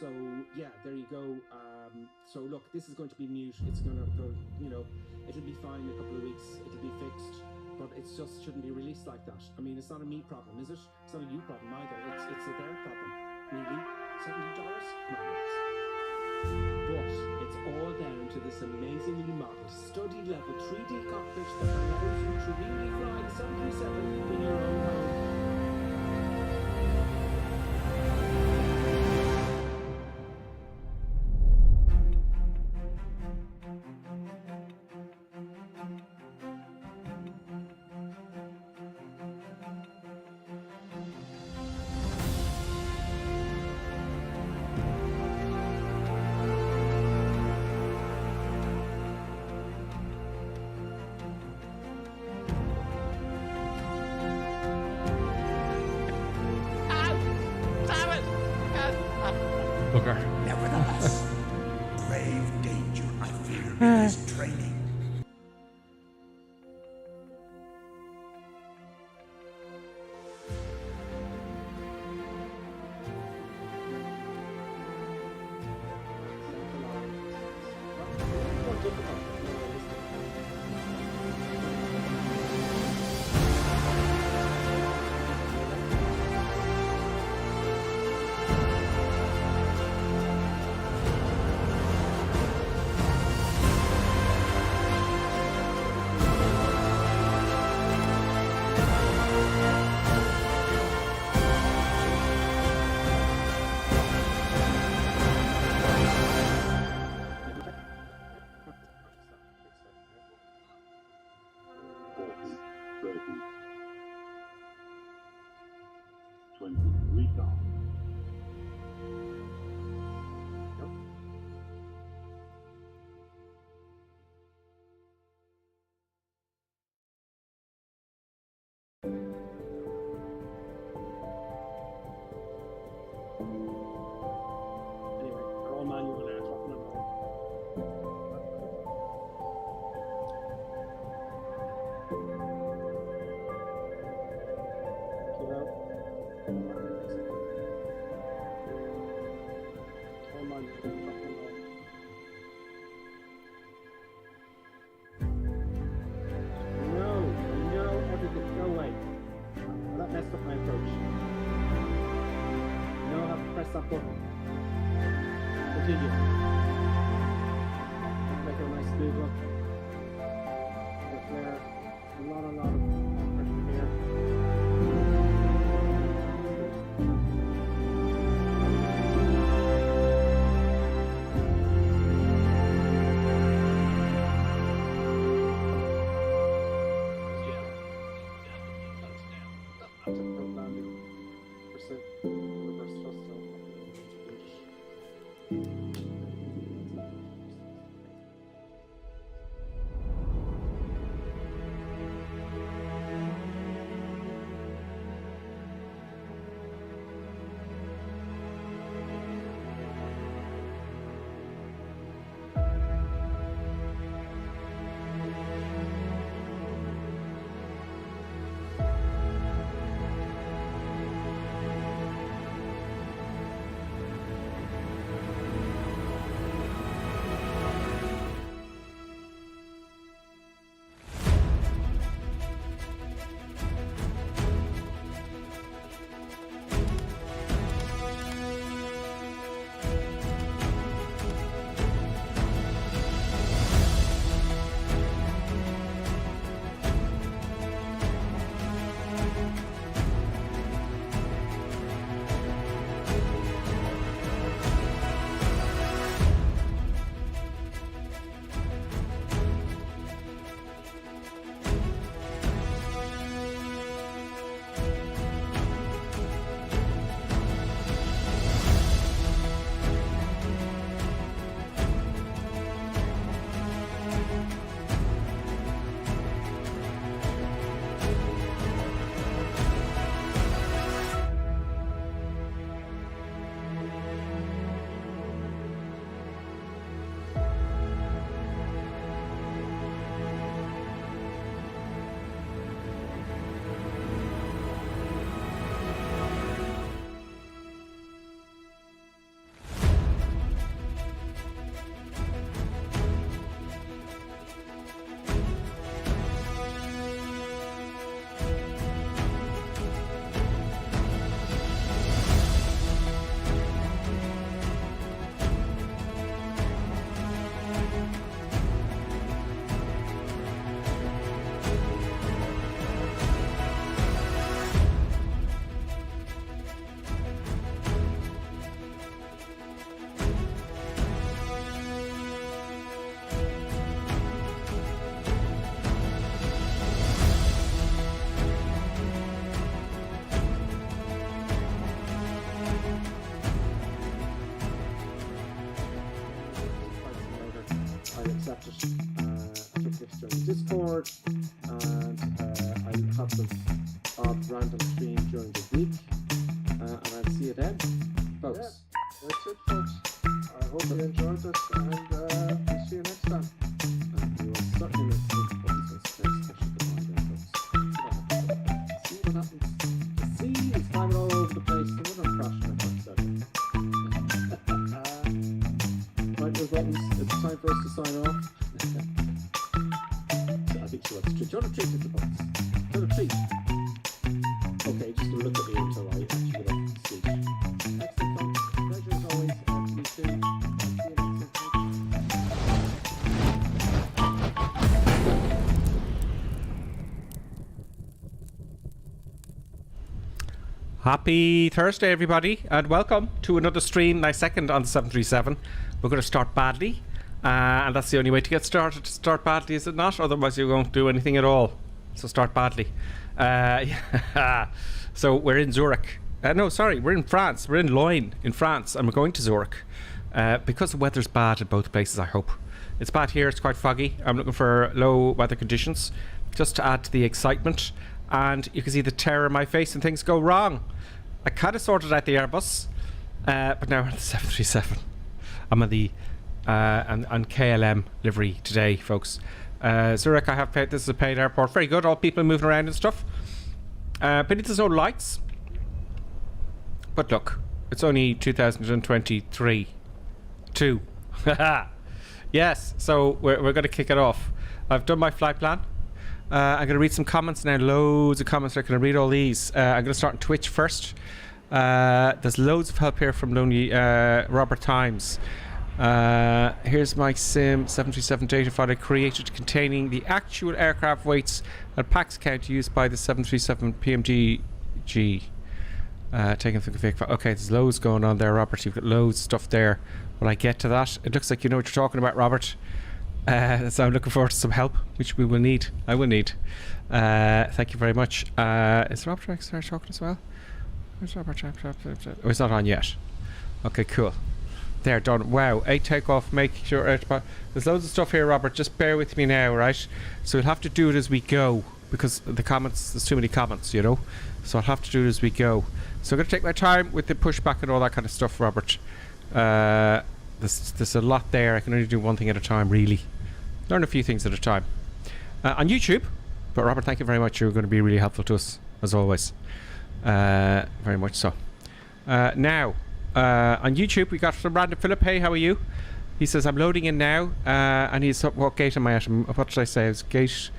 So yeah, there you go. So look, this is going to be mute. It's going to go, you know, it'll be fine in a couple of weeks. It'll be fixed, but it just shouldn't be released like that. I mean, it's not a me problem, is it? It's not a you problem either. It's a their problem. Really? $70? Marvelous. But it's all down to this amazingly modeled study level 3D cockpit that allows you to really fly the 737 in your own home. Nevertheless, grave danger, I fear, in his training. random stream during the week. And I'll see you then, folks. Yeah, that's it, folks. I hope you enjoyed this, and we'll see you next time. And we will certainly make some buttons with very special goodbye then, folks. See what happens. See, it's climbing all over the place. No wonder I'm crashing my buttons out. Right, those buttons. It's time for us to sign off. I think she wants a treat. Do you want a treat with the buttons? Do you want a treat? Okay, just look at me until I actually get off the stage. Excellent, folks. Pleasure as always. You too. See you next time. Happy Thursday, everybody, and welcome to another stream, my second on the 737. We're going to start badly, and that's the only way to get started. To start badly, is it not? Otherwise, you won't do anything at all. So start badly. So we're in Zurich. No, sorry, we're in France. We're in Lyon, in France, and we're going to Zurich because the weather's bad in both places. I hope it's bad here. It's quite foggy. I'm looking for low weather conditions, just to add to the excitement. And you can see the terror in my face and things go wrong. I kind of sorted out the Airbus, but now we're on the 737. I'm on the on KLM livery today, folks. Zurich, I have paid. This is a paid airport. Very good. All people moving around and stuff. But there's no lights. But look, it's only 2023. 2. Yes, so we're going to kick it off. I've done my flight plan. I'm going to read some comments now. Loads of comments. I'm going to read all these. I'm going to start on Twitch first. There's loads of help here from Lonely Robert Times. Here's my sim 737 data file I created containing the actual aircraft weights and pax count used by the 737 PMDG. Taking from the fake file. Okay, there's loads going on there, Robert. You've got loads of stuff there. When I get to that, it looks like you know what you're talking about, Robert. So I'm looking forward to some help, which we will need. I will need. Thank you very much. Is Robert start talking as well? Where's Robert? Oh, it's not on yet. Okay, cool. There, done. Wow. 8 takeoff. Make sure. There's loads of stuff here, Robert. Just bear with me now, right? So we'll have to do it as we go because the comments. There's too many comments, you know. So I'll have to do it as we go. So I'm going to take my time with the pushback and all that kind of stuff, Robert. There's a lot there. I can only do one thing at a time, really. Learn a few things at a time. On YouTube, but Robert, thank you very much. You're going to be really helpful to us, as always. Very much so. Now, on YouTube, we got from Random Philip. Hey, how are you? He says, I'm loading in now. And he's, what gate am I at? What should I say? It's gate,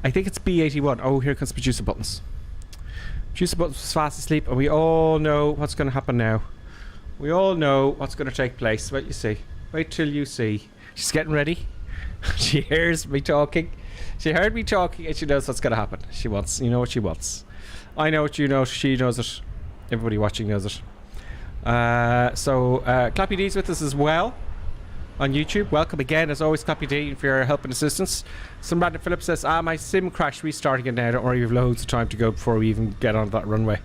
I think it's B81. Oh, here comes Producer Buttons. Producer Buttons was fast asleep, and we all know what's going to happen now. We all know what's going to take place. Wait, you see. Wait till you see. She's getting ready. She hears me talking. She heard me talking, and she knows what's going to happen. She wants. You know what she wants. I know what you know. She knows it. Everybody watching knows it. So Clappy D's with us as well on YouTube. Welcome again, as always, Clappy D, for your help and assistance. Some Random Philip says, my sim crashed, restarting it now. Don't worry, we have loads of time to go before we even get on that runway.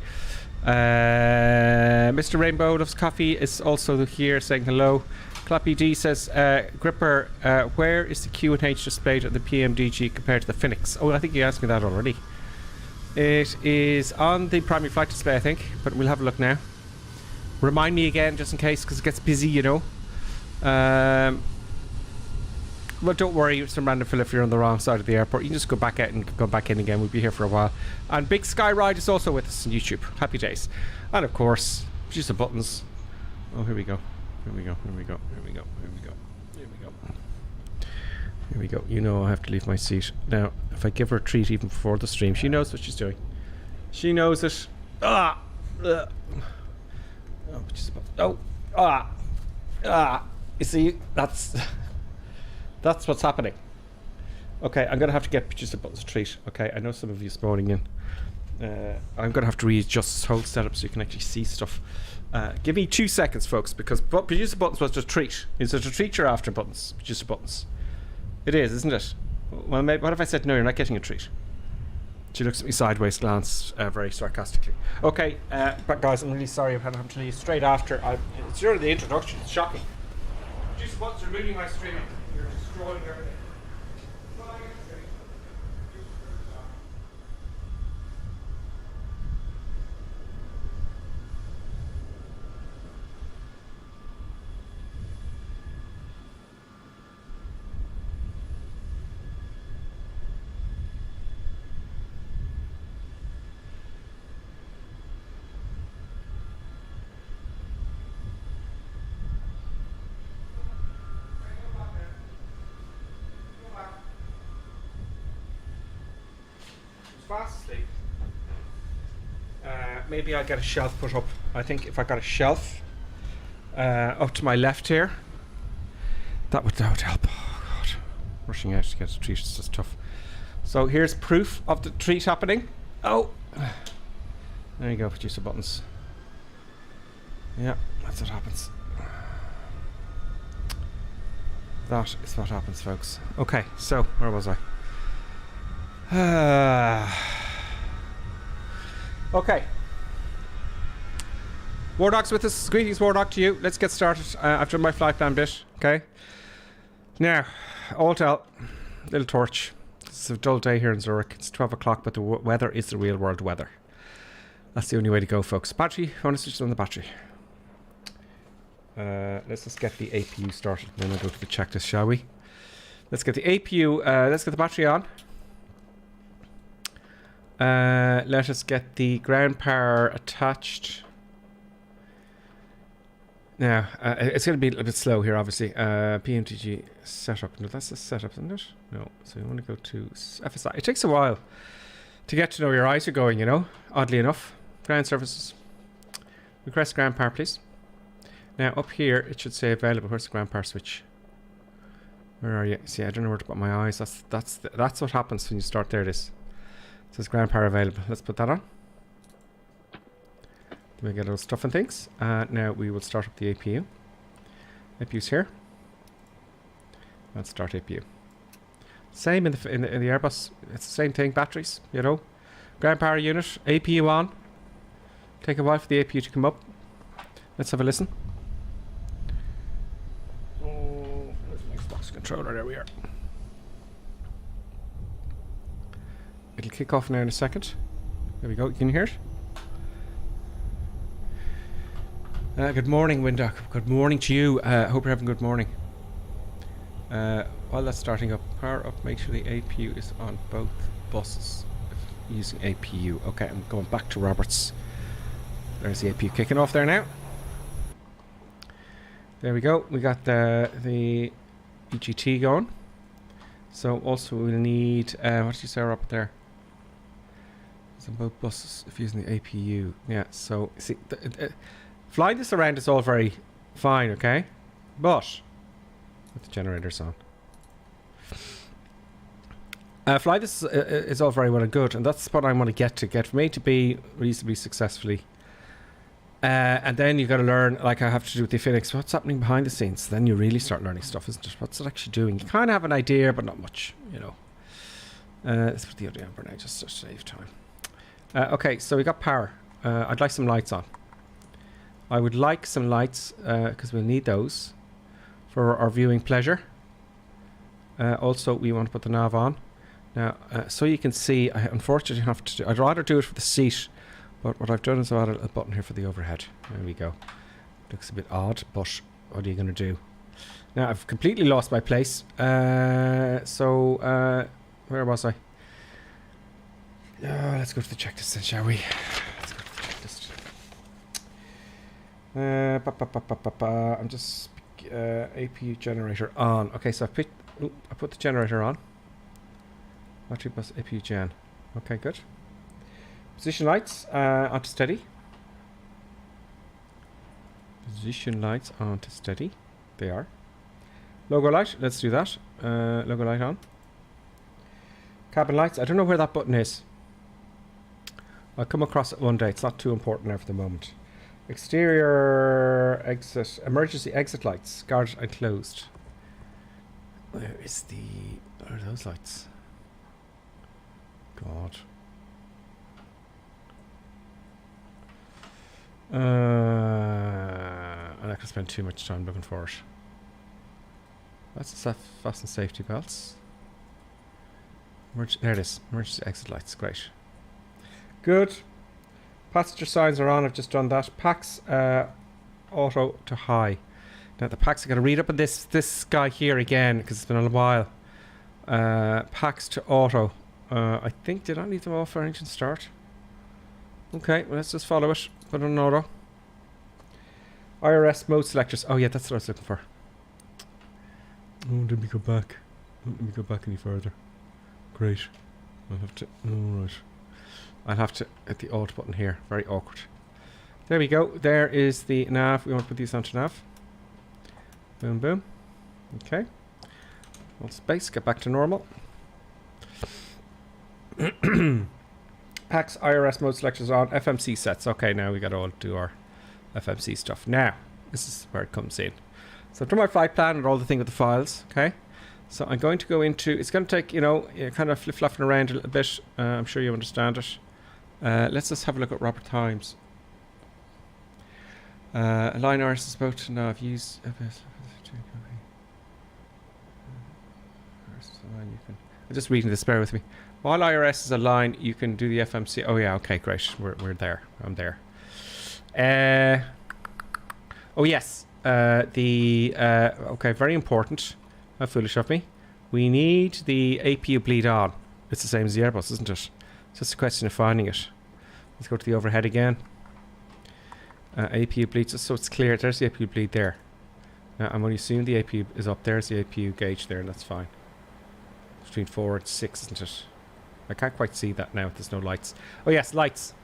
Mr. Rainbow Loves Coffee is also here saying hello. Clappy D says, Gripper, where is the Q&H displayed at the PMDG compared to the Phoenix? Oh, I think you asked me that already. It is on the primary flight display, I think, but we'll have a look now. Remind me again, just in case, because it gets busy, you know. Well, don't worry, some Random Philip, if you're on the wrong side of the airport. You can just go back out and go back in again. We'll be here for a while. And Big Sky Ride is also with us on YouTube. Happy days. And of course, just the buttons. Oh, here we go. Here we go. Here we go. Here we go. Here we go. Here we go. Here we go. You know I have to leave my seat. Now, if I give her a treat even before the stream, she knows what she's doing. She knows it. Ah! Oh, just about. Oh! Ah! Ah! You see, that's what's happening. Okay, I'm gonna have to get just a buttons treat. Okay, I know some of you spawning in. I'm gonna have to readjust this whole setup so you can actually see stuff. Give me 2 seconds, folks, because producer buttons was just a treat. Is it a treat or after buttons? Producer buttons. It is, isn't it? Well, maybe, what if I said no? You're not getting a treat. She looks at me sideways, glance very sarcastically. Okay, but guys, I'm really sorry. I'm having to leave straight after. It's during the introduction. It's shocking. Producer buttons are ruining my streaming. You're destroying everything. fast asleep. Maybe I'll get a shelf put up. I think if I got a shelf up to my left here, that would help. Oh God, rushing out to get a treat is just tough. So here's proof of the treat happening. Oh, there you go, producer buttons. Yeah, that's what happens. That is what happens, folks. Okay, so where was I? Okay. War Dog's with us. Greetings, War Dog, to you. Let's get started after my flight plan bit. Okay. Now, all to little torch. It's a dull day here in Zurich. It's 12 o'clock, but the weather is the real world weather. That's the only way to go, folks. Battery. I want to switch on the battery. Let's just get the APU started. Then we'll go to the checklist, shall we? Let's get the APU. Let's get the battery on. Let us get the ground power attached. Now, it's going to be a little bit slow here, obviously. PMDG setup. No, that's the setup, isn't it? No. So you want to go to FSI. It takes a while to get to know where your eyes are going, you know, oddly enough. Ground services. Request ground power, please. Now, up here, it should say available. Where's the ground power switch? Where are you? See, I don't know where to put my eyes. That's what happens when you start. There it is. It says ground power available. Let's put that on. Then we get those stuff and things. Now we will start up the APU. APU's here. Let's start APU. Same in the Airbus. It's the same thing. Batteries, you know. Ground power unit. APU on. Take a while for the APU to come up. Let's have a listen. Oh, there's my Xbox controller. There we are. It'll kick off now in a second. There we go. Can you hear it? Good morning, Windock. Good morning to you. Hope you're having a good morning. While that's starting up, power up. Make sure the APU is on both buses using APU. Okay, I'm going back to Roberts. There's the APU kicking off there now. There we go. We got the EGT going. So also we'll need what did you say up there? It's on both buses if using the APU. Yeah. So see, flying this around is all very fine, okay, but with the generators on. Fly this is all very well and good, and that's what I want to get for me to be reasonably successfully. And then you've got to learn, like I have to do with the Phoenix, what's happening behind the scenes. Then you really start learning stuff, isn't it? What's it actually doing? You kind of have an idea, but not much, you know. Let's put the other amber now, just to save time. Okay, so we got power. I'd like some lights on. I would like some lights, because we'll need those for our viewing pleasure. Also, we want to put the nav on. Now, so you can see, I unfortunately have to do, I'd rather do it for the seat. But what I've done is I've added a button here for the overhead. There we go. Looks a bit odd, but what are you going to do? Now, I've completely lost my place. Where was I? Let's go to the checklist then, shall we? Let's go to the checklist. I'm just... APU generator on. Okay, so I put the generator on. Battery bus APU gen. Okay, good. Position lights onto steady. Position lights onto steady. They are. Logo light. Let's do that. Logo light on. Cabin lights. I don't know where that button is. I'll come across it one day. It's not too important now for the moment. Exterior exit. Emergency exit lights. Guarded and closed. Where is the... Where are those lights? God. I'm not going to spend too much time looking for it. That's the fasten safety belts. There it is. Emergency exit lights. Great. Good. Passenger signs are on. I've just done that. Packs auto to high. Now the packs are going to read up on this guy here again because it's been a while. Packs to auto. I think, did I leave them off for engine start? Okay, well, let's just follow it. Put it on auto. IRS mode selectors. Oh yeah, that's what I was looking for. Oh, let me go back. Let me go back any further. Great. I'll have to... Alright. I'll have to hit the Alt button here. Very awkward. There we go. There is the nav. We want to put these onto nav. Boom, boom. Okay. Hold space. Get back to normal. PAX IRS mode selections on. FMC sets. Okay, now we got to all do our FMC stuff. Now, this is where it comes in. So I've done my flight plan and all the thing with the files. Okay. So I'm going to go into, it's going to take, you know, kind of flip-flopping around a little bit. I'm sure you understand it. Let's just have a look at Robert Times. Line RS is about to know I've used I'm just reading this, bear with me. While IRS is a line, you can do the FMC. Oh yeah, okay, great. We're there. I'm there. Oh yes. Okay, very important. How foolish of me. We need the APU bleed on. It's the same as the Airbus, isn't it? It's just a question of finding it. Let's go to the overhead again. APU bleed, just so it's clear. There's the APU bleed there. Now, I'm only assuming the APU is up there. There's the APU gauge there, and that's fine. Between 4 and 6, isn't it? I can't quite see that now. There's no lights. Oh yes, lights.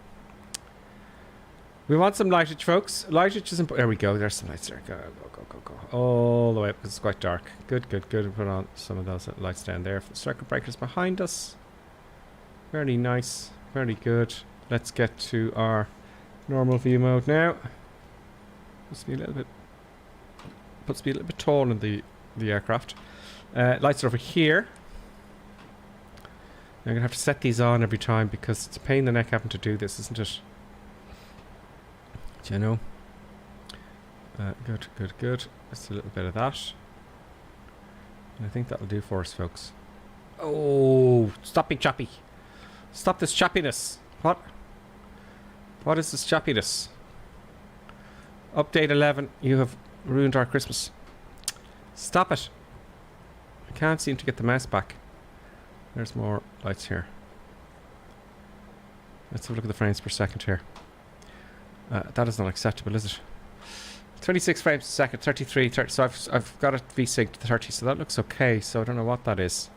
We want some lightage, folks. Lightage is important. There we go. There's some lights there. Go. All the way up because it's quite dark. Good. We'll put on some of those lights down there. The circuit breakers behind us. Very nice. Very good. Let's get to our normal view mode now. Puts me a little bit tall in the aircraft. Lights are over here. I'm gonna have to set these on every time because it's a pain in the neck having to do this, isn't it? Do you know? Good. Just a little bit of that. And I think that'll do for us, folks. Oh, stop being choppy. Stop this choppiness. What? What is this choppiness? Update 11. You have ruined our Christmas. Stop it. I can't seem to get the mouse back. There's more lights here. Let's have a look at the frames per second here. That is not acceptable, is it? 26 frames per second, 33, 30. So I've got it V-synced to 30, so that looks okay. So I don't know what that is.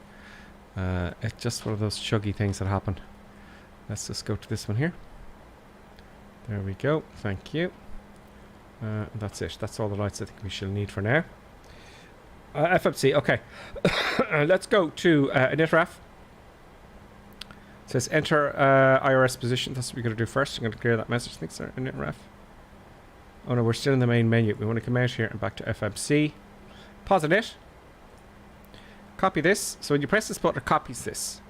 It's just one of those chuggy things that happen. Let's just go to this one here. There we go. Thank you. That's it. That's all the lights I think we shall need for now. FMC, okay. Let's go to initRef. It says enter IRS position. That's what we're going to do first. I'm going to clear that message. Thanks, sir. initRef. Oh no, we're still in the main menu. We want to come out here and back to FMC. Pause it. Copy this. So when you press this button, it copies this.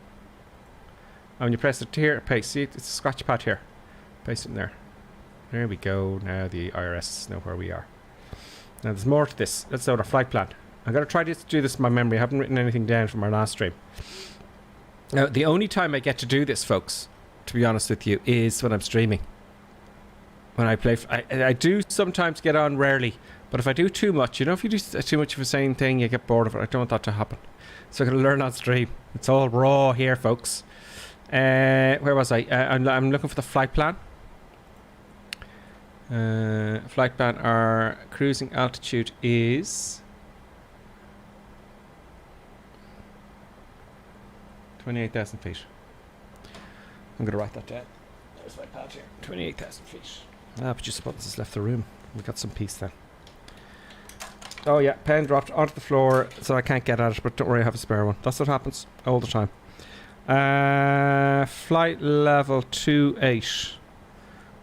And when you press it here, paste. See, it's a scratch pad here. Paste it in there. There we go. Now the IRS know where we are. Now there's more to this. Let's load our flight plan. I'm going to try to do this in my memory. I haven't written anything down from our last stream. Now, the only time I get to do this, folks, to be honest with you, is when I'm streaming. When I play... I do sometimes get on, rarely. But if I do too much, you know, if you do too much of the same thing, you get bored of it. I don't want that to happen. So I'm going to learn on stream. It's all raw here, folks. Where was I? I'm looking for the flight plan. Flight plan, our cruising altitude is... 28,000 feet. I'm going to write that down. There's my pad here. 28,000 feet. But just Buttons has left the room. We got some peace then. Oh yeah, pen dropped onto the floor, so I can't get at it, but don't worry, I have a spare one. That's what happens all the time. Flight level 28.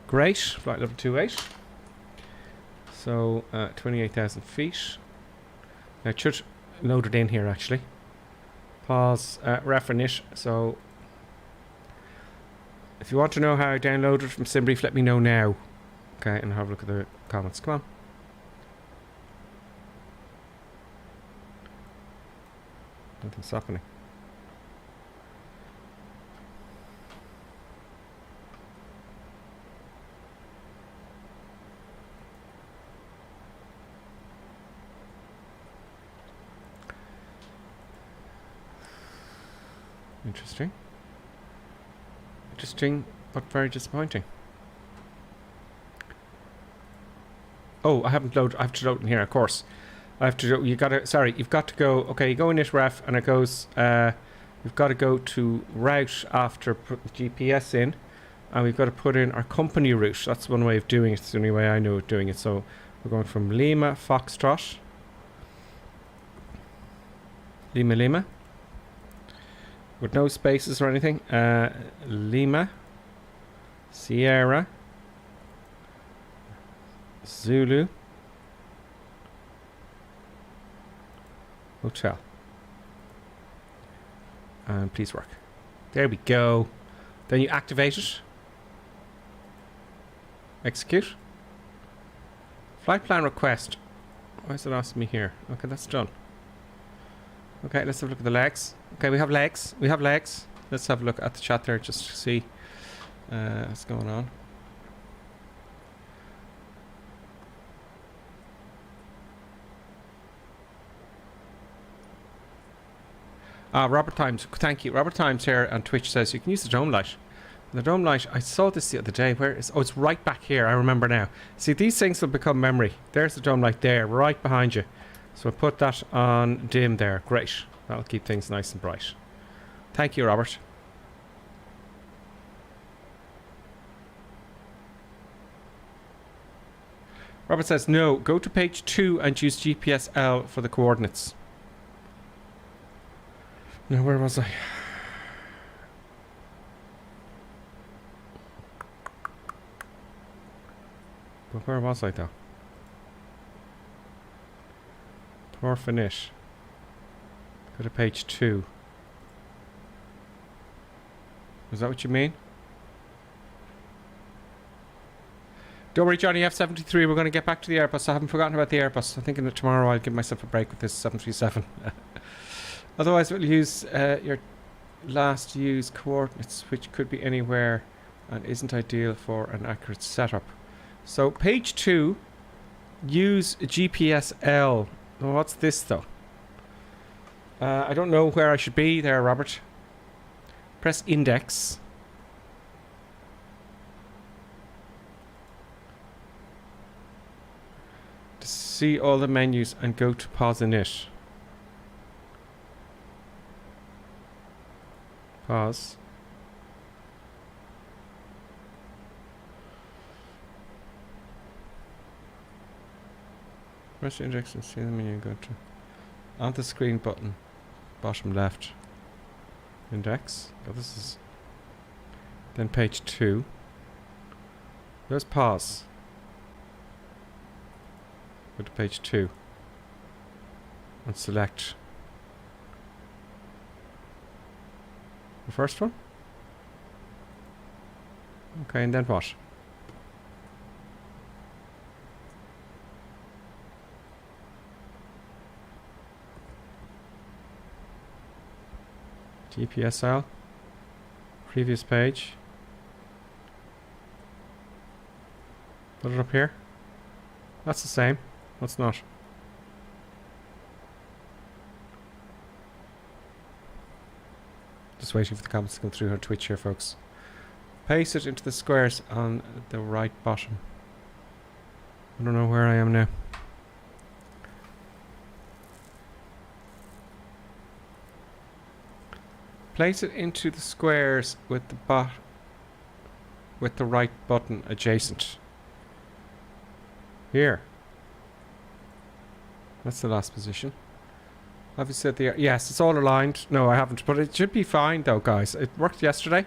Great. Flight level 28. So, 28,000 feet. Now, it should load it in here, actually. Pause, ref init. So, if you want to know how I download it from SimBrief, let me know now. Okay, and have a look at the comments. Come on. Nothing's happening. Interesting. Interesting, but very disappointing. Oh, I haven't loaded. I have to load in here, of course. I have to. You gotta. Sorry, you've got to go. Okay, you go in it ref, and it goes. You've got to go to route after put GPS in. And we've got to put in our company route. That's one way of doing it. It's the only way I know of doing it. So we're going from Lima, Foxtrot. Lima, Lima. With no spaces or anything. Lima. Sierra. Zulu. Hotel. And please work. There we go. Then you activate it. Execute. Flight plan request. Why is it asking me here? Okay, that's done. Okay, let's have a look at the legs. Okay, we have legs. We have legs. Let's have a look at the chat there just to see what's going on. Robert Times, thank you. Robert Times here on Twitch says you can use the dome light. The dome light, I saw this the other day. Where is? Oh, it's right back here. I remember now. See, these things will become memory. There's the dome light there, right behind you. So I'll put that on dim there. Great. That'll keep things nice and bright. Thank you, Robert. Robert says, no, go to page 2 and use GPSL for the coordinates. Now, where was I? But where was I, though? Poor finish. Go to page 2. Is that what you mean? Don't worry, Johnny F73. We're going to get back to the Airbus. I haven't forgotten about the Airbus. I think tomorrow I'll give myself a break with this 737. Otherwise, we'll use your last used coordinates, which could be anywhere and isn't ideal for an accurate setup. So, page 2, use GPSL. Oh, what's this, though? I don't know where I should be there, Robert. Press index. To see all the menus and go to pause init. Pause. Press the index and see the menu and go to on the screen button, bottom left. Index. Oh, this is then page 2. There's pause. Go to page 2 and select the first one. Okay, and then what? GPSL. Previous page. Put it up here. That's the same. That's not. Just waiting for the comments to come through on Twitch here, folks. Paste it into the squares on the right bottom. I don't know where I am now. Place it into the squares with the right button adjacent. Here. That's the last position. Have you said the... Yes, it's all aligned. No, I haven't. But it should be fine, though, guys. It worked yesterday.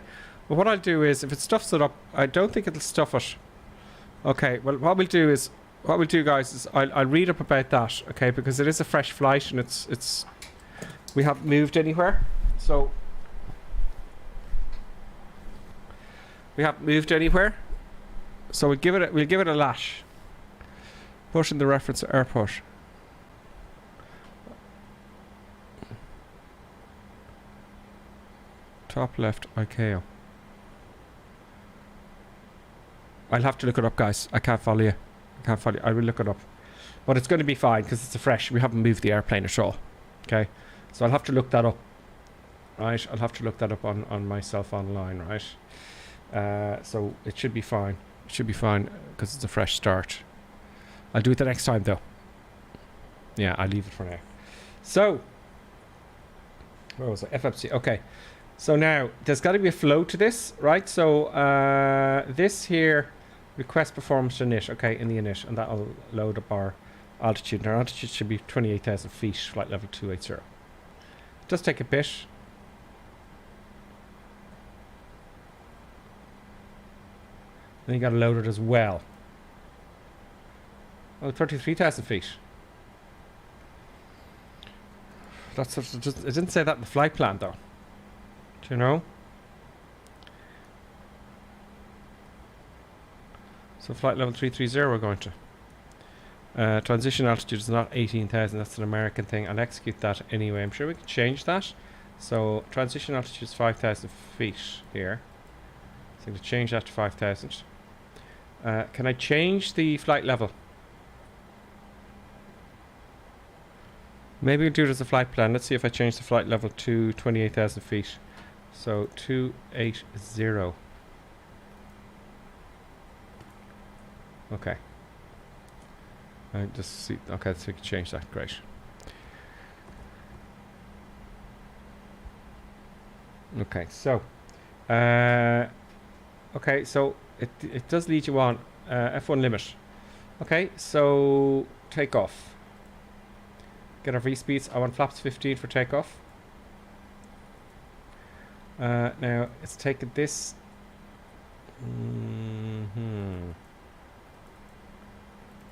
But what I'll do is, if it stuffs it up, I don't think it'll stuff it. Okay, well, what we'll do, guys, is I'll read up about that, okay? Because it is a fresh flight, and it's... We haven't moved anywhere. So... We haven't moved anywhere. So we'll give it a lash. Push in the reference to airport. Top left, ICAO. I'll have to look it up, guys. I can't follow you. I will look it up. But it's going to be fine because it's a fresh. We haven't moved the airplane at all. Okay? So I'll have to look that up. Right? I'll have to look that up on myself online, right? So it should be fine. It should be fine because it's a fresh start. I'll do it the next time, though. Yeah, I'll leave it for now. So, where was I? FFC. Okay. So now, there's got to be a flow to this, right? So this here, request performance init, okay, in the init, and that'll load up our altitude. And our altitude should be 28,000 feet, flight level 280. It does take a bit. Then you got to load it as well. Oh, 33,000 feet. That's just, it didn't say that in the flight plan though. Do you know? So flight level 330 we're going to. Transition altitude is not 18,000, that's an American thing. I'll execute that anyway. I'm sure we can change that. So transition altitude is 5,000 feet here. So I'm going to change that to 5,000. Can I change the flight level? Maybe we'll do it as a flight plan. Let's see if I change the flight level to 28,000 feet. So 280. Okay. I just see. Okay, so we can change that. Great. Okay, so okay, so it does lead you on F1 limit. Okay, so takeoff. Get our V speeds. I want flaps 15 for takeoff. Now it's taken this.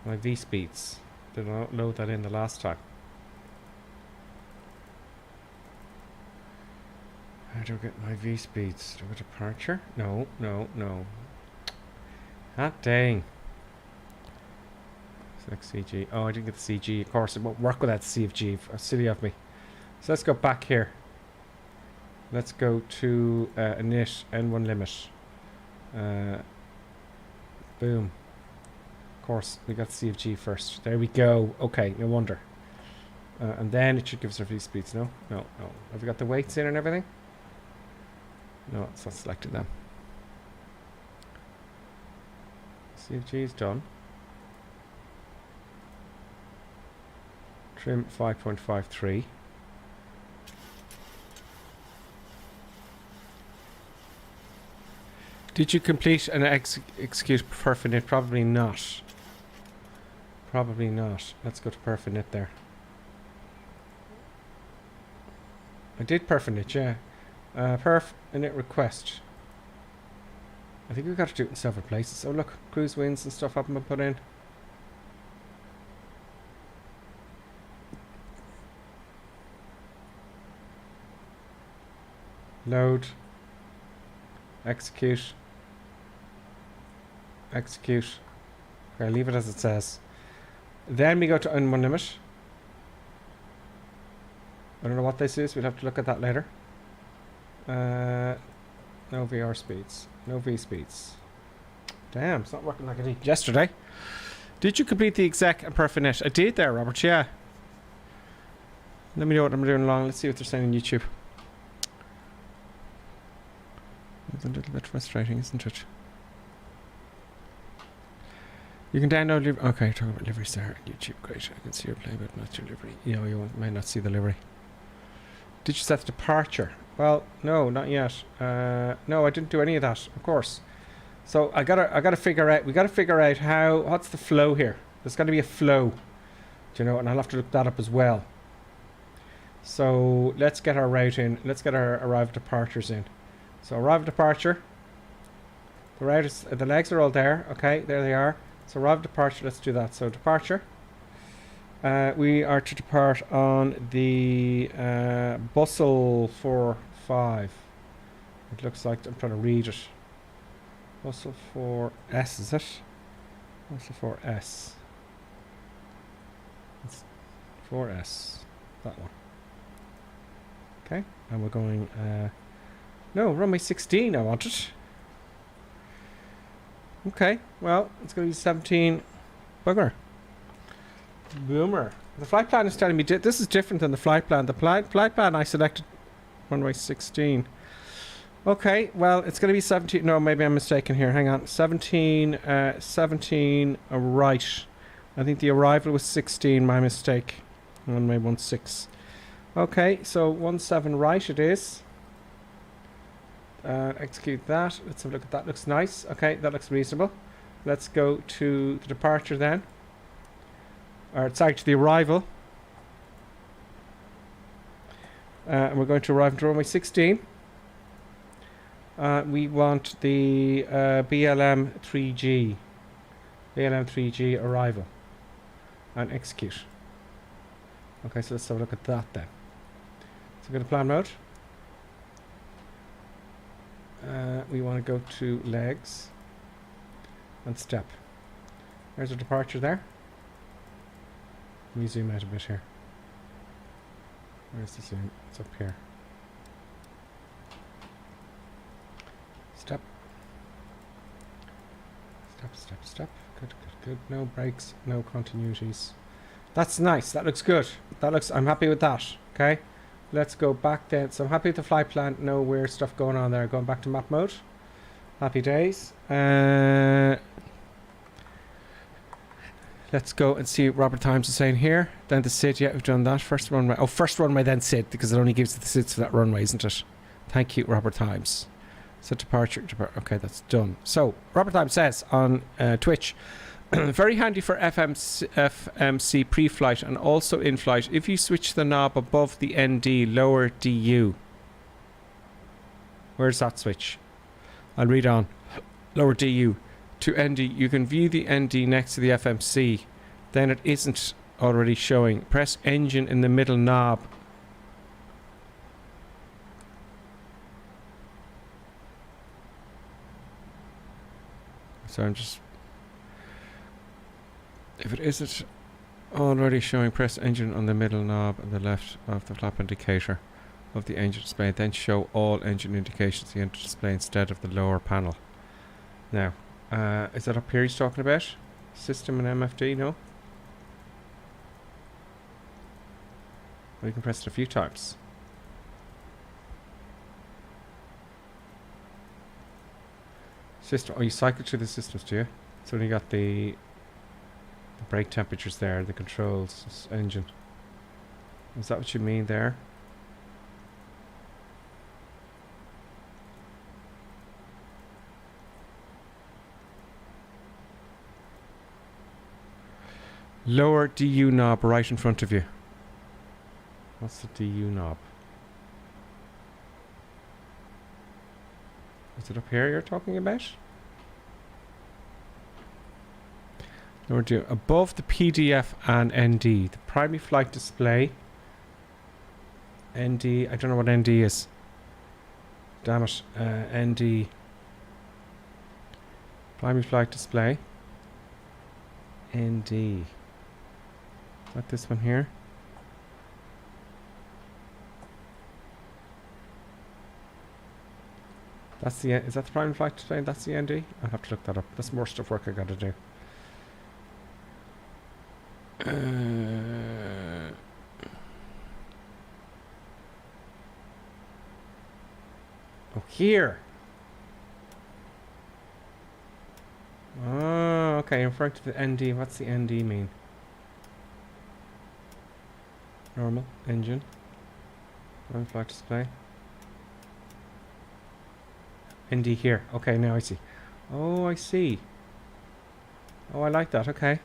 My V speeds. Did I not load that in the last time? How do I get my V speeds? Do I go departure? No, no, no. Ah, dang. Select CG. Oh, I didn't get the CG. Of course, it won't work without CFG. Silly of me. So let's go back here. Let's go to init N1 limit. Boom. Of course, we got CFG first. There we go. Okay, no wonder. And then it should give us our V speeds. No, no, no. Have we got the weights in and everything? No, it's not selected them. CFG is done. Trim 5.53. Did you complete and execute perf-init? Probably not. Probably not. Let's go to perf-init there. I did perf-init, yeah. Perf-init request. I think we've got to do it in several places. Oh look, cruise winds and stuff haven't been put in. Load. Execute. Execute. Okay, leave it as it says. Then we go to N1 limit. I don't know what this is. We'll have to look at that later. No VR speeds. No V speeds. Damn, it's not working like it did yesterday. Did you complete the exec and perf-init? I did there, Robert, yeah. Let me know what I'm doing along. Let's see what they're saying on YouTube. It's a little bit frustrating, isn't it? You can download livery. Okay, talking about livery star on YouTube. Great. I can see your play, but not your livery. You know, you might not see the livery. Did you set the departure? Well, no, not yet. No, I didn't do any of that, of course. So I gotta figure out. We gotta figure out how. What's the flow here? There's got to be a flow, do you know? And I'll have to look that up as well. So let's get our route in. Let's get our arrival departures in. So arrival departure. The route is, the legs are all there. Okay, there they are. So arrival departure. Let's do that. So departure. We are to depart on the Bustle 45. It looks like I'm trying to read it. Bustle 4S, is it? Bustle 4S. It's 4S. That one. Okay, and we're going. No, runway 16. I want it. Okay, well, it's going to be 17. Bugger. Boomer. The flight plan is telling me this is different than the flight plan. The flight plan I selected runway 16. Okay, well, it's going to be 17. No, maybe I'm mistaken here. Hang on. 17 right. I think the arrival was 16. My mistake. Runway 16. Okay, so 17 right it is. Execute that. Let's have a look at that. Looks nice. Okay, that looks reasonable. Let's go to the departure then. Or it's actually the arrival. And we're going to arrive into runway 16. We want the BLM 3G. BLM 3G arrival. And execute. Okay, so let's have a look at that then. So go to plan mode. We want to go to legs and step. There's our departure there. Let me zoom out a bit here. Where's the zoom? It's up here. Step. Step, step, step. Good, good, good. No breaks, no continuities. That's nice. That looks good. That looks, I'm happy with that. Okay. Let's go back then. So I'm happy with the flight plan. No weird stuff going on there. Going back to map mode. Happy days. Let's go and see what Robert Times is saying here. Then the SID. Yeah, we've done that. First runway. Oh, first runway, then SID, because it only gives the SIDs for that runway, isn't it? Thank you, Robert Times. So departure. Okay, that's done. So Robert Times says on Twitch, very handy for FMC pre-flight and also in-flight. If you switch the knob above the ND, lower DU. Where's that switch? I'll read on. Lower DU to ND. You can view the ND next to the FMC. Then it isn't already showing. Press engine in the middle knob. So I'm just... If it isn't already showing, press engine on the middle knob on the left of the flap indicator of the engine display. Then show all engine indications in the display instead of the lower panel. Now, is that up here he's talking about? System and MFD? No? Well, you can press it a few times. System. Oh, you cycle through the systems, do you? So when you got the brake temperatures there, the controls, engine. Is that what you mean there? Lower DU knob right in front of you. What's the DU knob? Is it up here you're talking about? Lower DU. Above the PDF and ND. The primary flight display. ND. I don't know what ND is. Damn it. ND. Primary flight display. ND. Is that this one here? That's the... Is that the primary flight display? That's the ND? I'll have to look that up. That's more stuff work I gotta do. Oh, here. Oh, okay. In front of the ND. What's the ND mean? Normal engine. Run flight display. ND here. Okay, now I see. Oh, I see. Oh, I like that. Okay.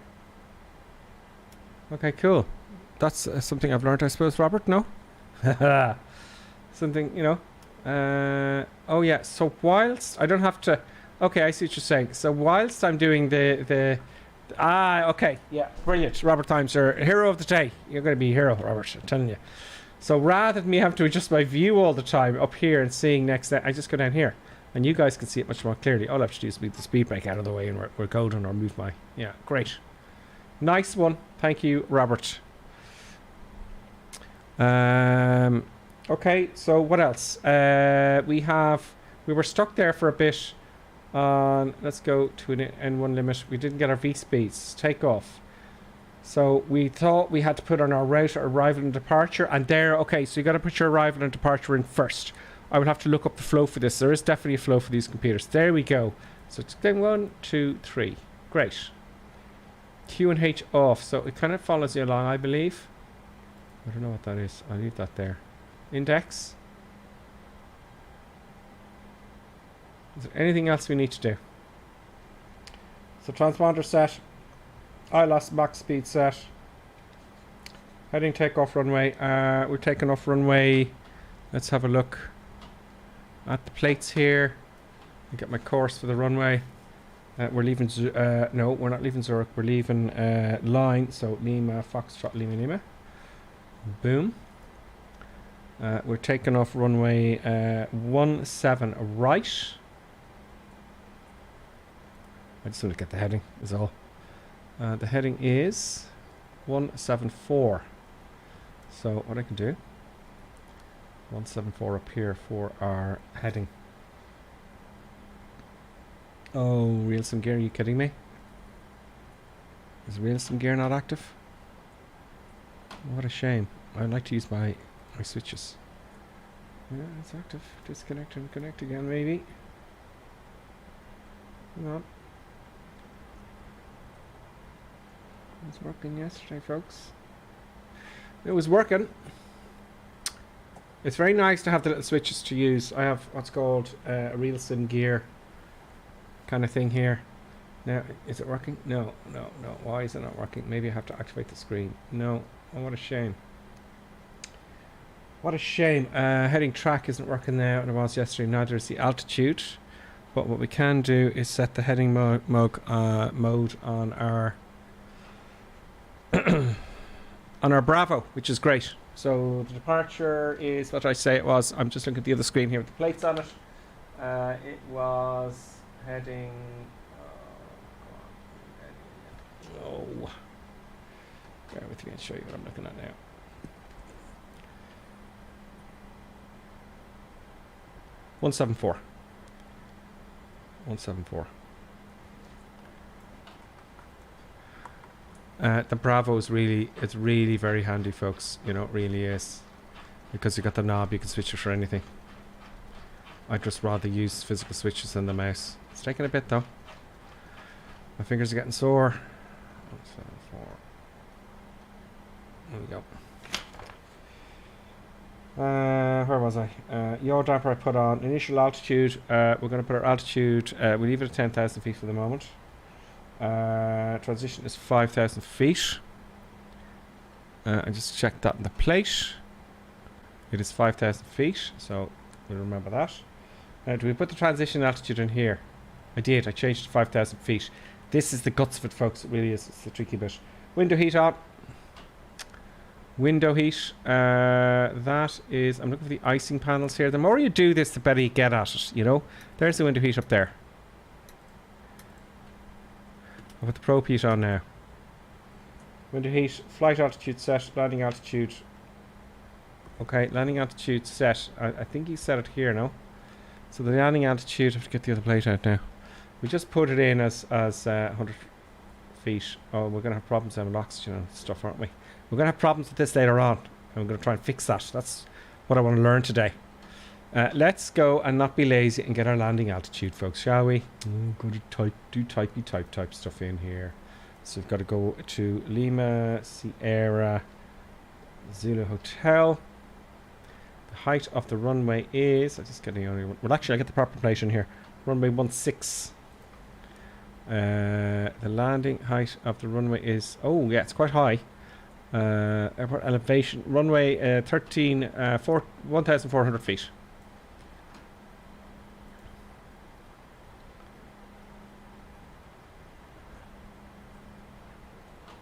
Okay, cool. That's something I've learned, I suppose, Robert. No? Something, you know. Oh, yeah. So whilst I don't have to... Okay, I see what you're saying. So whilst I'm doing okay. Yeah, brilliant. Robert Times, you're a hero of the day. You're going to be a hero, Robert. I'm telling you. So rather than me have to adjust my view all the time up here and seeing next, I just go down here. And you guys can see it much more clearly. All I have to do is move the speed brake out of the way and we're golden, or move my... Yeah, great. Nice one. Thank you, Robert. Okay, so what else? We were stuck there for a bit on... Let's go to an N1 limit. We didn't get our V speeds. Takeoff. So we thought we had to put on our route, arrival and departure. And there, okay, so you got to put your arrival and departure in first. I would have to look up the flow for this. There is definitely a flow for these computers. There we go. So it's going 1, 2, 3. Great. Q and H off. So it kind of follows you along, I believe. I don't know what that is. I'll leave that there. Index. Is there anything else we need to do? So transponder set. ILS max speed set. Heading takeoff runway. We're taking off runway. Let's have a look at the plates here. I get my course for the runway. We're leaving. No, we're not leaving Zurich. We're leaving Lyon. So Lima, Foxtrot, Lima, Lima. Boom. We're taking off runway 17 right. I just want to get the heading. Is all. The heading is 174. So what I can do, 174 up here for our heading. Oh, real sim gear, are you kidding me? Is real sim gear not active? What a shame. I'd like to use my switches. Yeah, it's active. Disconnect and connect again, maybe. Hang on. It was working yesterday, folks. It was working. It's very nice to have the little switches to use. I have what's called a real sim gear kind of thing here. Now, is it working? No, no, no. Why is it not working? Maybe I have to activate the screen. No. Oh, what a shame. What a shame. Heading track isn't working now, and it was yesterday. Neither is the altitude. But what we can do is set the heading mode on our on our Bravo, which is great. So the departure is what I say it was. I'm just looking at the other screen here with the plates on it. It was heading. Oh, bear with me. I'll show you what I'm looking at now. One 174. The Bravo is it's really very handy, folks. You know, it really is, because you got the knob, you can switch it for anything. I'd just rather use physical switches than the mouse. It's taking a bit though. My fingers are getting sore. 174. There we go. Where was I? Yaw damper I put on. Initial altitude. We're going to put our altitude. We leave it at 10,000 feet for the moment. Transition is 5,000 feet. I just checked that in the plate. It is 5,000 feet, so we'll remember that. Do we put the transition altitude in here? I did. I changed to 5,000 feet. This is the guts of it, folks. It really is. It's the tricky bit. Window heat on. Window heat. That is. I'm looking for the icing panels here. The more you do this, the better you get at it. You know. There's the window heat up there. I'll put the probe heat on now. Window heat. Flight altitude set. Landing altitude. Okay, landing altitude set. I think he set it here now. So the landing altitude. I have to get the other plate out now. We just put it in as 100 feet. Oh, we're going to have problems with oxygen and stuff, aren't we? We're going to have problems with this later on. And we're going to try and fix that. That's what I want to learn today. Let's go and not be lazy and get our landing altitude, folks, shall we? Go to type stuff in here. So we've got to go to Lima, Sierra, Zulu Hotel. The height of the runway is... I'm just getting the only one. Well, actually, I get the proper plate in here. Runway 16. The landing height of the runway is... Oh, yeah, it's quite high. Airport elevation. Runway 1,400 feet.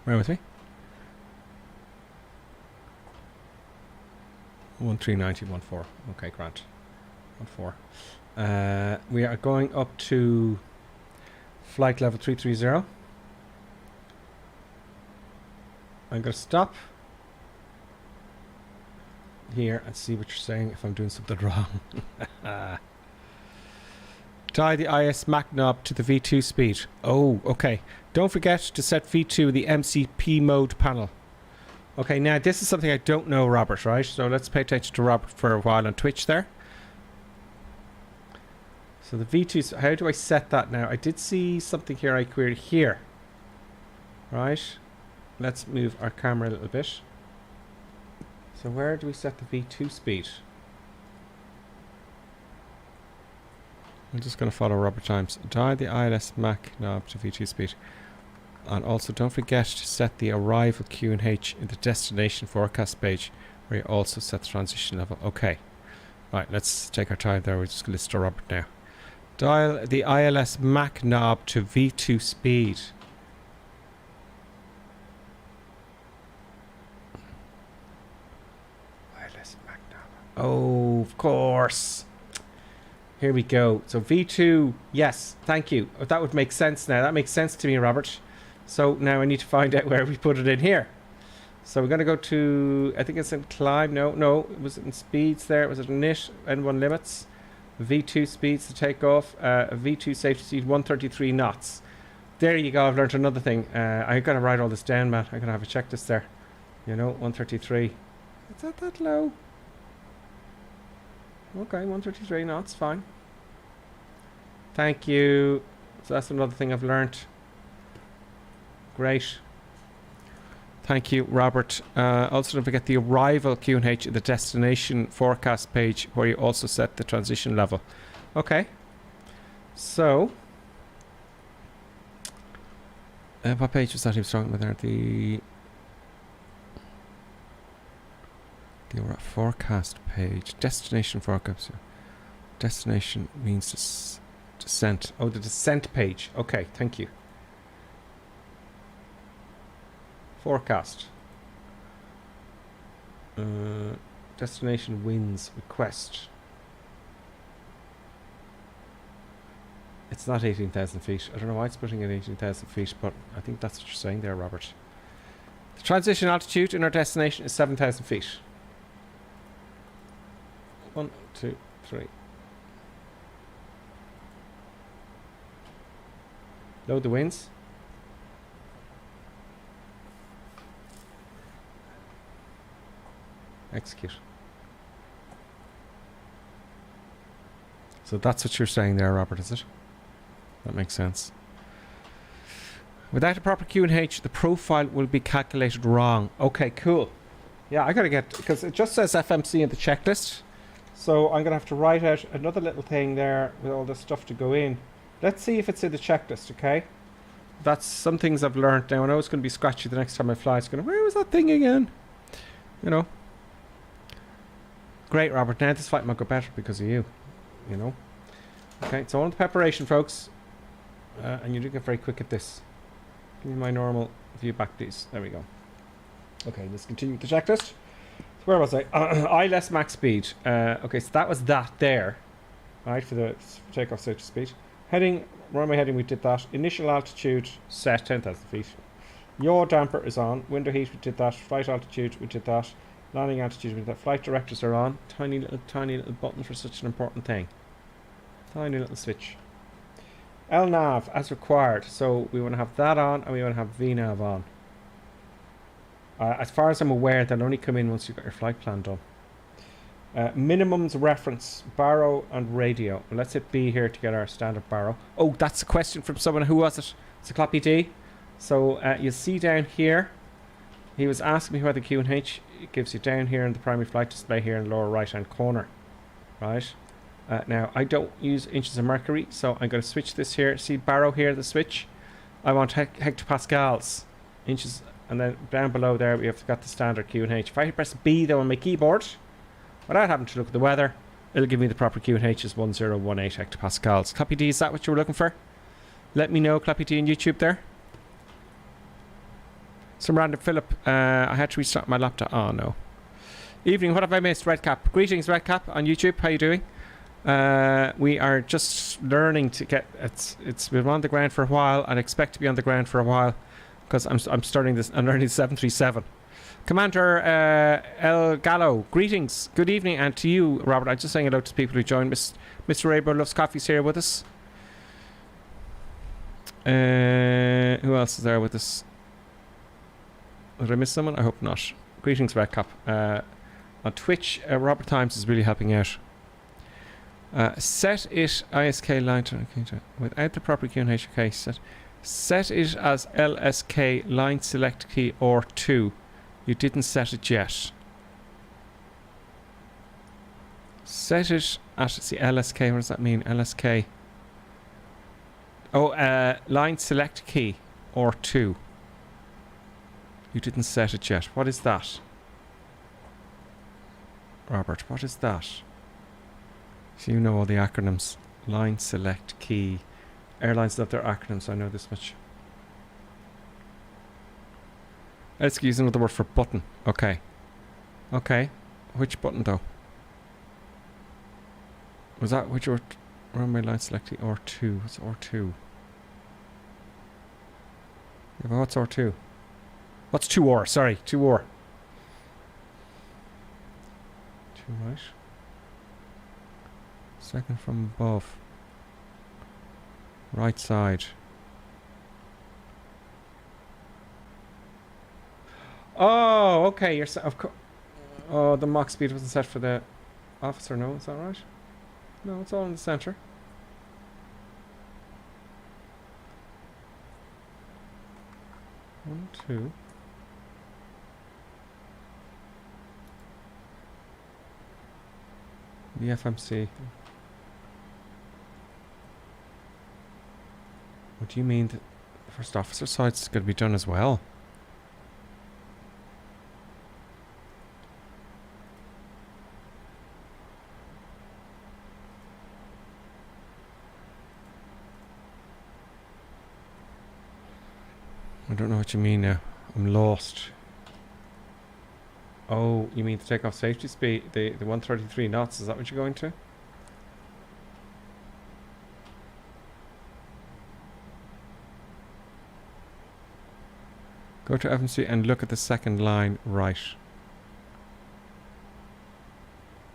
Bear with me. 1390.14. Okay, grant. 14. We are going up to flight level 330. I'm going to stop here and see what you're saying if I'm doing something wrong. Tie the IS Mac knob to the V2 speed. Oh, okay. Don't forget to set V2 the MCP mode panel. Okay, now this is something I don't know, Robert, right? So let's pay attention to Robert for a while on Twitch there. So the V2, how do I set that now? I did see something here I queried here. Right. Let's move our camera a little bit. So where do we set the V2 speed? I'm just going to follow Robert Times. Dial the ILS Mac knob to V2 speed. And also don't forget to set the arrival QNH in the destination forecast page, where you also set the transition level. Okay. Right, let's take our time there. We're just going to listen to Robert now. Dial the ILS Mac knob to V2 speed. ILS Mac knob. Oh, of course. Here we go. So V2, yes, thank you. That would make sense now. That makes sense to me, Robert. So now I need to find out where we put it in here. So we're going to go to, I think it's in climb. No, it was in speeds there. Was it init, N1 limits? V2 speeds to take off. V2 safety speed 133 knots. There you go. I've learned another thing. I've got to write all this down, man. I'm going to have a checklist there. You know, 133. Is that low? Okay, 133 knots, fine. Thank you. So that's another thing I've learned. Great. Thank you, Robert. Also, don't forget the arrival QNH in the destination forecast page, where you also set the transition level. Okay. So, what page was that he was talking about there? The forecast page. Destination forecast. Destination means descent. Oh, the descent page. Okay, thank you. Forecast. Destination winds request. It's not 18,000 feet. I don't know why it's putting in 18,000 feet, but I think that's what you're saying there, Robert. The transition altitude in our destination is 7,000 feet. 1, 2, 3. Load the winds. Execute. So that's what you're saying there, Robert, is it? That makes sense. Without a proper QNH, the profile will be calculated wrong. Okay, cool. Yeah, I gotta get, because it just says FMC in the checklist. So I'm gonna have to write out another little thing there with all this stuff to go in. Let's see if it's in the checklist, okay? That's some things I've learned now. I know it's gonna be scratchy the next time I fly. It's gonna, where was that thing again? You know. Great, Robert. Now this fight might go better because of you. You know. Okay, it's all in the preparation, folks. And you're doing it very quick at this. Give me my normal view back, please. There we go. Okay, let's continue with the checklist. So where was I? ILS max speed. Okay, so that was that there. Right, for the takeoff safety speed. Heading, runway heading, we did that. Initial altitude set, 10,000 feet. Yaw damper is on. Window heat, we did that. Flight altitude, we did that. Landing altitude, we did that. Flight directors are on. Tiny little button for such an important thing. Tiny little switch. LNAV as required. So we want to have that on and we want to have VNAV on. As far as I'm aware, they'll only come in once you've got your flight plan done. Minimums reference, baro and radio. Well, let's hit B here to get our standard baro. Oh, that's a question from someone. Who was it? It's a Cloppy D. So you see down here, he was asking me where the QNH gives you down here in the primary flight display here in the lower right hand corner. Right. Now I don't use inches of mercury, so I'm going to switch this here. See baro here, the switch. I want hectopascals, inches, and then down below there we have got the standard QNH. If I press B though on my keyboard, without having to look at the weather, it'll give me the proper QNH as 1018 hectopascals. Cloppy D, is that what you were looking for? Let me know, Cloppy D, on YouTube there. Some random Philip. I had to restart my laptop. Oh no. Evening, what have I missed? Redcap. Greetings, Redcap on YouTube. How you doing? We are just learning to get. It's been on the ground for a while. I'd expect to be on the ground for a while because I'm starting this. I'm learning 737. Commander El Gallo. Greetings. Good evening, and to you, Robert. I'm just saying hello to people who joined. Mr. Rainbow Loves Coffee's here with us. Who else is there with us? Did I miss someone? I hope not. Greetings, Redcap. On Twitch, Robert Times is really helping out. Set it ISK line to, okay, without the proper QNH. Okay, set it as LSK line select key or 2. You didn't set it yet. Set it at, see, LSK. What does that mean? LSK. Oh, line select key or 2. You didn't set it yet. What is that? Robert, what is that? So you know all the acronyms. Line select key. Airlines love their acronyms, I know this much. Let's use another word for button. Okay. Okay. Which button though? Was that which word? Runway line selecting R2. What's R2? Yeah, but what's R2? What's 2R? Sorry, 2R. 2 right. Second from above. Right side. Oh, okay. You're of course. Oh, the Mach speed wasn't set for the officer. No, is that right? No, it's all in the center. One, two. The FMC. What do you mean that the first officer side's going to be done as well? I don't know what you mean now. I'm lost. Oh, you mean the takeoff safety speed, the 133 knots, is that what you're going to? Go to FMC and look at the second line right.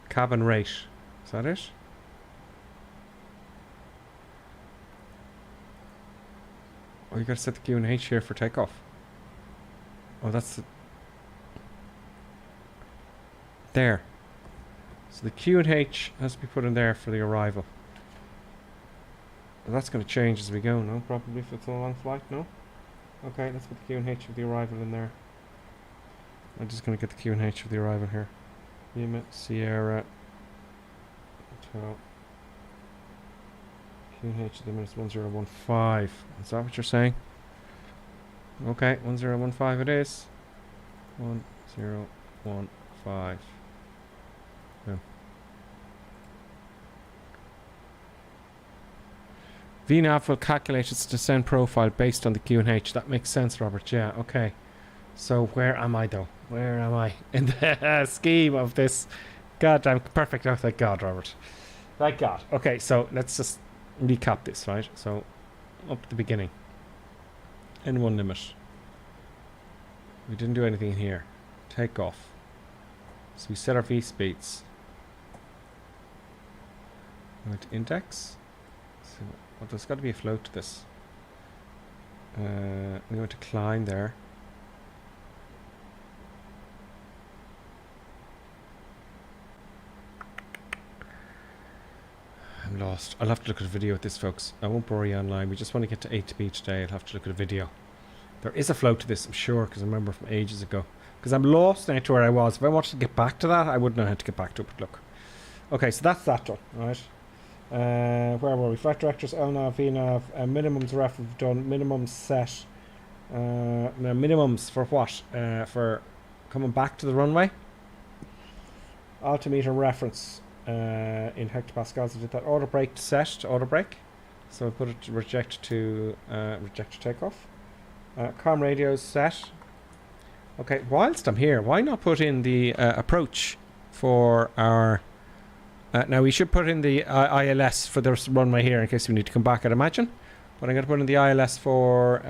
Cabin rate. Is that it? Oh, you gotta set the Q and H here for takeoff. Oh, that's the... There. So the Q and H has to be put in there for the arrival. Well, that's going to change as we go, no? Probably if it's a long flight, no? Okay, let's put the Q and H of the arrival in there. I'm just going to get the Q and H of the arrival here. Lima, Sierra, Hotel. Q and H of the minutes 1015. Is that what you're saying? Okay, 1015 it is. 1015. Yeah. VNAV will calculate its descent profile based on the Q and H. That makes sense, Robert. Yeah, okay. So where am I though? Where am I in the scheme of this? Goddamn perfect. Oh, thank God, Robert. Thank God. Okay, so let's just recap this, right? So up at the beginning. N1 limit. We didn't do anything here. Takeoff. So we set our V speeds. We went to index. So well, there's got to be a float to this. We went to climb there. I'm lost. I'll have to look at a video of this, folks. I won't bore you online. We just want to get to A to B today. I'll have to look at a video. There is a float to this, I'm sure, because I remember from ages ago. Because I'm lost now to where I was. If I wanted to get back to that, I wouldn't know how to get back to it, but look. Okay, so that's that done, right? Where were we? Flight directors, LNAV, VNAV, minimums ref we've done, minimums set. No, minimums for what? For coming back to the runway. Altimeter reference in hectopascals. I did that. Auto brake to set to auto brake. So I put it to reject to takeoff. Comm radios set. Okay, whilst I'm here, why not put in the approach for our... now, we should put in the ILS for the runway here in case we need to come back, I'd imagine. But I'm going to put in the ILS for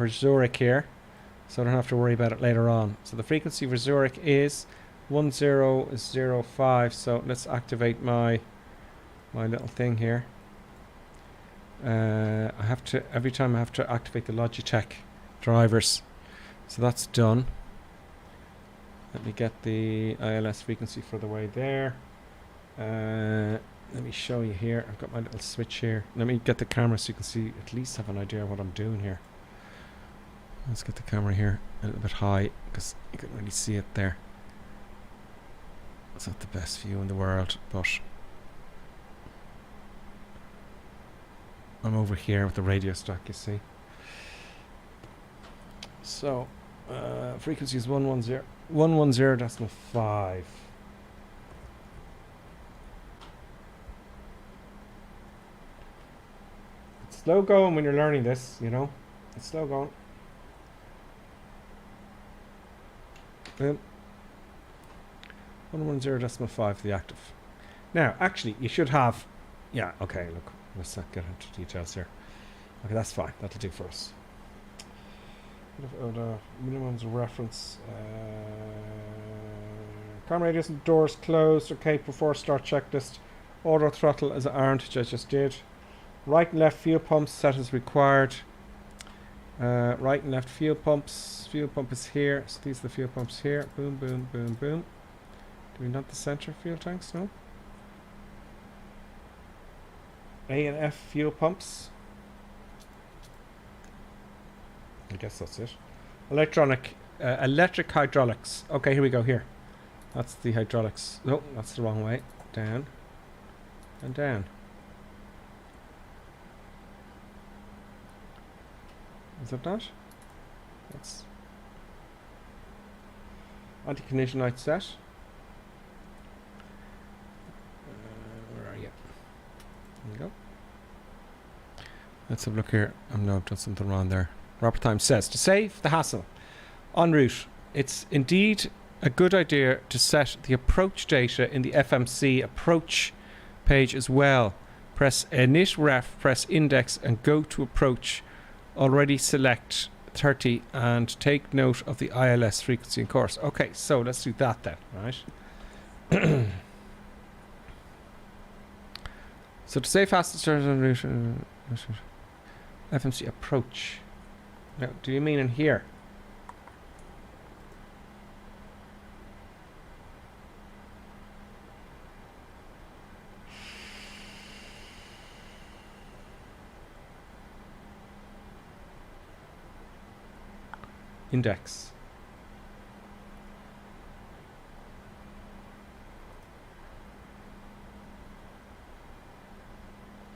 Zurich here, so I don't have to worry about it later on. So the frequency for Zurich is 1005, so let's activate my little thing here. I have to, every time I have to activate the Logitech drivers. So that's done. Let me get the ILS frequency for the way there. Let me show you here. I've got my little switch here. Let me get the camera so you can see, at least have an idea of what I'm doing here. Let's get the camera here a little bit high because you can really see it there. It's not the best view in the world, but I'm over here with the radio stack, you see. So, frequency is 110.5. It's slow going when you're learning this, you know. It's slow going. Boom. 110.5 the active. Now, actually, you should have... Yeah, okay, look. Let's not get into details here. Okay, that's fine. That'll do for us. Minimums reference. Comm radius and doors closed. Okay, before start checklist. Auto throttle as aren't, which I just did. Right and left fuel pumps set as required. Right and left fuel pumps. Fuel pump is here. So these are the fuel pumps here. Boom, boom, boom, boom. Do we not the center fuel tanks? No. A and F fuel pumps. I guess that's it. Electric hydraulics. Okay, here we go. Here. That's the hydraulics. No, that's the wrong way. Down. And down. Is that that? That's anti-collision light set. Where are you? There we go. Let's have a look here. No, I've done something wrong there. Robert Time says, to save the hassle en route, it's indeed a good idea to set the approach data in the FMC approach page as well. Press init ref, press index and go to approach. Already select 30 and take note of the ILS frequency and course. Okay, so let's do that then, right? So to save fast start en route, FMC approach. Now, do you mean in here? Index.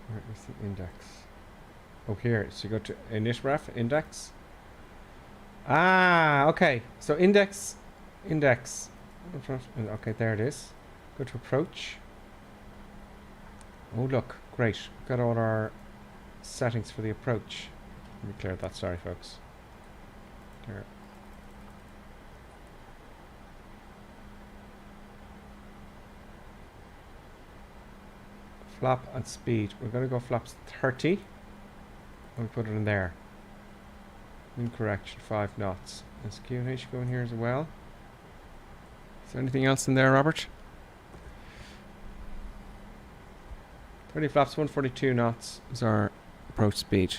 Where is the index? Oh, here. So you go to init ref, index. Ah, okay. So index. Okay, there it is. Go to approach. Oh, look. Great. We've got all our settings for the approach. Let me clear that. Sorry, folks. There. Flap and speed. We're going to go flaps 30. We'll put it in there. Wind correction 5 knots. Is QNH going here as well? Is there anything else in there, Robert? 30 flaps, 142 knots is our approach speed.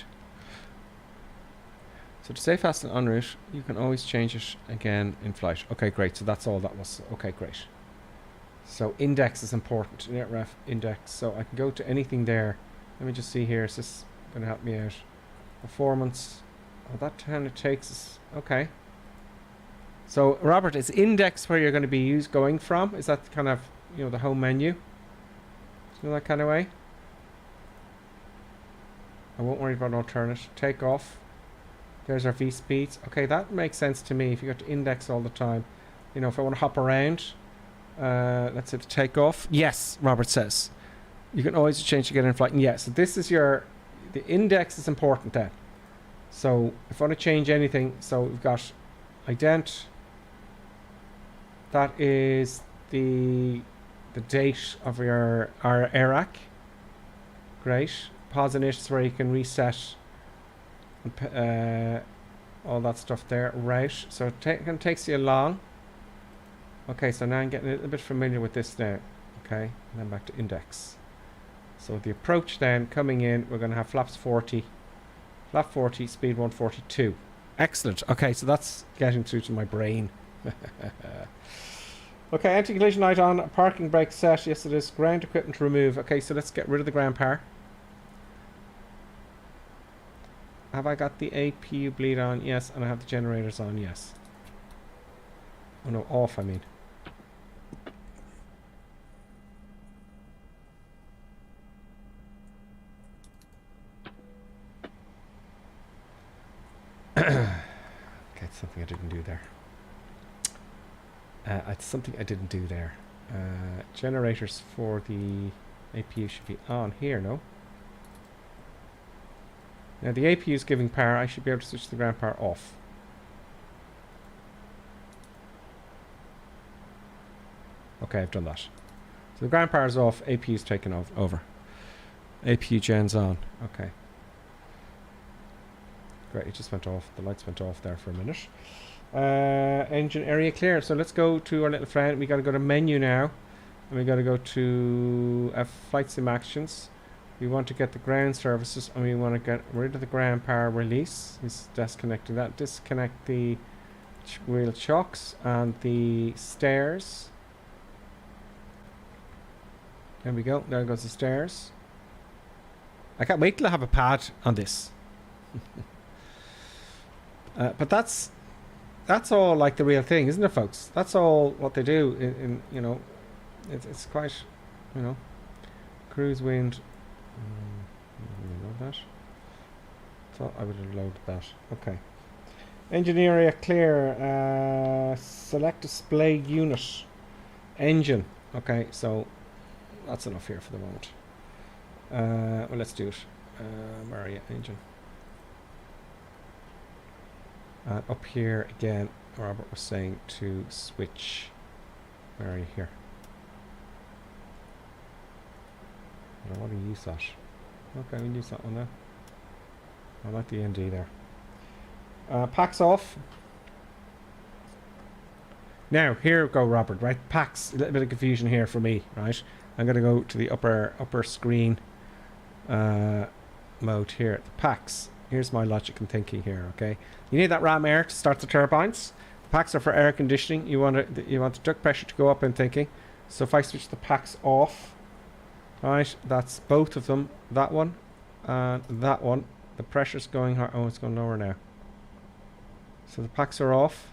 So to stay fast and en route, you can always change it again in flight. Okay, great. So that's all that was. Okay, great. So index is important. Net ref index. So I can go to anything there. Let me just see here. Is this going to help me out? Performance. Oh, that kind of takes us. Okay. So Robert, is index where you're going to be going from? Is that kind of, you know, the home menu? You know, that kind of way? I won't worry about alternate. Takeoff. There's our V speeds. Okay, that makes sense to me. If you go to index all the time, you know, if I want to hop around, let's say to take off. Yes, Robert says. You can always change to get in flight. And yeah, so this is the index is important then. So if I want to change anything, so we've got ident. That is the date of our AIRAC. Great. Pause init is where you can reset all that stuff there. Route. So it kind of takes you along. Okay, so now I'm getting a little bit familiar with this now. Okay, and then back to index. So the approach then coming in, we're going to have flaps 40. Flap 40, speed 142. Excellent. Okay, so that's getting through to my brain. Okay, anti-collision light on, parking brake set. Yes, it is. Ground equipment remove. Okay, so let's get rid of the ground power. Have I got the APU bleed on? Yes, and I have the generators on. Yes. Oh no, off I mean. Okay, it's something I didn't do there. It's something I didn't do there. Generators for the APU should be on here, no? Now the APU is giving power. I should be able to switch the ground power off. Okay, I've done that. So the ground power is off. APU is taken over. APU gen's on. Okay. Great, it just went off. The lights went off there for a minute. Engine area clear. So let's go to our little friend. We got to go to menu now. And we got to go to flight sim actions. We want to get the ground services. And we want to get rid of the ground power release. He's disconnecting that. Disconnect the wheel chocks and the stairs. There we go. There goes the stairs. I can't wait till I have a pad on this. But that's all like the real thing, isn't it, folks? That's all what they do in you know, it's quite, you know, cruise wind. Load that. Thought I would have loaded that. Okay. Engine area clear. Select display unit. Engine. Okay, so that's enough here for the moment. Well, let's do it. Where are you? Engine. Up here again, Robert was saying to switch. Where are you here? I don't want to use that. Okay, we can use that one now. I like the ND there. Packs off. Now, here we go, Robert, right? Packs, a little bit of confusion here for me, right? I'm going to go to the upper screen mode here. The packs. Here's my logic and thinking here, okay? You need that ram air to start the turbines. The packs are for air conditioning. You want the duct pressure to go up, I'm thinking. So if I switch the packs off, right, that's both of them. That one and that one. The pressure's going high. Oh, it's going lower now. So the packs are off.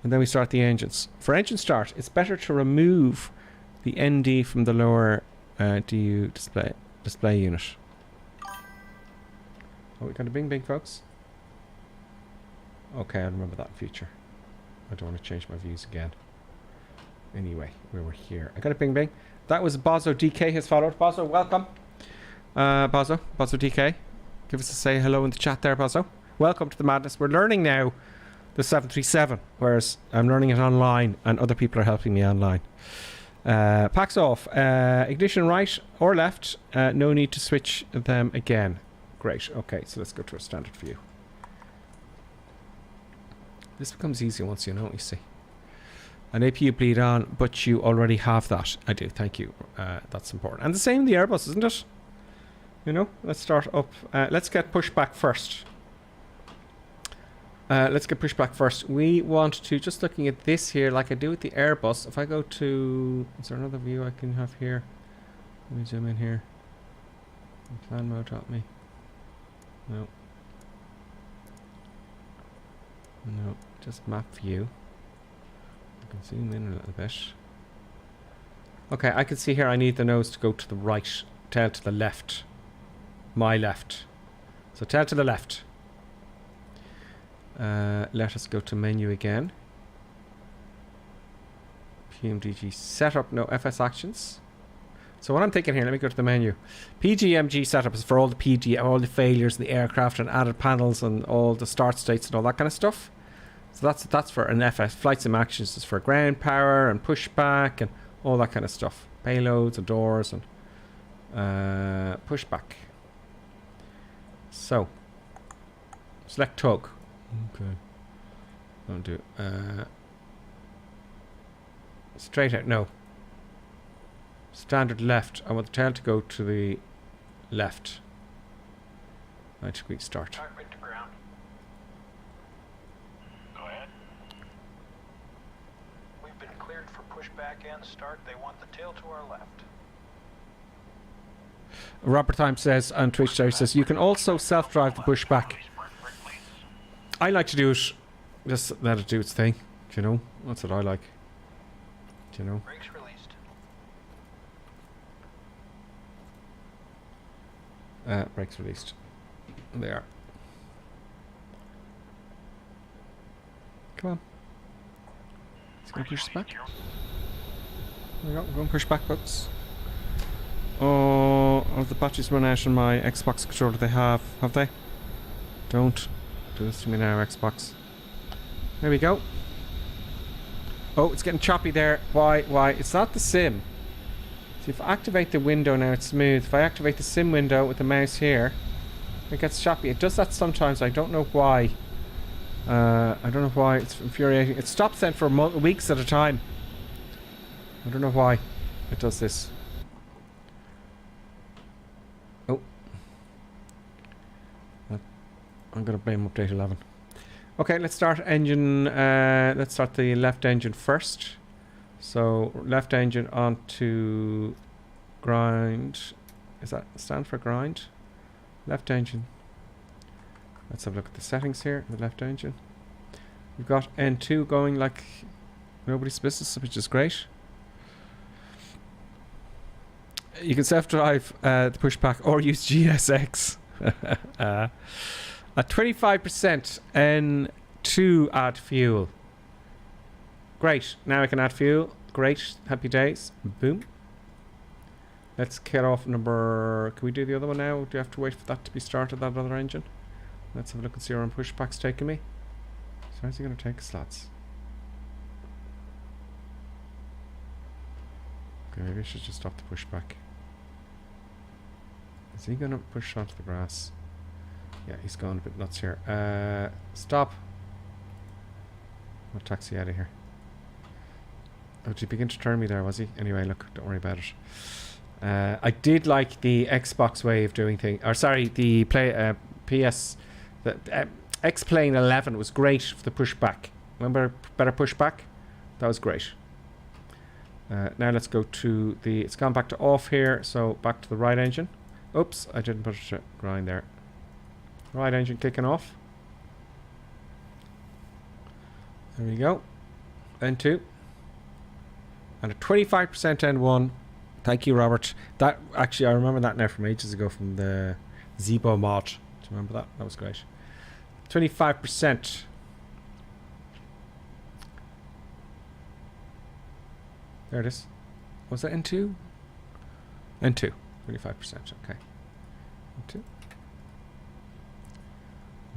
And then we start the engines. For engine start, it's better to remove the ND from the lower DU display unit. Oh, we got a bing bing, folks. Okay, I'll remember that in future. I don't want to change my views again. Anyway, we were here. I got a bing bing. That was Bozo DK has followed. Bozo, welcome. Bozo DK. Give us a say hello in the chat there, Bozo. Welcome to the madness. We're learning now the 737, whereas I'm learning it online and other people are helping me online. Packs off. Ignition right or left. No need to switch them again. Great. Okay, so let's go to a standard view. This becomes easier once you know, you see. An APU bleed on, but you already have that. I do, thank you. That's important. And the same in the Airbus, isn't it? You know, let's start up. Let's get Pushback first. Let's get Pushback first. We want to, just looking at this here, like I do with the Airbus, if I go to, is there another view I can have here? Let me zoom in here. Plan mode got me. No. No, just map view. I can zoom in a little bit. Okay, I can see here I need the nose to go to the right, tail to the left. My left. So tail to the left. Let us go to menu again. PMDG setup, no FS actions. So what I'm thinking here, let me go to the menu. PGMG setup is for all the all the failures in the aircraft and added panels and all the start states and all that kind of stuff. So that's for an FS. Flight sim actions is for ground power and pushback and all that kind of stuff. Payloads and doors and pushback. So select tug. Okay. Don't do straight out, no. Standard left. I want the tail to go to the left. 90-degree start. Right to ground. Go ahead. We've been cleared for pushback and start. They want the tail to our left. Robert Time says on Twitch there, says you can also self-drive the pushback. I like to do it, just let it do its thing. Do you know? That's what I like. Do you know? Brakes released. Brakes released. There. Come on. It's going to push us back. There we go. We're going to push back, folks. Oh, have the batteries run out on my Xbox controller? They have they? Don't do this to me now, Xbox. There we go. Oh, it's getting choppy there. Why? It's not the sim. See, if I activate the window now, it's smooth. If I activate the sim window with the mouse here, it gets choppy. It does that sometimes. I don't know why. I don't know why. It's infuriating. It stops then for weeks at a time. I don't know why it does this. Oh. I'm going to blame update 11. Okay, let's start engine. Let's start the left engine first. So left engine onto grind. Is that stand for grind? Left engine. Let's have a look at the settings here. The left engine. We've got N2 going like nobody's business, which is great. You can self-drive the pushback or use GSX. At 25% N2 add fuel. Great. Now I can add fuel. Great. Happy days. Boom. Let's get off number... Can we do the other one now? Do you have to wait for that to be started, that other engine? Let's have a look and see where pushback's taking me. So how's he going to take us, lads? Okay, maybe I should just stop the pushback. Is he going to push onto the grass? Yeah, he's going a bit nuts here. Stop. I'll taxi out of here. Oh, did he begin to turn me there, was he? Anyway, look, don't worry about it. I did like the Xbox way of doing things. Or sorry, the PS... The X-Plane 11 was great for the pushback. Remember better pushback? That was great. Now let's go to the... It's gone back to off here, so back to the right engine. Oops, I didn't put it to grind there. Right engine kicking off. There we go. N2. And a 25% N1. Thank you, Robert. That actually, I remember that now from ages ago from the Zebo mod. Do you remember that? That was great. 25%. There it is. Was that N2? N2. 25%. Okay. N2.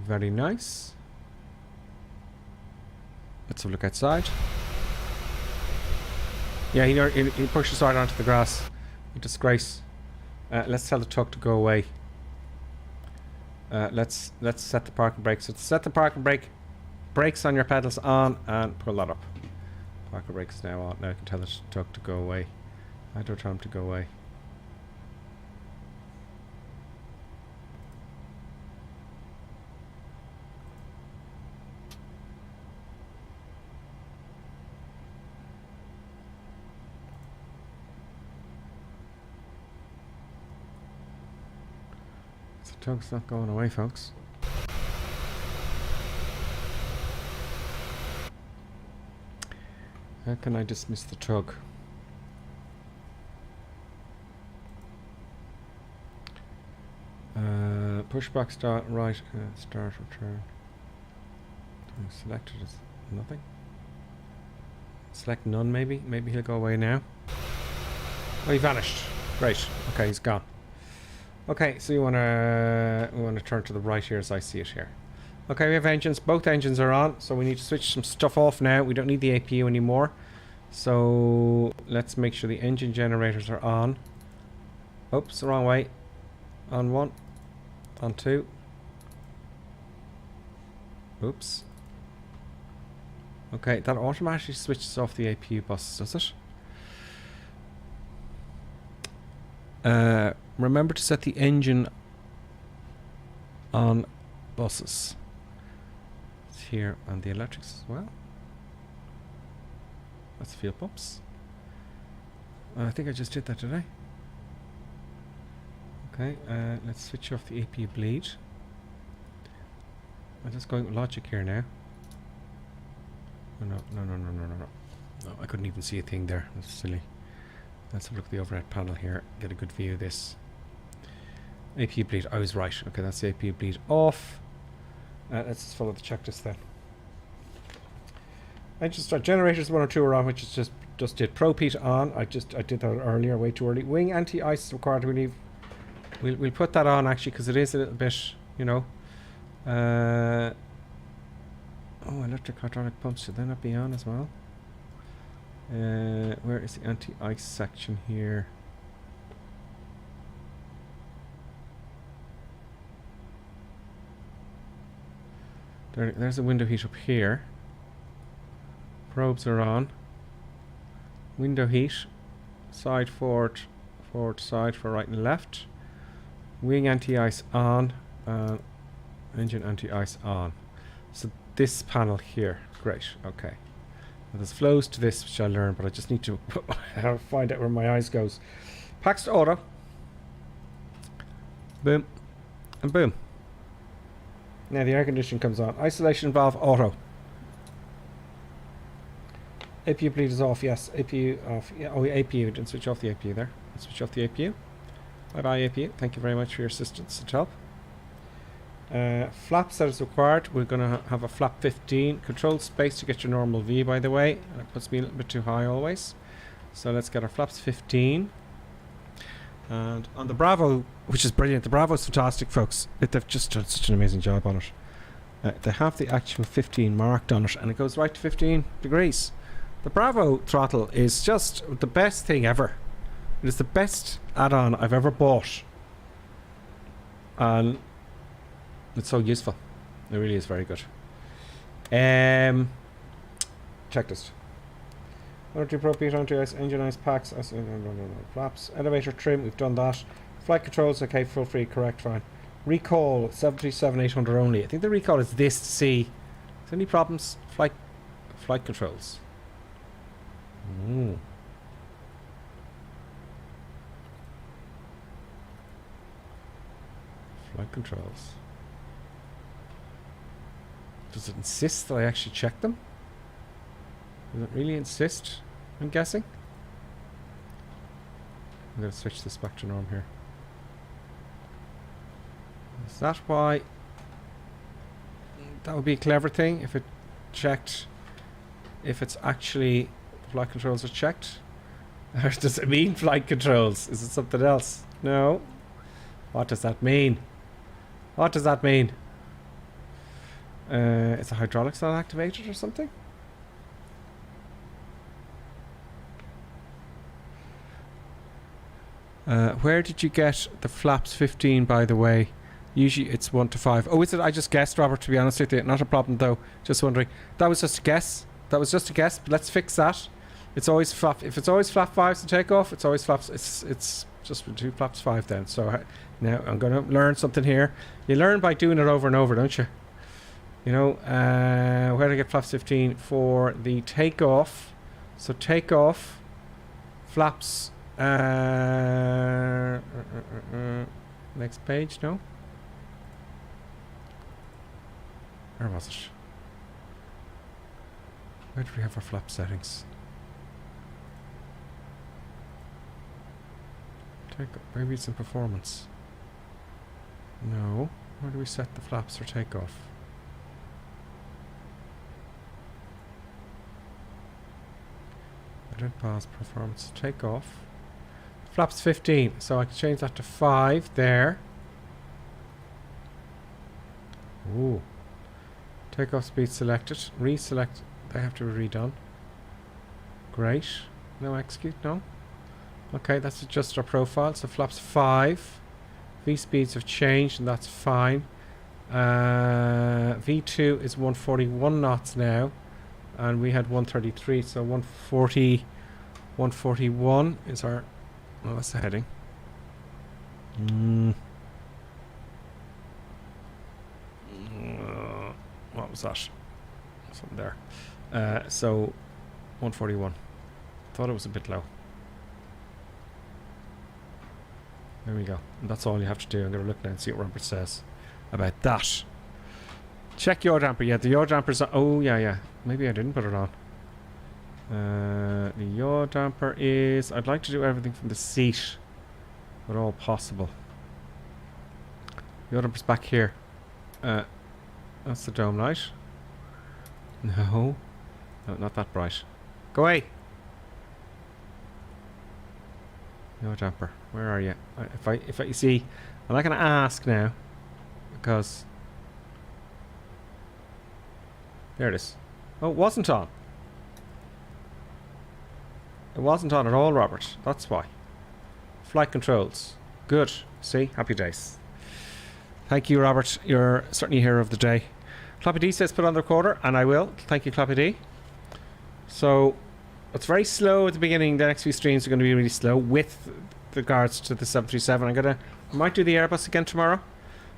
Very nice. Let's have a look outside. Yeah, he pushes right onto the grass. A disgrace. Let's tell the truck to go away. Let's set the parking brakes. So set the parking brake. Brakes on your pedals on and pull that up. Parking brakes now on. Now I can tell the truck to go away. I don't tell him to go away. Tug's not going away, folks. How can I dismiss the tug? Pushback start right, start return. Selected as nothing. Select none, maybe. Maybe he'll go away now. Oh, he vanished. Great. Okay, he's gone. Okay, so we want to turn to the right here as I see it here. Okay, we have engines. Both engines are on, so we need to switch some stuff off now. We don't need the APU anymore. So let's make sure the engine generators are on. Oops, the wrong way. On 1. On 2. Oops. Okay, that automatically switches off the APU buses, does it? Remember to set the engine on buses. It's here on the electrics as well. That's fuel pumps. I think I just did that today. Okay, let's switch off the APU bleed. I'm just going with logic here now. No, I couldn't even see a thing there. That's silly. Let's have a look at the overhead panel here. Get a good view of this. APU bleed. I was right. Okay, that's the APU bleed off. Let's just follow the checklist then. I just start generators 1 or 2 are on, which is just did ProPeat on. I did that earlier, way too early. Wing anti-ice is required. We'll put that on actually because it is a little bit, you know. Oh, electric hydraulic pumps, should they not be on as well? Where is the anti-ice section here? There's a window heat up here. Probes are on. Window heat. Side forward, forward side for right and left. Wing anti-ice on. Engine anti-ice on. So this panel here. Great. Okay. Now there's flows to this which I learned, but I just need to find out where my eyes goes. Packs to auto. Boom. And boom. Now the air conditioning comes on. Isolation valve auto. APU bleed is off, yes. APU off. Yeah, oh, APU. Didn't switch off the APU there. Switch off the APU. Bye bye APU. Thank you very much for your assistance and help. Flaps that is required. We're going to have a flap 15. Control space to get your normal V, by the way. That puts me a little bit too high always. So let's get our flaps 15. And on the Bravo, which is brilliant. The Bravo is fantastic, folks. They've just done such an amazing job on it. They have the actual 15 marked on it, and it goes right to 15 degrees. The Bravo throttle is just the best thing ever. It is the best add-on I've ever bought. And it's so useful. It really is very good. Checklist. Motor appropriate anti-ice, engine ice packs, flaps, elevator trim, we've done that. Flight controls, okay, full free, correct, fine. Recall, 737-800 only. I think the recall is this to see. Is there any problems? Flight controls. Flight controls. Does it insist that I actually check them? Does it really insist? I'm guessing. I'm going to switch this back to norm here. Is that why? That would be a clever thing if it checked. If it's actually flight controls are checked. Or does it mean flight controls? Is it something else? No. What does that mean? What does that mean? Is the hydraulics not activated or something? Where did you get the flaps 15, by the way? Usually it's 1 to 5. Oh, is it? I just guessed, Robert, to be honest with you. Not a problem, though. Just wondering. That was just a guess. That was just a guess. But let's fix that. It's always flap. If it's always flap 5s to take off, it's always flaps. It's just 2 flaps 5 then. So now I'm going to learn something here. You learn by doing it over and over, don't you? You know, where do I get flaps 15 for the takeoff? So takeoff, flaps. Next page, no? Where was it? Where do we have our flap settings? Maybe it's in performance. No. Where do we set the flaps for takeoff? I did pause performance takeoff. Flaps 15, so I can change that to 5 there. Ooh. Takeoff speed selected. Reselect. They have to be redone. Great. No execute, no. Okay, that's just our profile. So flaps 5. V speeds have changed, and that's fine. V2 is 141 knots now, and we had 133, so 141 is our. Well, that's the heading. What was that? Something there. So 141. Thought it was a bit low. There we go. And that's all you have to do. I'm going to look now and see what Robert says about that. Check yaw damper. Yeah, the yaw damper's on. Oh, yeah. Maybe I didn't put it on. The yaw damper is. I'd like to do everything from the seat, but all possible. The other is back here. That's the dome light. No. No, not that bright. Go away! No jumper. Where are you? If I you see, I'm not going to ask now because there it is. Oh, it wasn't on. It wasn't on at all, Robert. That's why. Flight controls. Good. See? Happy days. Thank you, Robert. You're certainly a hero of the day. Clappy D says put on the recorder, and I will. Thank you, Clappy D. So, it's very slow at the beginning. The next few streams are going to be really slow with regards to the 737. I might do the Airbus again tomorrow,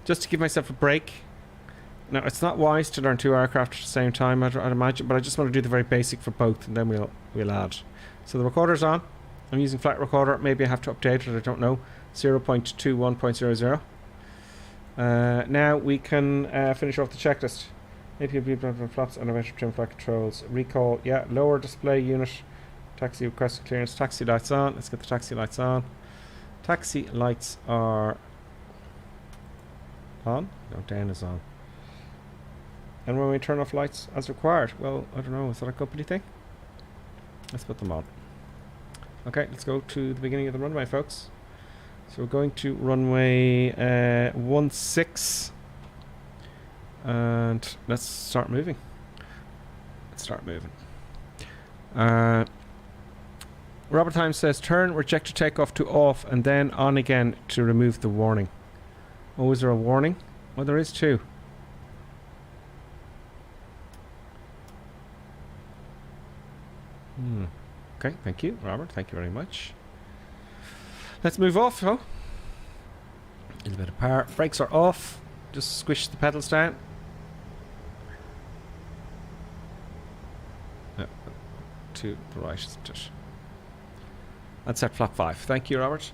just to give myself a break. Now, it's not wise to learn 2 aircraft at the same time, I'd imagine, but I just want to do the very basic for both, and then we'll add. So the recorder's on. I'm using flight recorder. Maybe I have to update it. I don't know. 0.21.00. Now we can finish off the checklist. APB flaps and eventual trim flight controls. Recall. Yeah. Lower display unit. Taxi request clearance. Taxi lights on. Let's get the taxi lights on. Taxi lights are on. No, down is on. And when we turn off lights as required, well, I don't know. Is that a company thing? Let's put them on. Okay, let's go to the beginning of the runway, folks. So we're going to runway 16, and let's start moving. Robert Time says turn rejected takeoff to off and then on again to remove the warning. Oh, is there a warning? Well, there is too. Okay, thank you, Robert. Thank you very much. Let's move off, a little bit of power. Brakes are off. Just squish the pedals down. No, to the right, isn't it? That's at flap 5. Thank you, Robert.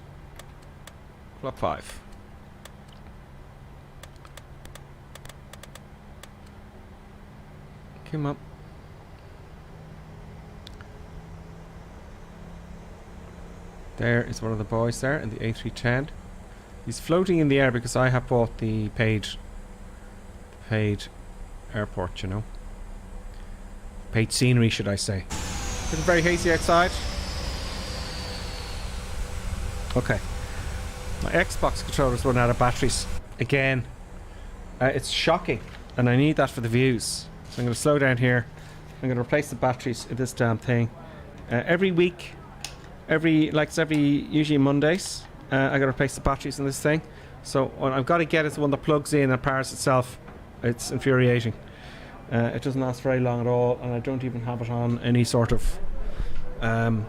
Flap 5. Come up. There is one of the boys there in the A310. He's floating in the air because I have bought the paid airport, you know. Paid scenery, should I say. It's very hazy outside. Okay. My Xbox controller's run out of batteries again. It's shocking, and I need that for the views. So I'm going to slow down here. I'm going to replace the batteries in this damn thing. Every week, usually Mondays, I got to replace the batteries in this thing. So what I've got to get is the one that plugs in and powers itself. It's infuriating. It doesn't last very long at all, and I don't even have it on any sort of, the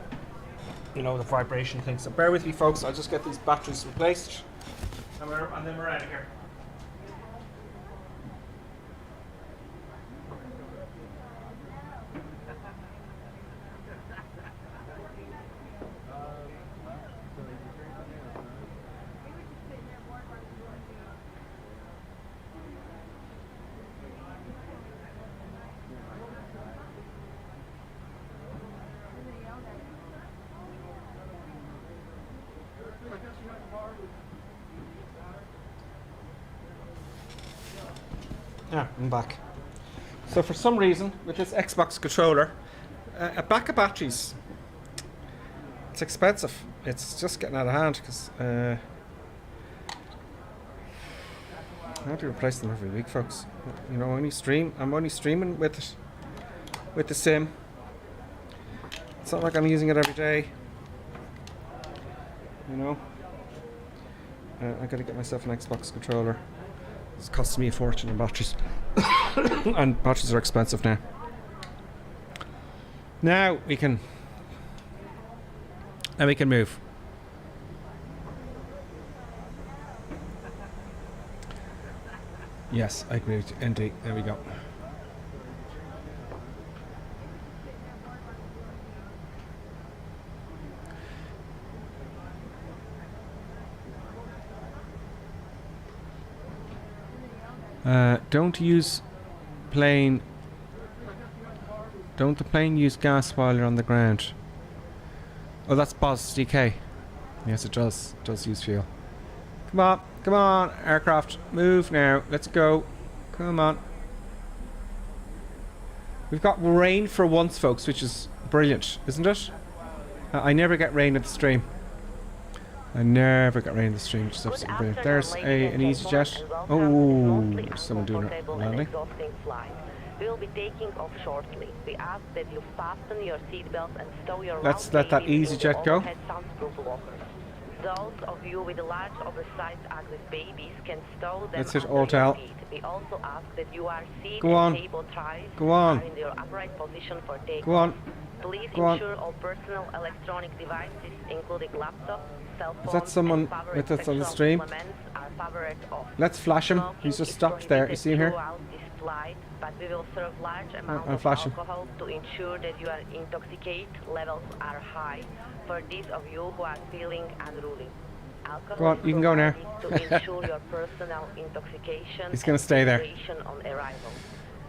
vibration thing. So bear with me, folks. I'll just get these batteries replaced, and then we're out of here. Yeah, I'm back. So for some reason, with this Xbox controller, a pack of batteries, it's expensive. It's just getting out of hand because I have to replace them every week, folks. I'm only streaming with it, with the sim. It's not like I'm using it every day. I gotta get myself an Xbox controller. It's costing me a fortune in batteries. And batteries are expensive now. Now we can move. Yes, I agree with you. ND. There we go. Don't the plane use gas while you're on the ground? Oh, that's Boz DK. Yes, it does. It does use fuel. Come on, Come on, aircraft. Move now. Let's go. Come on. We've got rain for once, folks, which is brilliant, isn't it? I never get rain at the stream. I never get rain at the stream, which is absolutely brilliant. There's an EasyJet. Oh, there's someone doing a landing. We will be taking off shortly. We ask that you fasten your seatbelts and stow your Let's let that EasyJet go. Those of you with large oversized ugly babies can stow them. Let's hit under Alt your L. feet. We also ask that you are seated Go on. table ties Go on. are in your upright position for takeoff. Go on. Please Go on. ensure all personal electronic devices, including laptops, cell phones, Is that someone and power with us on the sexual stream? implements are powered off. Let's flash him. Smoking He's just is stopped there. You see him here? throughout this flight, but we will serve large amounts I'm of flashing. alcohol to ensure that your intoxicate levels are high for these of you who are feeling unruly. Alcohol Go on, is you can go now. provided to ensure your personal intoxication He's gonna and stay there. hydration on arrival.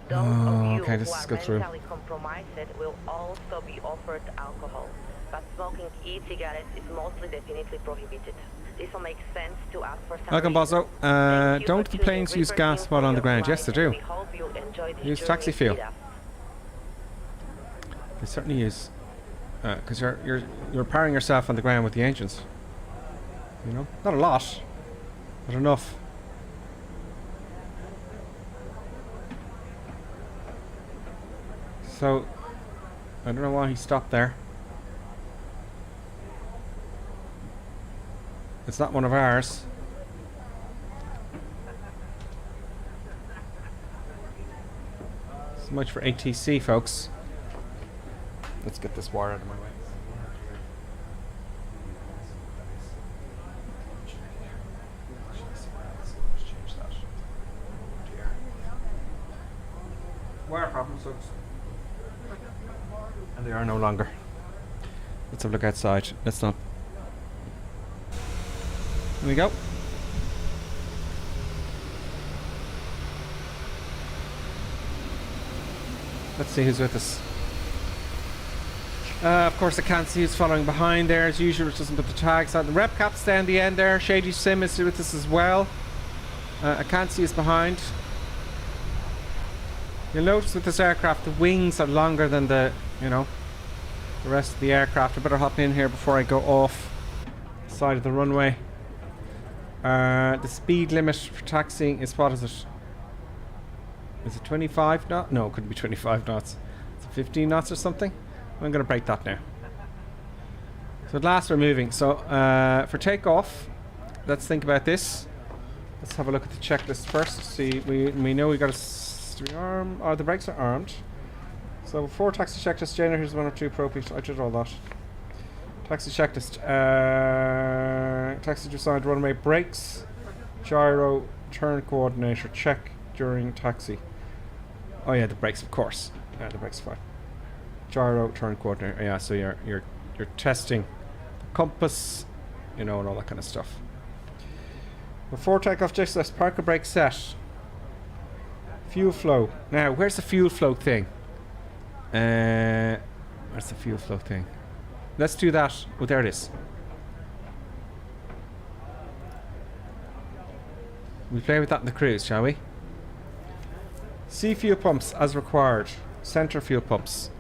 Those Oh, of you okay, this who is are good through. mentally compromised will also be offered alcohol, but smoking e-cigarettes is mostly definitely prohibited. This will make sense to us for some Welcome, reason. Bozzo. Thank you Don't for the tuning planes use Ripper gas Team while for on the your ground? Yes, they flight, and do. we hope you enjoy this Use journey taxi fuel. with us. They certainly use, because you're powering yourself on the ground with the engines. You know, not a lot, but enough. So, I don't know why he stopped there. It's not one of ours. So much for ATC, folks. Let's get this wire out of my way. Wire problems, folks. And they are no longer. Let's have a look outside. Let's not. Here we go. Let's see who's with us. Of course, I can't see who's following behind there as usual, which doesn't put the tags on. The rep cap's down the end there. Shady Sim is with us as well. I can't see who's behind. You'll notice with this aircraft, the wings are longer than the rest of the aircraft. I better hop in here before I go off the side of the runway. The speed limit for taxiing is, what is it? Is it 25 knots? No, it couldn't be 25 knots. Is it 15 knots or something? I'm going to break that now. So at last we're moving. So for takeoff, let's think about this. Let's have a look at the checklist first. See, we know we got a arm. Oh, the brakes are armed. So before taxi checklist, generators 1 or 2 appropriate. I did all that. Taxi checklist. Taxi designed runway brakes, gyro, turn coordinator check during taxi. Oh yeah, the brakes, of course. Yeah, the brakes are fine. Gyro, turn coordinator. Yeah, so you're testing the compass, and all that kind of stuff. Before takeoff, just let's park a brake set. Fuel flow. Now, where's the fuel flow thing? Where's the fuel flow thing? Let's do that. Oh, there it is. We play with that in the cruise, shall we? See fuel pumps as required. Center fuel pumps.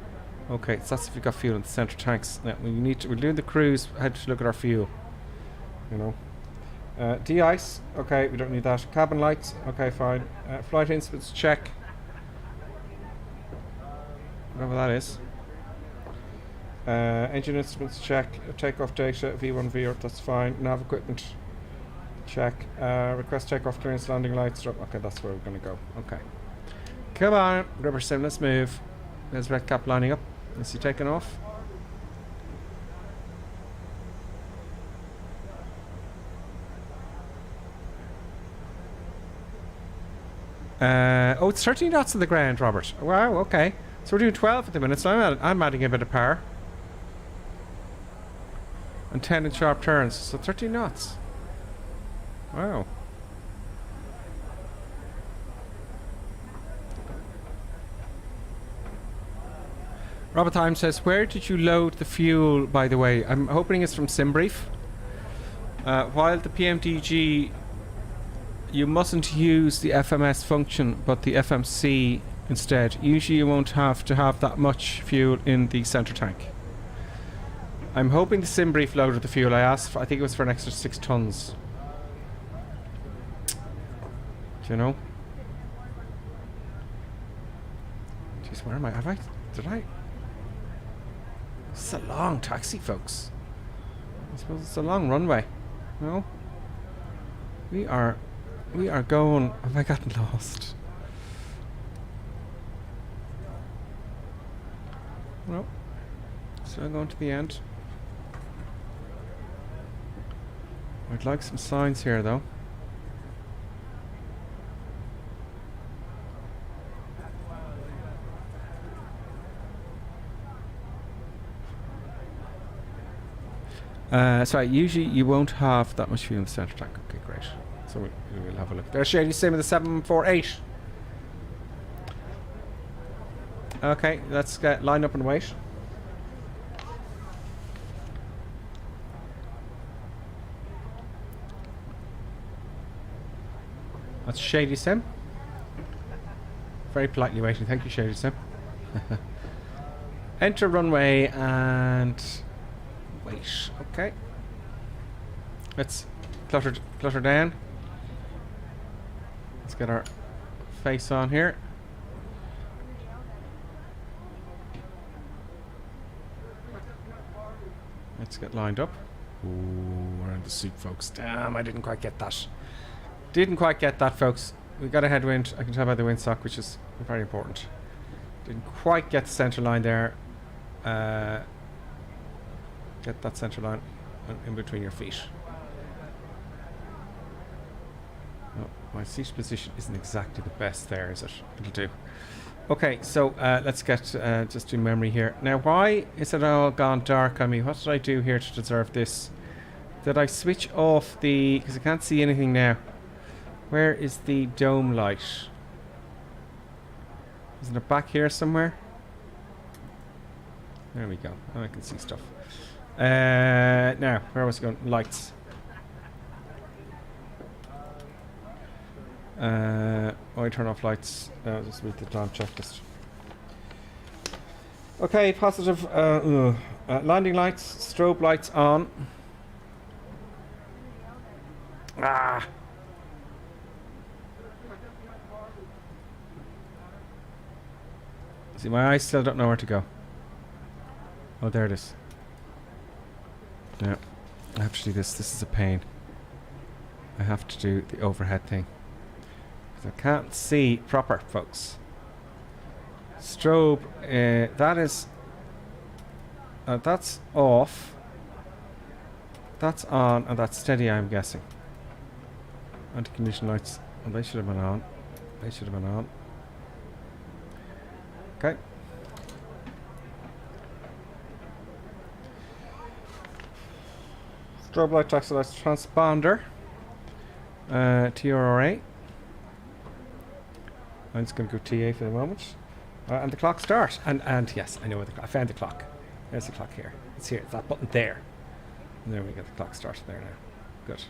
Okay, so that's if you've got fuel in the center tanks. Now we're doing the cruise. I had to look at our fuel. De-ice. Okay, we don't need that. Cabin lights. Okay, fine. Flight instruments check. Whatever that is. Engine instruments check. Takeoff data. V1 V. That's fine. Nav equipment check. Request takeoff clearance. Landing lights. Okay, that's where we're going to go. Okay. Come on, Ripper Sim. Let's move. There's red cap lining up. Is he taking off? Oh, it's 13 knots on the ground, Robert. Wow, okay. So we're doing 12 at the minute, so I'm adding a bit of power. And 10 in sharp turns, so 13 knots. Wow. Robert Time says, where did you load the fuel, by the way? I'm hoping it's from SimBrief. While the PMDG You mustn't use the FMS function, but the FMC instead. Usually you won't have to have that much fuel in the center tank. I'm hoping the sim brief loaded the fuel I asked for. I think it was for an extra 6 tons. Do you know? Jeez, where am I? Did I? This is a long taxi, folks. I suppose it's a long runway. No? We are going... Have I gotten lost? No. Still going to the end. I'd like some signs here, though. Sorry, usually you won't have that much fuel in the center tank. Okay, great. So we'll have a look. There's Shady Sim with the 748. Okay, let's get lined up and wait. That's Shady Sim. Very politely waiting. Thank you, Shady Sim. Enter runway and wait. Okay. Let's clutter down. Let's get our face on here. Let's get lined up. Ooh, we're in the soup, folks. Damn, I didn't quite get that. Didn't quite get that, folks. We got a headwind. I can tell by the windsock, which is very important. Didn't quite get the center line there. Get that center line in between your feet. Oh, my seat position isn't exactly the best there, is it? It'll do. Okay, so let's get just do memory here. Now, why is it all gone dark on me? What did I do here to deserve this? Did I switch off the... Because I can't see anything now. Where is the dome light? Isn't it back here somewhere? There we go. Oh, I can see stuff. Now, where was it going? Lights. I turn off lights. Just read the damn checklist. Okay, positive. Landing lights, strobe lights on. Ah. See, my eyes still don't know where to go. Oh, there it is. Yeah, I have to do this. This is a pain. I have to do the overhead thing. Because I can't see proper, folks. Strobe, that is... that's off. That's on, and that's steady, I'm guessing. Anti-condition lights. Oh, they should have been on. They should have been on. Okay. Strobe light taxi lights transponder. TRRA. I'm just going to go TA for the moment. And the clock start. And yes, I know where I found the clock. There's the clock here. It's here. It's that button there. And there we get the clock started there now. Good.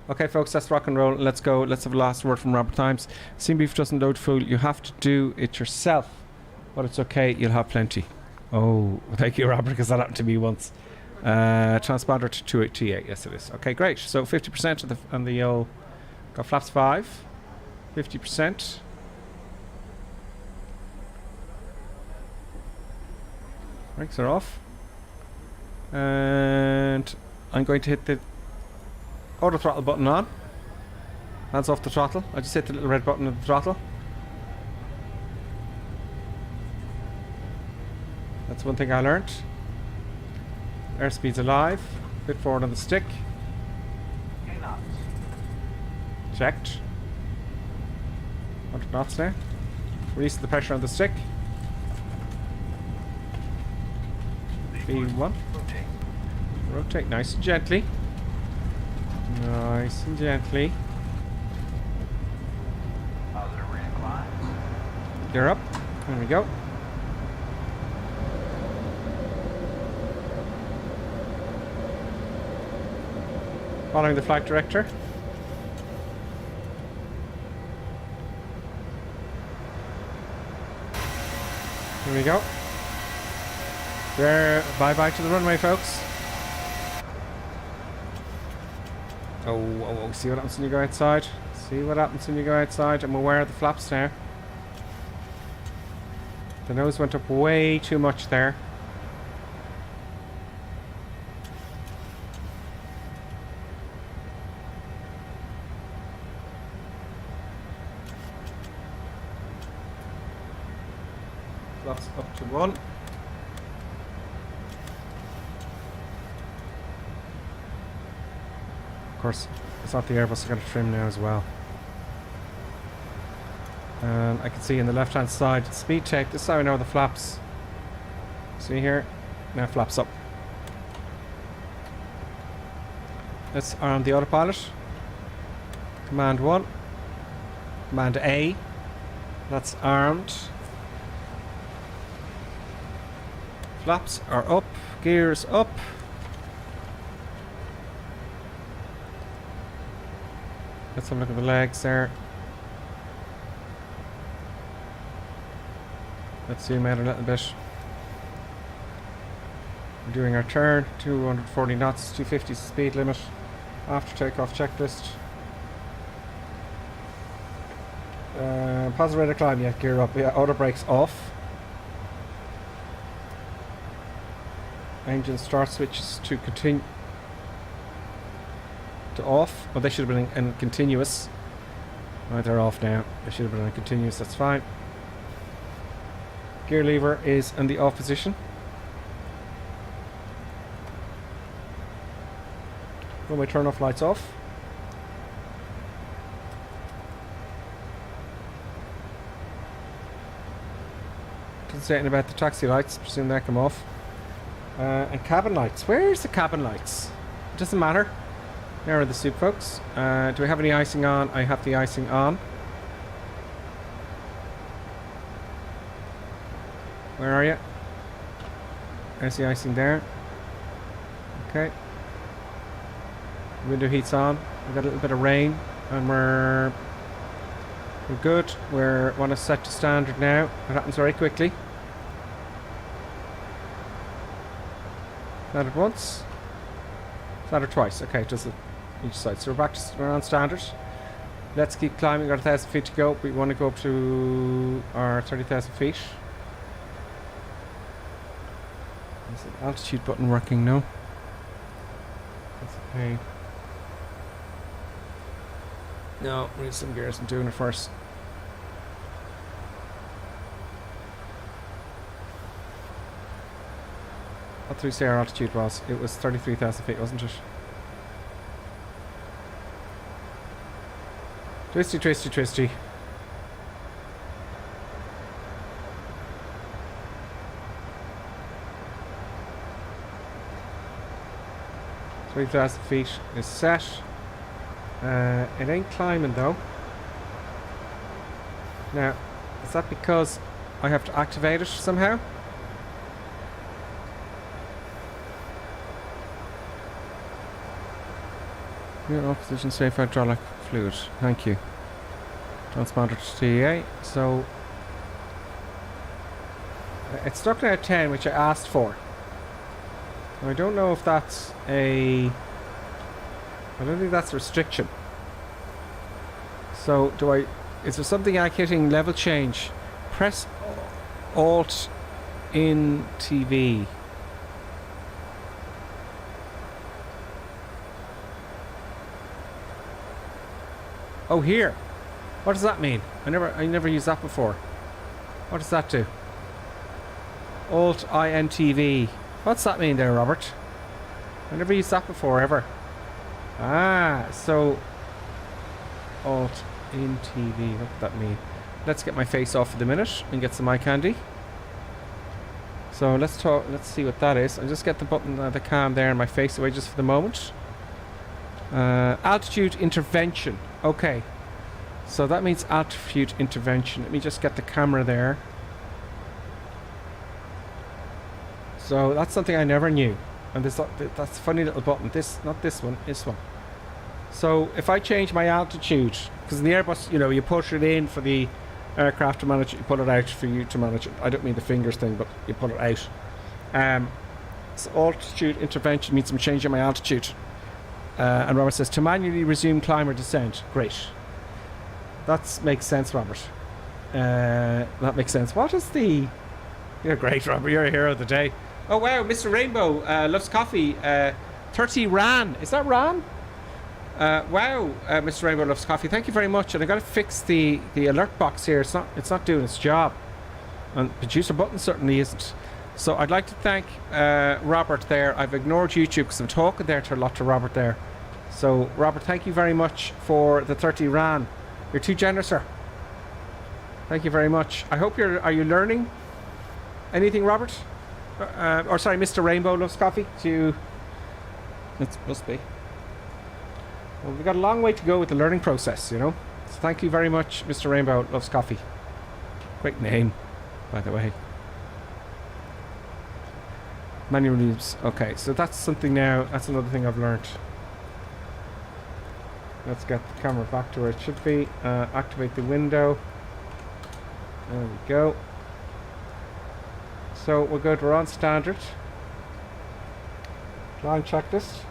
Okay, folks, that's rock and roll. Let's go. Let's have a last word from Robert Times. Steam beef doesn't load full. You have to do it yourself. But it's okay. You'll have plenty. Oh, thank you, Robert, because that happened to me once. Transponder to TA. Yes, it is. Okay, great. So 50% of the on the old got flaps 5. 50%. Brakes are off. And I'm going to hit the auto throttle button on. Hands off the throttle. I just hit the little red button of the throttle. That's one thing I learnt. Airspeed's alive. Bit forward on the stick. Checked. 100 knots now. Release the pressure on the stick. B1. Rotate nice and gently. Nice and gently. Gear up. There we go. Following the flight director. Here we go. There, bye-bye to the runway, folks. Oh, see what happens when you go outside. See what happens when you go outside. I'm aware of the flaps now. The nose went up way too much there. Flaps up to 1. Of course, it's not the Airbus, I got to trim now as well. And I can see in the left hand side speed tape. This is how I know the flaps. See here? Now flaps up. Let's arm the autopilot. Command 1. Command A. That's armed. Flaps are up. Gears up. Let's have a look at the legs there. Let's zoom out a little bit. We're doing our turn. 240 knots, 250 is the speed limit. After takeoff checklist. Positive rate of climb, yeah, gear up. Yeah, auto brakes off. Engine start switches to continue. To off. Oh, they should have been in continuous. Right, they're off now. They should have been in continuous, that's fine. Gear lever is in the off position. Runway turn off, lights off. Doesn't say anything about the taxi lights, presume they come off. And cabin lights. Where's the cabin lights? It doesn't matter. There are the soup, folks. Do I have any icing on? I have the icing on. Where are you? There's the icing there. Okay. Window heat's on. We've got a little bit of rain, and we're good. We're want to set to standard now. It happens very quickly. Standard once. Standard twice. Okay, it does it each side. So we're on standard. Let's keep climbing. We've got 1,000 feet to go. We want to go up to our 30,000 feet. Is the altitude button working? No. That's a pain. No, we need some gears. I'm doing it first. What did we say our altitude was? It was 33,000 feet, wasn't it? Twisty, twisty, twisty. $3,000 feet is set. It ain't climbing though. Now, is that because I have to activate it somehow? Your off position, safe hydraulic fluid. Thank you. Transponder to TEA. So it's stuck now at 10, which I asked for. I don't know if that's a... I don't think that's a restriction. So do I... Is there something like hitting level change? Press Alt in TV. Oh, here. What does that mean? I never used that before. What does that do? Alt INTV. What's that mean there, Robert? I never used that before, ever. Ah, so Alt in TV. What does that mean? Let's get my face off for the minute and get some eye candy. So let's talk. Let's see what that is. I'll just get the button, the cam there, and my face away just for the moment. Altitude intervention. Okay. So that means altitude intervention. Let me just get the camera there. So that's something I never knew. And this, that's a funny little button. This, not this one, this one. So if I change my altitude, because in the Airbus, you know, you push it in for the aircraft to manage it, you pull it out for you to manage it. I don't mean the fingers thing, but you pull it out. So altitude intervention means I'm changing my altitude. And Robert says, to manually resume climb or descent. Great. That makes sense, Robert. That makes sense. What is the... You're great, Robert. You're a hero of the day. Oh, wow. Mr. Rainbow loves coffee. 30 Ran. Is that Ran? Wow, Mr. Rainbow loves coffee. Thank you very much. And I got to fix the alert box here. It's not doing its job. And producer button certainly isn't. So I'd like to thank Robert there. I've ignored YouTube because I'm talking there to a lot to Robert there. So Robert, thank you very much for the 30 Ran. You're too generous, sir. Thank you very much. I hope are you learning anything, Robert? Or sorry, Mr. Rainbow loves coffee. It must be. Well, we've got a long way to go with the learning process, you know. So thank you very much, Mr. Rainbow loves coffee. Great name, by the way. Manual leaves. Okay, so that's something now. That's another thing I've learned. Let's get the camera back to where it should be. Activate the window. There we go. So we'll go to we're on standard. Line checklist.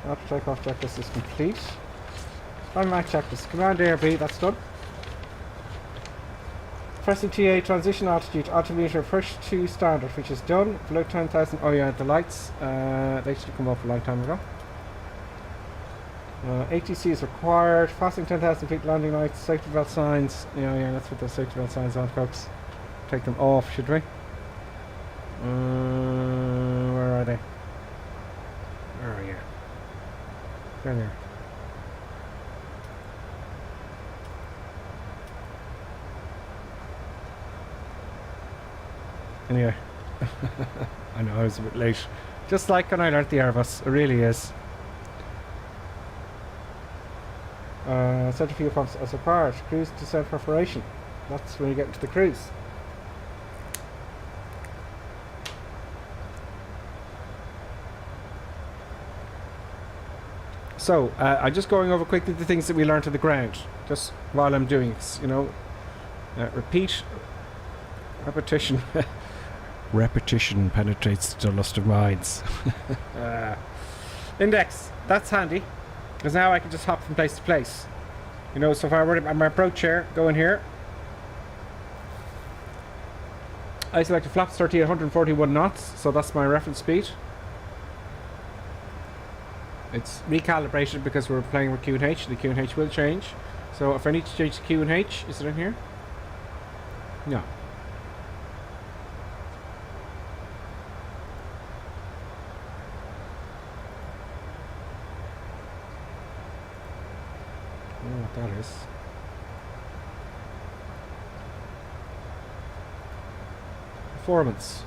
After takeoff checklist is complete. Line checklist. Command ARB, that's done. Pressing TA transition altitude, altimeter push to standard, which is done. Below 10,000. Oh yeah, the lights. They should have come off a long time ago. ATC is required. Passing 10,000 feet landing lights, safety belt signs. Yeah, let's put those safety belt signs on, folks. Take them off, should we? Where are they? Where are you? There. Anyway, I know I was a bit late. Just like when I learnt the Airbus, it really is. Centrifugal pumps as required. Cruise descent preparation. That's when you get into the cruise. So, I'm just going over quickly the things that we learned on the ground, just while I'm doing this, you know. Repeat, repetition. Repetition penetrates the dullest of minds. Index, that's handy, because now I can just hop from place to place. You know, so if I were to, my approach here, go in here. I select the flaps 30 at 141 knots, so that's my reference speed. It's recalibrated because we're playing with Q and H. The Q and H will change. So if I need to change the Q and H, is it in here? No. I don't know what that is. Performance.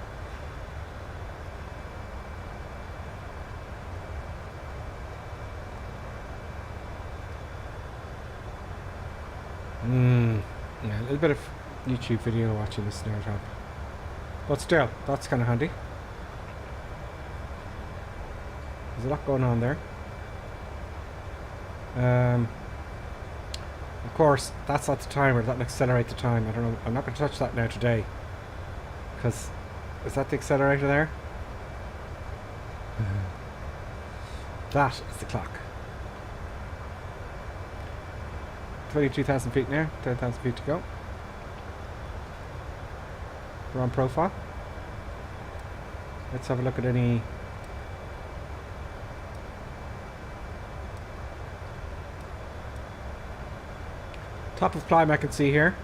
Yeah, a little bit of YouTube video watching this snare top. But still, that's kind of handy. There's a lot going on there. Of course, that's not the timer. That'll accelerate the time. I don't know. I'm not going to touch that now today. Because, is that the accelerator there? That is the clock. 22,000 feet now, 10,000 feet to go. We're on profile. Let's have a look at any. Top of climb I can see here.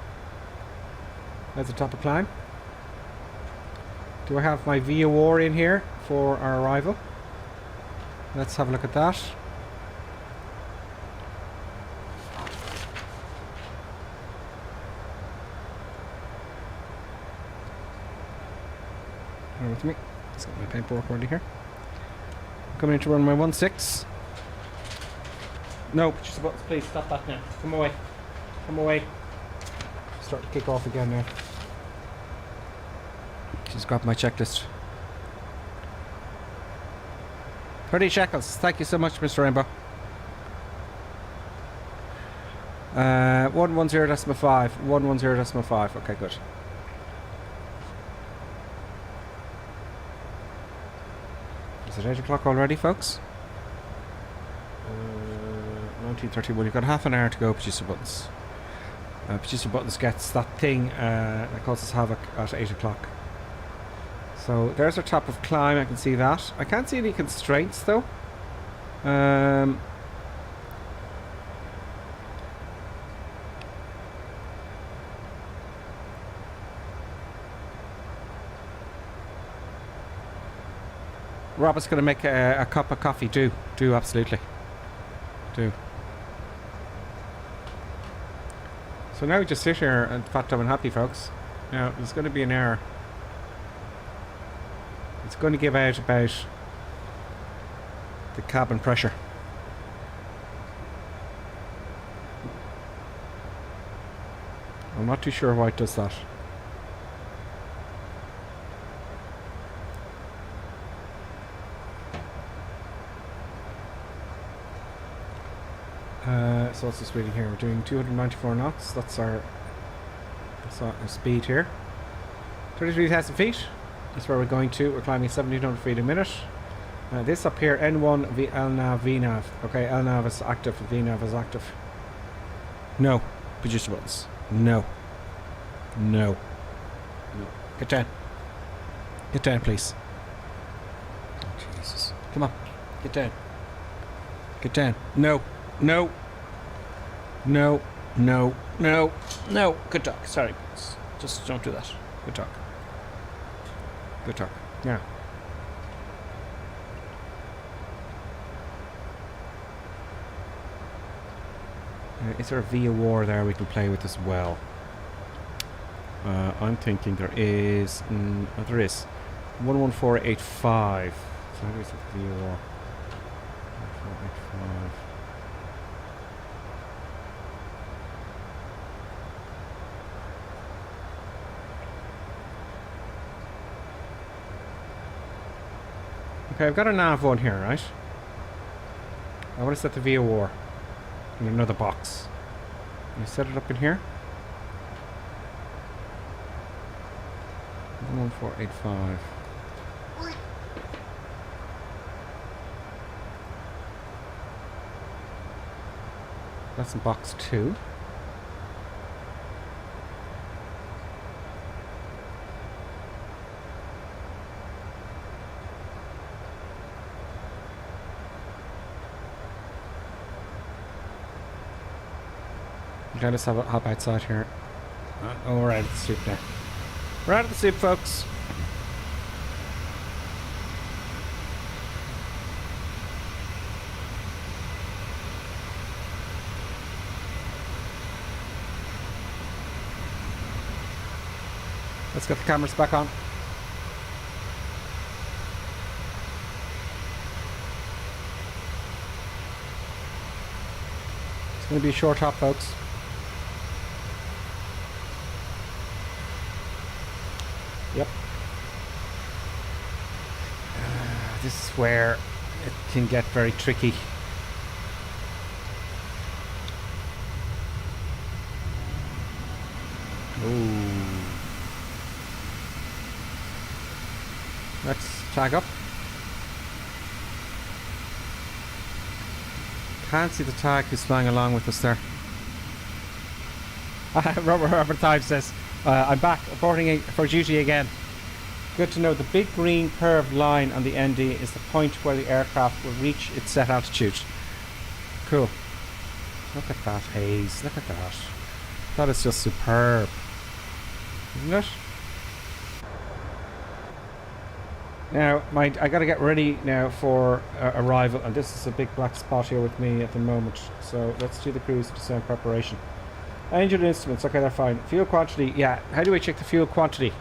There's the top of climb. Do I have my VOR in here for our arrival? Let's have a look at that. With me. Let's get my paperwork ready here. Coming in to run my 16. No, push the buttons, please. Stop that now. Come away. Come away. Start to kick off again now. Just grab my checklist. 30 shekels. Thank you so much, Mr. Rainbow. 110.5. 110.5. Okay, good. Is it 8 o'clock already, folks? 19:31. You've got half an hour to go, producer buttons. Producer buttons gets that thing that causes havoc at 8 o'clock. So there's our top of climb. I can see that. I can't see any constraints though. Robert's going to make a cup of coffee. Do absolutely. Do. So now we just sit here and fat, dumb and happy, folks. Now there's going to be an error. It's going to give out about the cabin pressure. I'm not too sure why it does that. So what's this reading here? We're doing 294 knots. That's our speed here. 33,000 feet. That's where we're going to. We're climbing 1,700 feet a minute. This up here, N1 LNAV VNAV. Okay, LNAV is active, VNAV is active. No. Producer buttons. No. No. No. Get down. Get down, please. Oh, Jesus. Come on. Get down. Get down. No. No. No. No. No. No. Good talk. Sorry. Just don't do that. Good talk. Good talk. Yeah. Is there a VIA war there we can play with as well? I'm thinking there is. Oh, there is. 11485. So how do we set the VIA war? 11485. Okay, I've got a nav one here, right? I want to set the VIA war in another box. Can you set it up in here? 11485. That's in box 2. Let us hop outside here. Oh, we're out of the soup now. We're out of the soup, folks. Let's get the cameras back on. It's going to be a short hop, folks. Yep. This is where it can get very tricky. Ooh. Let's tag up. Can't see the tag who's flying along with us there. Robert Tives says, I'm back, reporting for duty again. Good to know the big green curved line on the ND is the point where the aircraft will reach its set altitude. Cool. Look at that haze, look at that. That is just superb. Isn't it? Now, I gotta get ready now for arrival, and this is a big black spot here with me at the moment. So let's do the cruise to sound preparation. Engine instruments, okay, they're fine. Fuel quantity, yeah. How do I check the fuel quantity?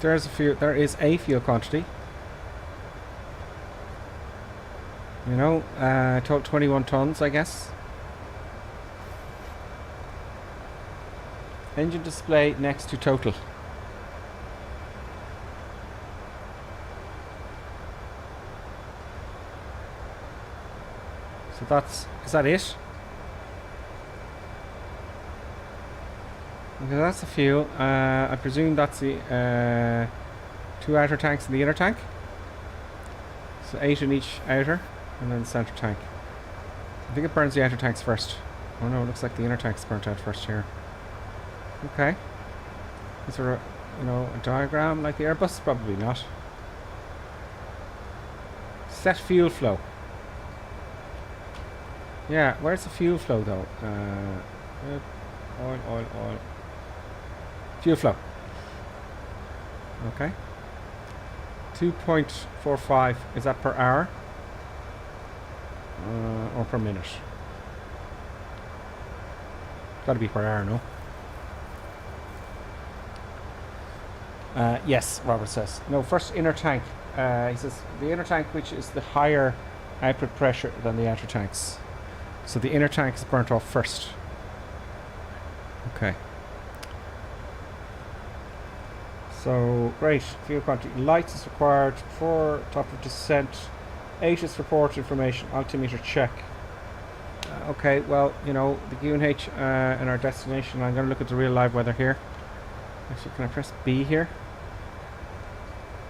There is a fuel quantity. You know, total 21 tons, I guess. Engine display next to total. So is that it? Okay, that's the fuel. I presume that's the 2 outer tanks in the inner tank. So 8 in each outer, and then the centre tank. I think it burns the outer tanks first. Oh no, it looks like the inner tank's burnt out first here. Okay. Is there a diagram like the Airbus? Probably not. Set fuel flow. Yeah, where's the fuel flow though? Oil. Fuel flow. Okay. 2.45. Is that per hour? Or per minute? Gotta be per hour, no? Yes, Robert says. No, first inner tank. He says the inner tank, which is the higher output pressure than the outer tanks. So the inner tank is burnt off first. Okay. So, great. Fuel quantity. Lights is required for top of descent. 8 is report information. Altimeter check. Okay, well, the QNH and our destination. I'm going to look at the real live weather here. Actually, can I press B here?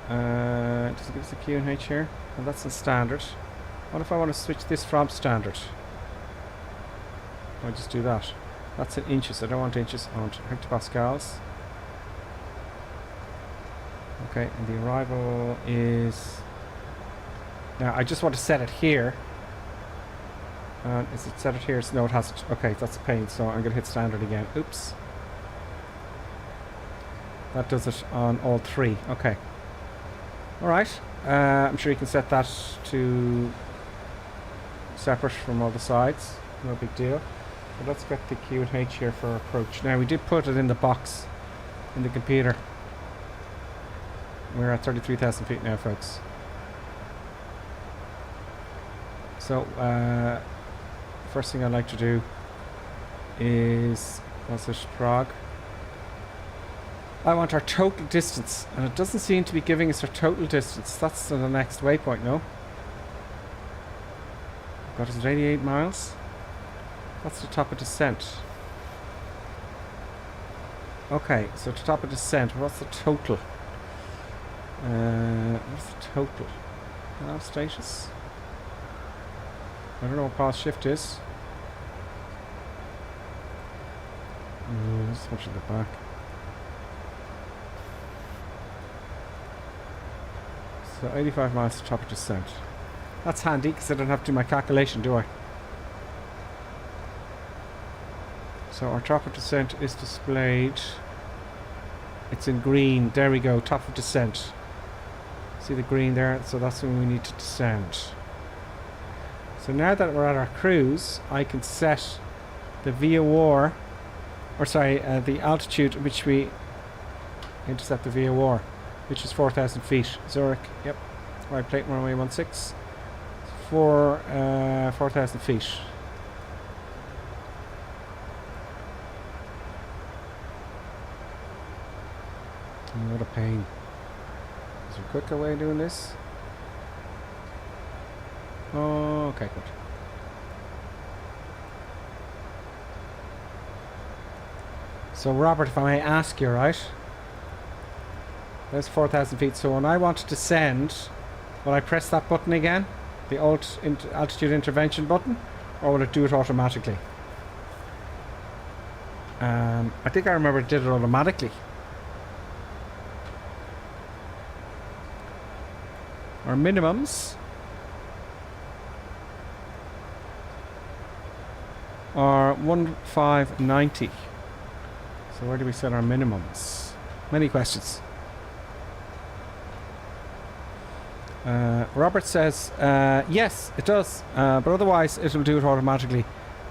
Does it give us a QNH here? Well, that's in standard. What if I want to switch this from standard? I'll just do that. That's in inches. I don't want inches. I want hectopascals. Okay, and the arrival is... Now, I just want to set it here. Is it set it here? No, it hasn't. Okay, that's a pain. So I'm going to hit standard again. Oops. That does it on all 3. Okay. Alright. I'm sure you can set that to separate from all the sides. No big deal. But let's get the QH here for approach. Now, we did put it in the box in the computer. We're at 33,000 feet now, folks. So, first thing I'd like to do is, what's this, Prague? I want our total distance, and it doesn't seem to be giving us our total distance. That's the next waypoint, no? Got us at 88 miles. That's the top of descent. Okay, so the top of descent, what's the total? What's the total? Nav status? I don't know what past shift is. Just watching the back. So 85 miles to top of descent. That's handy because I don't have to do my calculation, do I? So our top of descent is displayed. It's in green. There we go. Top of descent. See the green there? So that's when we need to descend. So now that we're at our cruise, I can set the VOR, or sorry, the altitude at which we intercept the VOR, which is 4,000 feet. Zurich, yep. Right plate runway 16. 4,000 feet. What a pain. Is there a quicker way of doing this? Oh, okay, good. So Robert, if I may ask you, right? There's 4,000 feet. So when I want to descend, will I press that button again? The altitude intervention button? Or will it do it automatically? I think I remember it did it automatically. Our minimums are 1590. So where do we set our minimums? Many questions. Robert says, yes, it does, but otherwise it will do it automatically.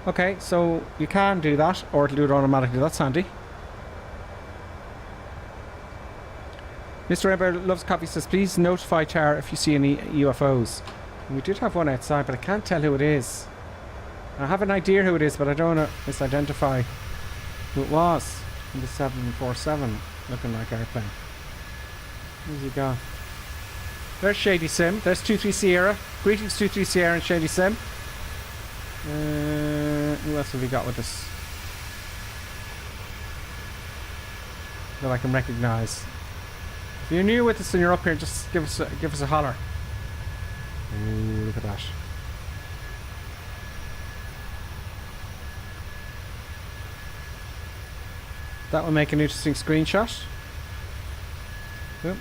Okay, so you can do that, or it'll do it automatically. That's handy. Mr. Eber Loves Coffee says, please notify Tara if you see any UFOs. And we did have one outside, but I can't tell who it is. I have an idea who it is, but I don't want to misidentify who it was. In the 747, looking like airplane. Where's he gone? There's Shady Sim. There's 23 Sierra. Greetings 23 Sierra and Shady Sim. Who else have we got with us that I can recognise? If you're new with us and you're up here, just give us a holler. Ooh, look at that. That will make an interesting screenshot. Yep.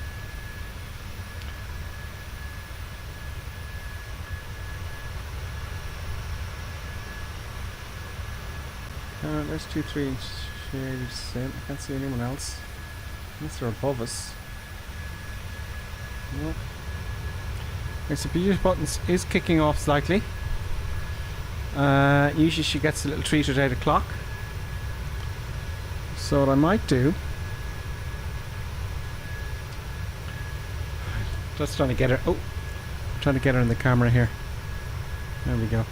There's 2, 3 inch shades. I can't see anyone else. Unless they're above us. Nope. Okay, so Beauty Buttons is kicking off slightly. Usually she gets a little treat at 8 o'clock. So what I might do, just trying to get her. Oh, I'm trying to get her in the camera here. There we go.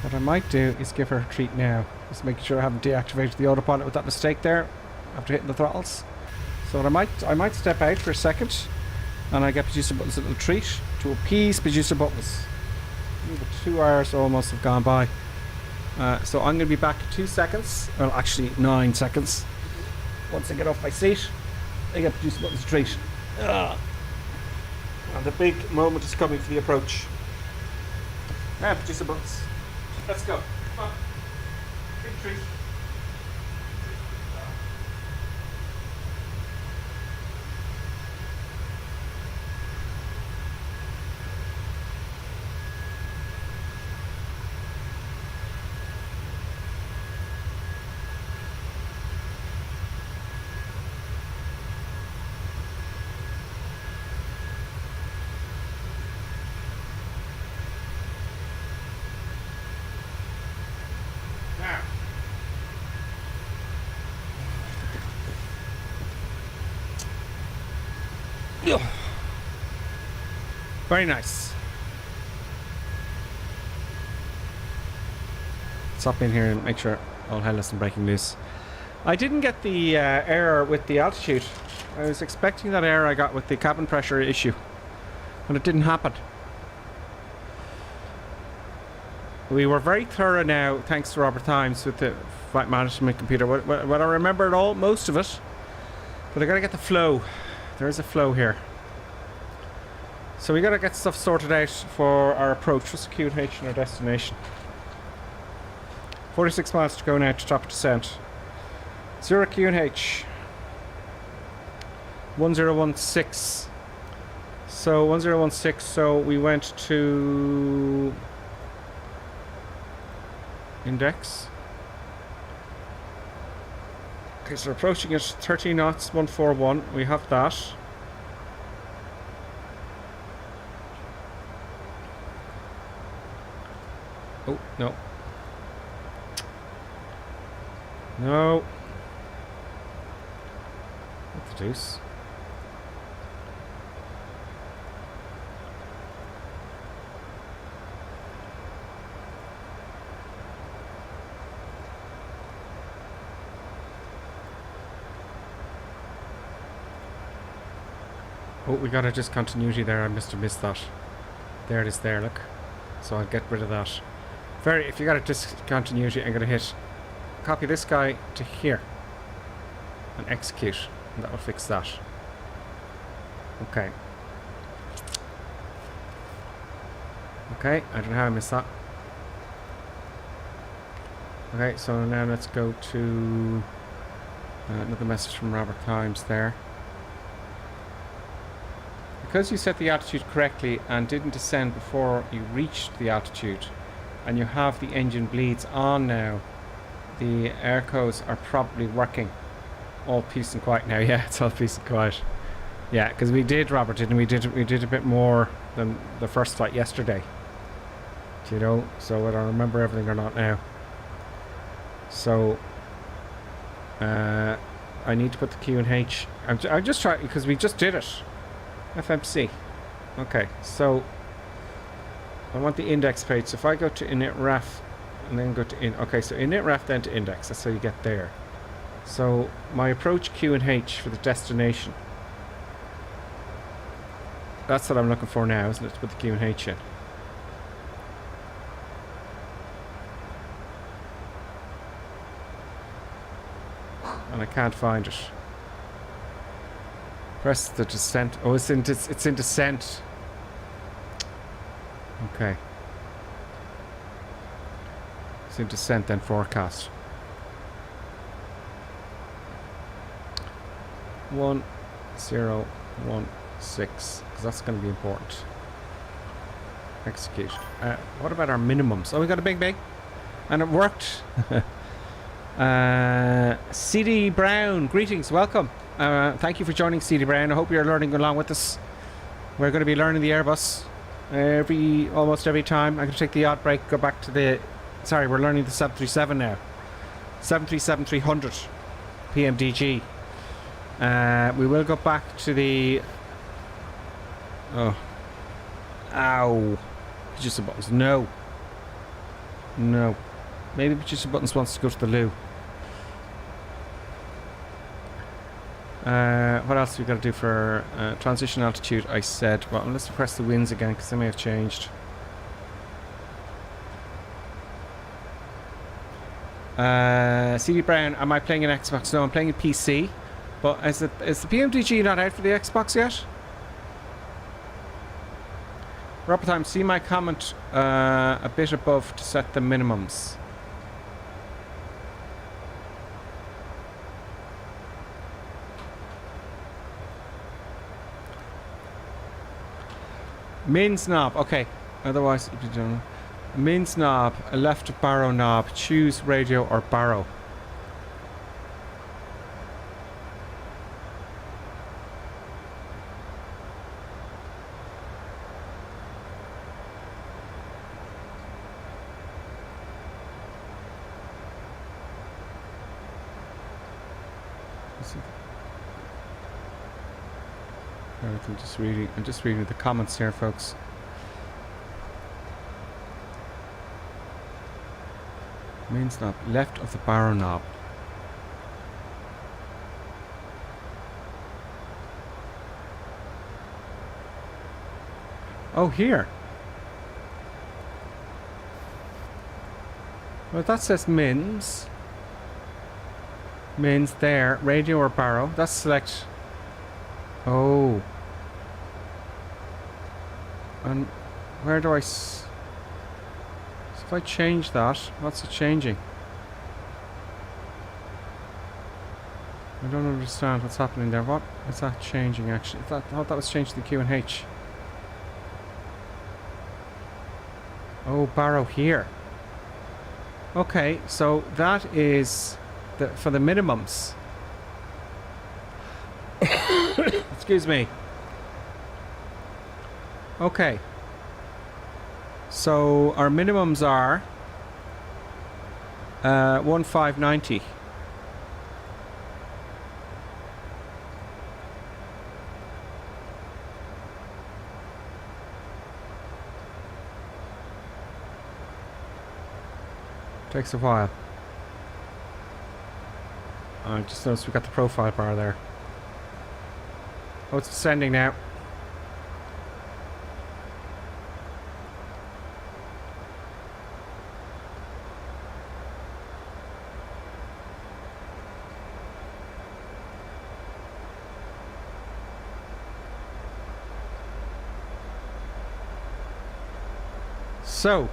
What I might do is give her a treat now. Just making sure I haven't deactivated the autopilot with that mistake there after hitting the throttles. So what I might step out for a second, and I get Producer Buttons a little treat to appease Producer Buttons. The 2 hours almost have gone by. So I'm going to be back in 2 seconds. Well, actually 9 seconds. Once I get off my seat, I get Producer Buttons a treat. And the big moment is coming for the approach. Now, Producer Buttons. Let's go. Come on. Big treat. Very nice. Let's hop in here and make sure all hell isn't breaking loose. I didn't get the error with the altitude. I was expecting that error I got with the cabin pressure issue, and it didn't happen. We were very thorough now, thanks to Robert Times, with the flight management computer. What I remembered all, most of it, but I gotta get the flow. There is a flow here. So we gotta get stuff sorted out for our approach. What's the QH and our destination? 46 miles to go now to top of descent. Zurich QH 1016. So 1016, so we went to index. Okay, so we're approaching it 13 knots, 141. We have that. Oh, no. No. What the deuce? Oh, we got a discontinuity there. I must have missed that. There it is there, look. So I'll get rid of that. If you got a discontinuity, I'm going to hit copy this guy to here and execute, and that will fix that. Okay. Okay, I don't know how I missed that. Okay, so now let's go to another message from Robert Times there. Because you set the altitude correctly and didn't descend before you reached the altitude, and you have the engine bleeds on now, the air codes are probably working. All peace and quiet now. Yeah, it's all peace and quiet. Yeah, because we did, Robert, didn't we? We did a bit more than the first flight yesterday. Do you know? So whether I remember everything or not now. So I need to put the Q and H. I'm just trying, because we just did it. FMC. Okay, so I want the index page. So if I go to init ref and then go to okay, so init ref then to index. That's how you get there. So my approach Q and H for the destination. That's what I'm looking for now, isn't it? To put the Q and H in. and I can't find it. Press the descent. Oh, it's in descent. Okay. It's in descent then forecast. 1016, because that's going to be important. Execute. What about our minimums? Oh, we got a big, and it worked. CD Brown, greetings, welcome. Thank you for joining, CD Brown. I hope you're learning along with us. We're going to be learning the Airbus almost every time. I'm going to take the odd break, go back to the... Sorry, we're learning the 737 now. 737-300 PMDG. We will go back to the... Oh. Ow. Producer Buttons. No. No. Maybe Producer Buttons wants to go to the loo. What else have we got to do for transition altitude? I said, well, let's press the winds again because they may have changed. CD Brown, am I playing an Xbox? No, I'm playing a PC. But is the PMDG not out for the Xbox yet? Robert Time, see my comment a bit above to set the minimums. Mins knob, okay. Otherwise, if you don't. Mins knob, a left barrow knob. Choose radio or barrow. I'm just reading the comments here, folks. Mains knob, left of the barrow knob. Oh, here. Well, that says mins. Mins there, radio or barrow. That's select. Oh. And where do I... So if I change that, what's it changing? I don't understand what's happening there. What is that changing actually? I thought that was changing the Q and H. Oh, barrow here. Okay, so that is for the minimums. Excuse me. Okay. So our minimums are 1590. Takes a while. I just noticed we got the profile bar there. Oh, it's descending now. So,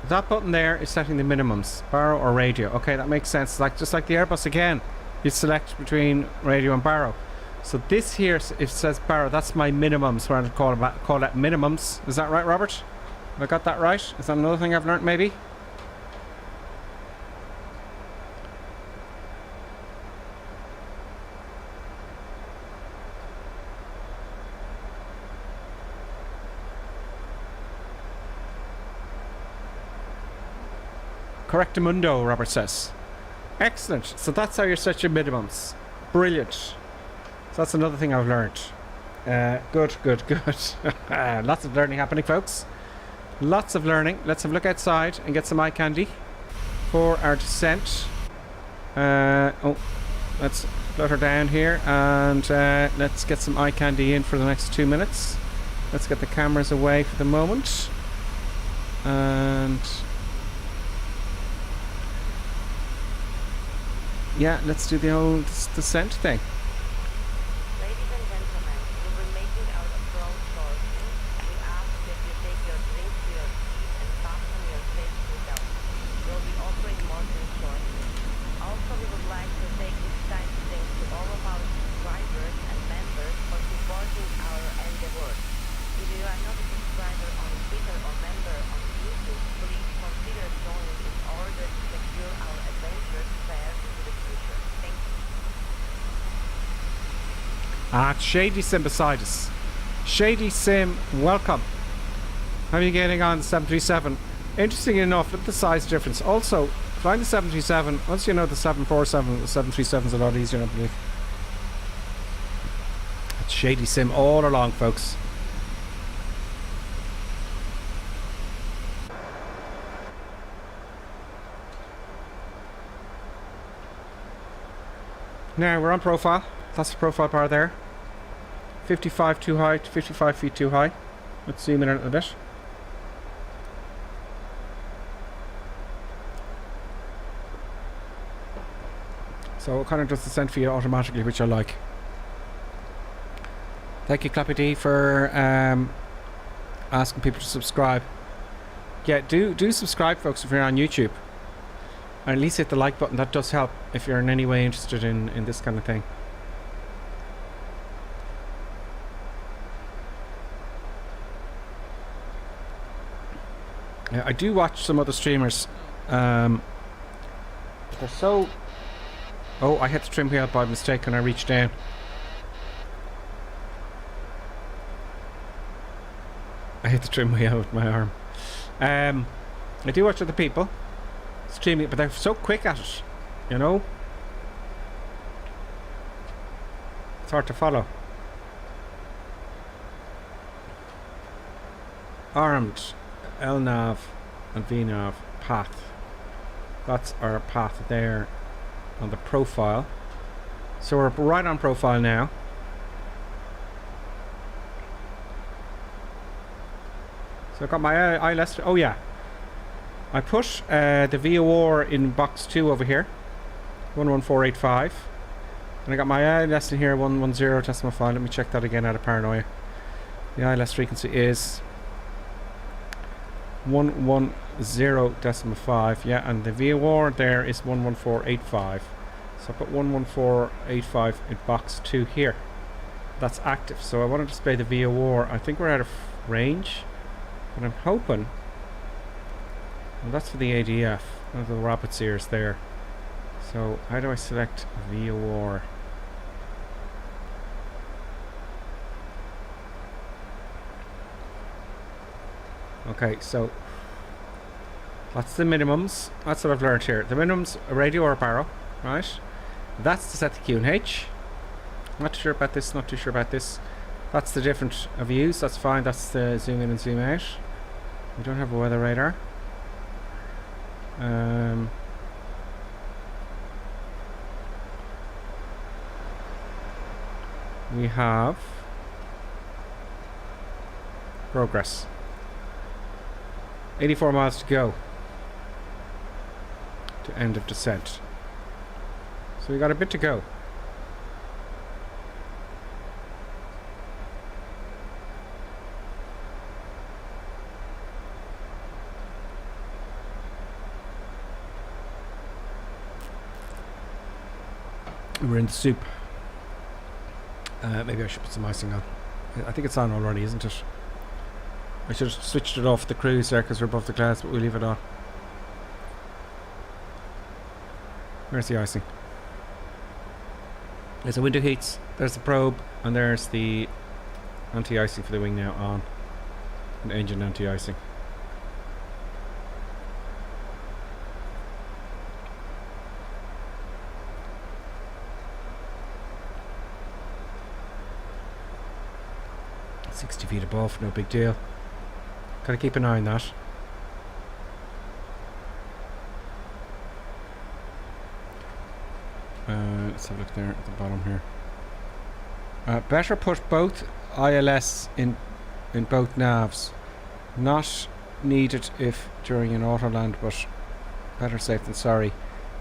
that button there is setting the minimums, barrow or radio. Okay, that makes sense. Just like the Airbus again, you select between radio and barrow. So this here, it says barrow, that's my minimums, where I call that minimums. Is that right, Robert? Have I got that right? Is that another thing I've learnt, maybe? Correctamundo, Robert says. Excellent. So that's how you set your minimums. Brilliant. So that's another thing I've learned. Good. Lots of learning happening, folks. Lots of learning. Let's have a look outside and get some eye candy for our descent. Let's flutter down here and let's get some eye candy in for the next 2 minutes. Let's get the cameras away for the moment. And yeah, let's do the old descent thing. Ladies and gentlemen, we'll be making our approach shortly. We ask that you take your drinks to your seat and fasten your safety belt. We'll be offering more drinks shortly. Also, we would like to take this time to thank to all of our subscribers and members for supporting our endeavors. If you are not a subscriber on Twitter or member on YouTube, please consider joining in order to secure our adventures far into the future. Thank you. It's Shady Sim beside us. Shady Sim, welcome. How are you getting on the 737? Interesting enough, look at the size difference. Also, flying the 737, once you know the 747, the 737 is a lot easier, I believe. It's Shady Sim all along, folks. Now we're on profile. That's the profile bar there. 55 too high, 55 feet too high. Let's zoom in a little bit. So it kind of does the descent for you automatically, which I like. Thank you, Clappy D, for asking people to subscribe. Yeah, do subscribe, folks, if you're on YouTube. And at least hit the like button. That does help if you're in any way interested in this kind of thing. Yeah, I do watch some other streamers. They're so... Oh, I hit the trim wheel by mistake when I reached down. I hit the trim wheel with my arm. I do watch other people streaming, but they're so quick at it, you know? It's hard to follow. Armed, LNAV and VNAV path. That's our path there on the profile. So we're right on profile now. So I've got my ILS. Oh yeah, I put the VOR in box 2 over here, 11485, and I got my ILS in here, 110.5. Let me check that again out of paranoia. The ILS frequency is 110.5, yeah, and the VOR there is 11485. So I put 11485 in box 2 here. That's active. So I want to display the VOR. I think we're out of range, but I'm hoping. Well, that's for the ADF. One of the rabbit's ears there. So how do I select VOR? Okay, so that's the minimums. That's what I've learned here. The minimums, a radio or a barrel, right? That's to set the QNH. Not too sure about this, not too sure about this. That's the different views, that's fine. That's the zoom in and zoom out. We don't have a weather radar. We have progress. 84 miles to go to end of descent. So we got a bit to go. We're in the soup. Maybe I should put some icing on. I think it's on already, isn't it? I should have switched it off the cruise there because we're above the clouds, but we'll leave it on. Where's the icing? There's the window heats, there's the probe, and there's the anti-icing for the wing now on. And engine anti-icing. $60 feet above, no big deal. Gotta keep an eye on that. Let's have a look there at the bottom here. Better put both ILS in both navs. Not needed if during an auto land, but better safe than sorry.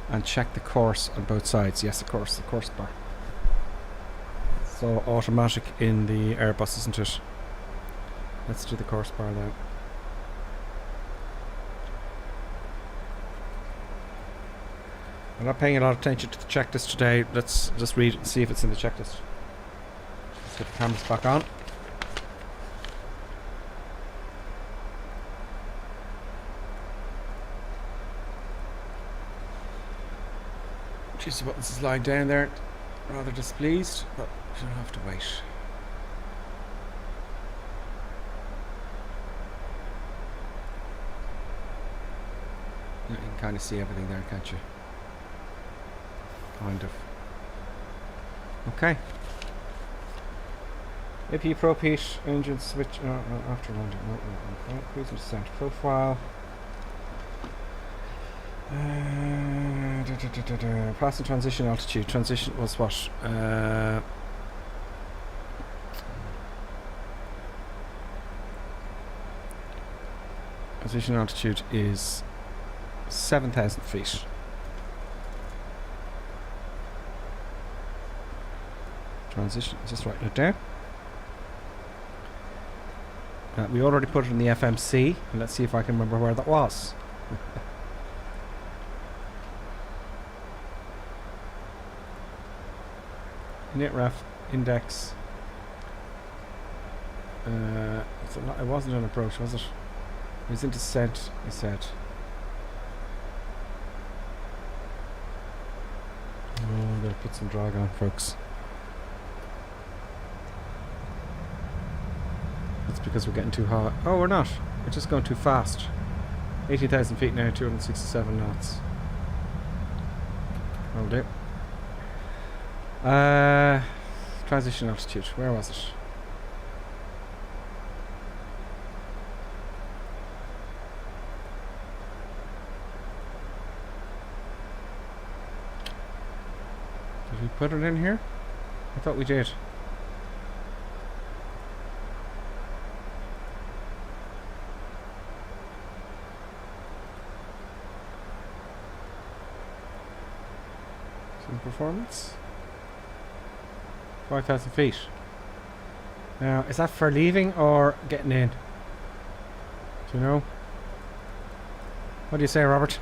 and check the course on both sides. Yes, of course, the course bar. So automatic in the Airbus, isn't it? Let's do the course bar now. I'm not paying a lot of attention to the checklist today. Let's just read it and see if it's in the checklist. Let's get the cameras back on. Jeez, the buttons is lying down there. Rather displeased, but you'll have to wait. You can kind of see everything there, can't you? Kind of. Okay. AP propheat engine switch after landing. No. Cruising descent profile. Passing transition altitude. Transition was what? Transition altitude is 7,000 feet. Transition, just writing it down. We already put it in the FMC, and let's see if I can remember where that was. Nitref index. It wasn't an approach, was it? It was in descent, I said. Oh, I'm going to put some drag on, folks. That's because we're getting too hot. Oh, we're not. We're just going too fast. 18,000 feet now, 267 knots. That'll do. Transition altitude. Where was it? Did we put it in here? I thought we did. Some performance. 5,000 feet. Now, is that for leaving or getting in? Do you know? What do you say, Robert?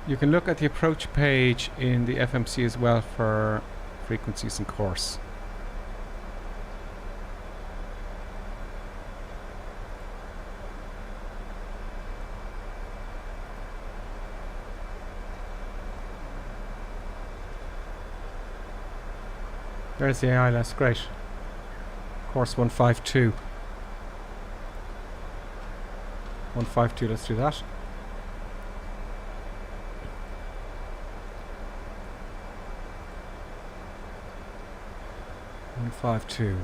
You can look at the approach page in the FMC as well for frequencies and course. There's the ILS, great. Course 152. 152, let's do that. 152.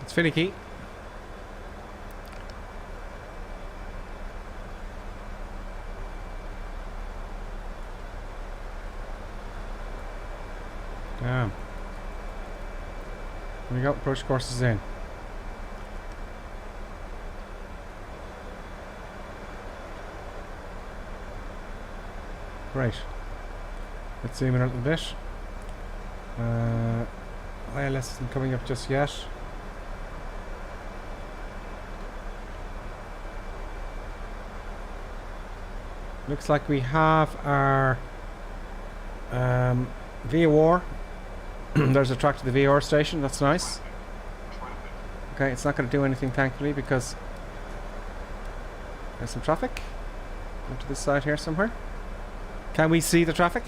It's finicky. Damn. There we go, approach course is in. Great. Let's zoom in a little bit. ILS isn't coming up just yet. Looks like we have our VOR. There's a track to the VOR station, that's nice. Okay, it's not going to do anything thankfully because there's some traffic. Onto this side here somewhere. Can we see the traffic?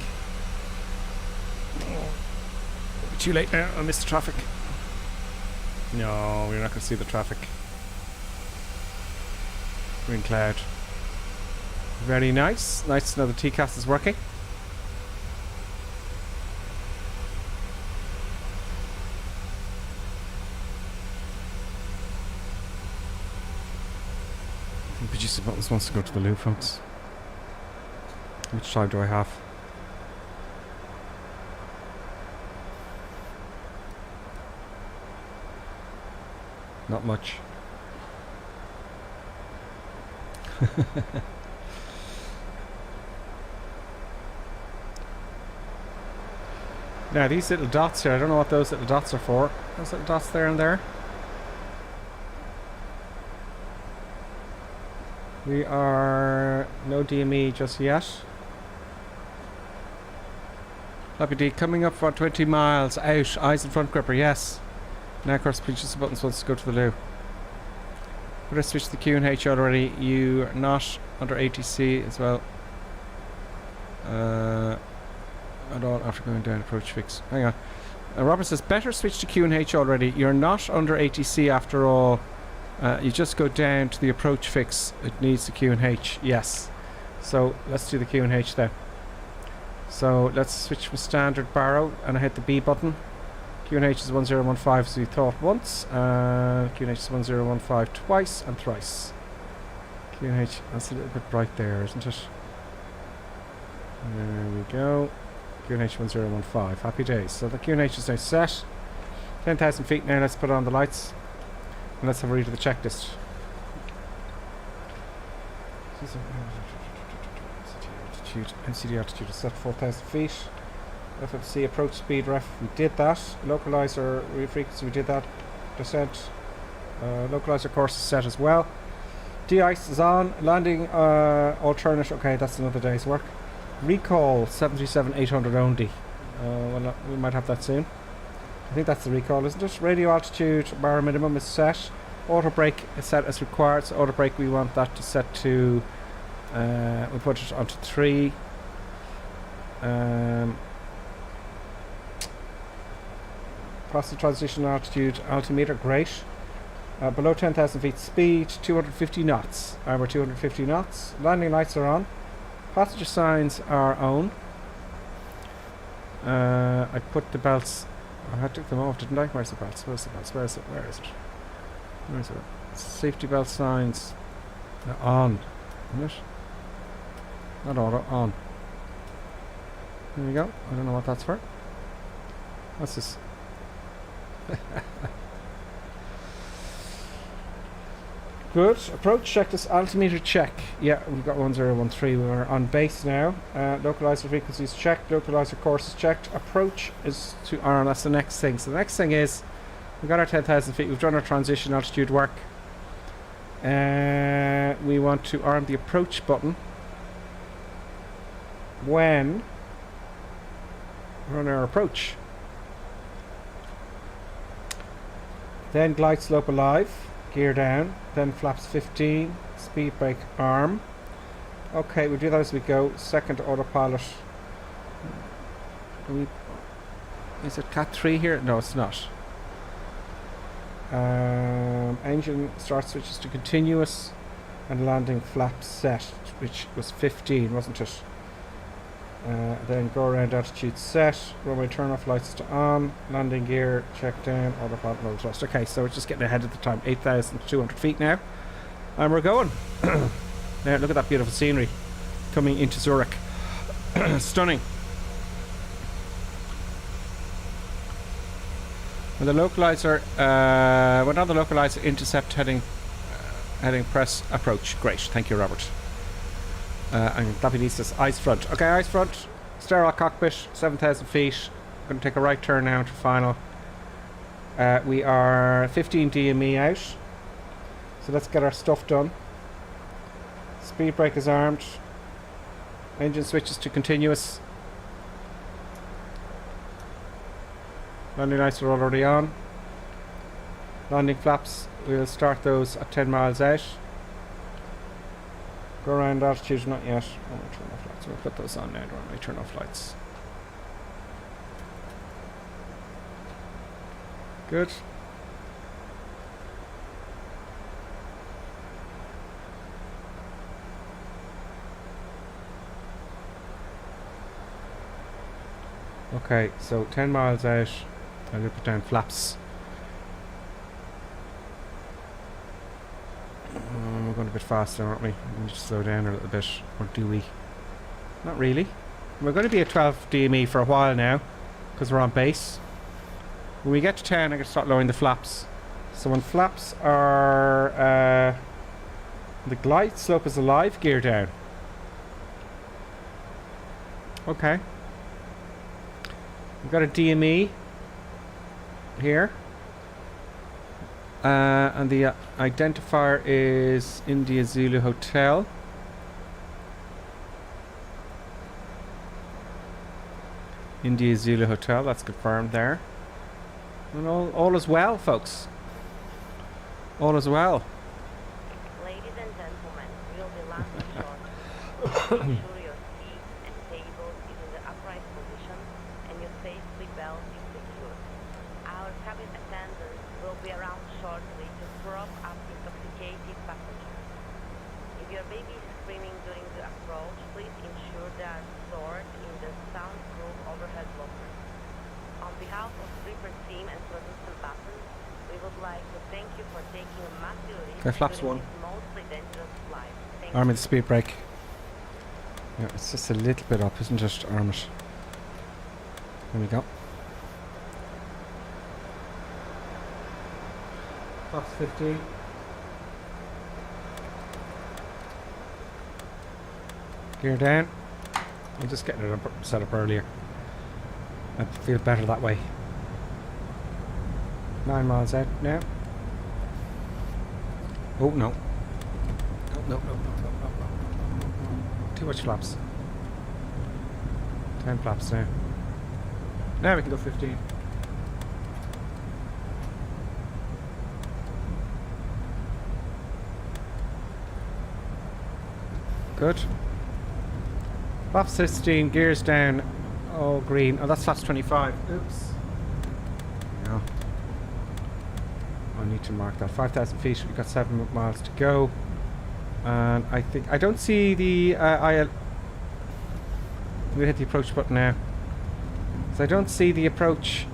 Too late now, I missed the traffic. No, we're not going to see the traffic. Green cloud. Very nice. Nice to know the TCAS is working. Producer Buttons wants to go to the loo, folks. How much time do I have? Not much. Now these little dots here, I don't know what those little dots are for. Those little dots there and there. We are no DME just yet. Happy D coming up for 20 miles out. Eyes in front gripper, yes. Now of course Producer Buttons wants to go to the loo. Would I switch to the Q&H already? You're not under ATC as well. At all after going down approach fix. Hang on. Robert says better switch to Q&H already. You're not under ATC after all. You just go down to the approach fix. It needs the Q&H. Yes. So let's do the Q&H then. So let's switch from standard barrow and I hit the B button. Q&H is 1015 as we thought once. Q&H is 1015 twice and thrice. Q&H, that's a little bit bright there, isn't it? There we go. Q&H 1015. Happy days. So the Q&H is now set. 10,000 feet now. Let's put on the lights. And let's have a read of the checklist. NCD altitude is set 4,000 feet. FFC approach speed ref, we did that. Localizer frequency, we did that. Descent. Localizer course is set as well. De-ice is on. Landing alternate, okay, that's another day's work. Recall 737-800 only. Well, we might have that soon. I think that's the recall, isn't it? Radio altitude bar minimum is set. Auto brake is set as required. So auto brake, we want that to set to. We put it onto 3. Cross the transition altitude altimeter, great. Below 10,000 feet speed, 250 knots. We're 250 knots. Landing lights are on. Passenger signs are on. I put the belts. I took them off, didn't I? Where's the belts? Where's the belts? Where is it? Where is it? Where is it? Safety belt signs on. Isn't it? Not auto, on. There we go. I don't know what that's for. What's this? Good. Approach checklist, altimeter check. Yeah, we've got 1013. We're on base now. Localizer frequencies checked. Localizer course is checked. Approach is to arm. That's the next thing. So the next thing is we've got our 10,000 feet. We've done our transition altitude work. We want to arm the approach button when we're on our approach. Then glide slope alive, gear down, then flaps 15, speed brake arm. Okay, we'll do that as we go. Second autopilot. Is it Cat 3 here? No, it's not. Engine start switches to continuous and landing flap set, which was 15, wasn't it? Then go around altitude set, runway turn off lights to on, landing gear check down, autopilot mode thrust. Okay, so we're just getting ahead of the time. 8,200 feet now, and we're going. Now look at that beautiful scenery coming into Zurich. Stunning. With the localizer, went on the localizer, intercept heading press approach. Great, thank you, Robert. And Dappy says ice front. Okay, ice front, sterile cockpit, 7,000 feet. I'm going to take a right turn now to final. We are 15 DME out, so let's get our stuff done. Speed brake is armed. Engine switches to continuous. Landing lights are already on. Landing flaps, we'll start those at 10 miles out. Go around altitude, not yet. Oh, turn off lights. We'll put those on now, don't we? Turn off lights. Good. Okay, so 10 miles out. I'm going to put down flaps. We're going a bit faster, aren't we? We need to slow down a little bit, or do we? Not really. We're going to be at 12 DME for a while now, because we're on base. When we get to 10, I'm going to start lowering the flaps. So when flaps are... the glide slope is alive, gear down. Okay. We've got a DME here. And the identifier is India Zulu Hotel. India Zulu Hotel, that's confirmed there. And all is well, folks. All is well. Ladies and gentlemen, we'll be landing shortly. Make sure your seat and table is in the upright position and your safety belt is secured. Our cabin attendants will be around shortly to prop up intoxicated passengers. If your baby is screaming during the approach, please ensure they are stored in the soundproof overhead lockers. On behalf of Sleeper Team and Producer Button, we would like to thank you for taking a massive risk Okay, flaps during one. this mostly dangerous flight. Thank Arm you. of the speed brake. Yeah, it's just a little bit up, isn't it? Arm it. There we go. Flaps 15. Gear down. I'm just getting it set up earlier. I feel better that way. 9 miles out now. Oh no. No. Too much flaps. 10 flaps now. Now we can go 15. Good. Flaps 16, gears down. Oh, green. Oh, that's flaps 25. Oops. No. I need to mark that. 5,000 feet. We've got 7 miles to go. And I think... I don't see the IL... We hit the approach button now. So I don't see the approach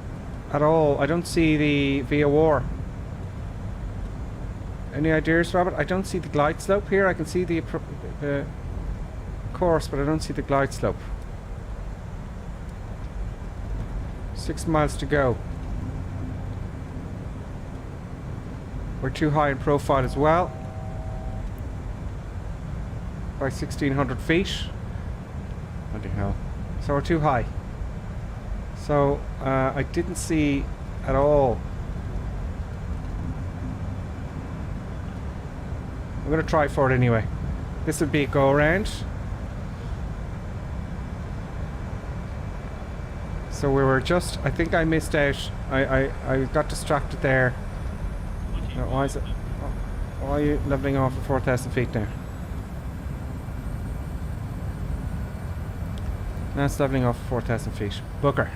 at all. I don't see the VOR. Any ideas, Robert? I don't see the glide slope here. I can see the course, but I don't see the glide slope. 6 miles to go. We're too high in profile as well. By 1,600 feet. Bloody hell. So we're too high. So I didn't see at all. I'm going to try for it anyway. This would be a go around. So we were just, I think I missed out. I got distracted there. No, why is it? Why are you leveling off at 4,000 feet now? Now it's leveling off at 4,000 feet. Booker.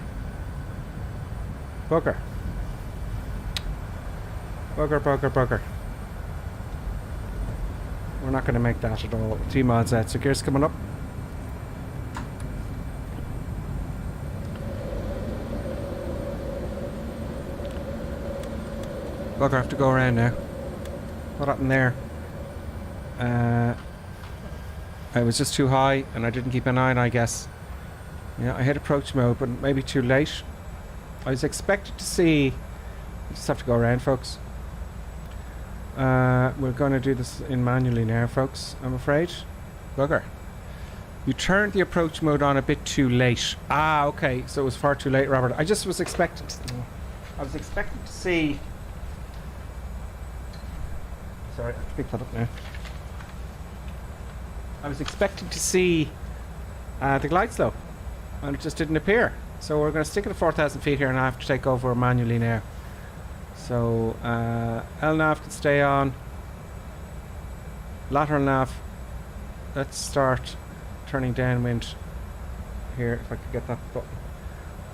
Booker. Booker. We're not going to make that at all. 3 miles out. So gears coming up. Bugger, I have to go around now. What happened there? I was just too high and I didn't keep an eye on, I guess. Yeah, I hit approach mode, but maybe too late. I was expected to see... I just have to go around, folks. We're going to do this in manually now, folks, I'm afraid. Bugger. You turned the approach mode on a bit too late. Ah, okay, so it was far too late, Robert. I just was expecting to... I was expecting to see... Sorry, I have to pick that up now. I was expecting to see the glide slope, and it just didn't appear. So we're going to stick it at 4,000 feet here, and I have to take over manually now. So LNAV can stay on. Lateral nav. Let's start turning downwind here. If I could get that button.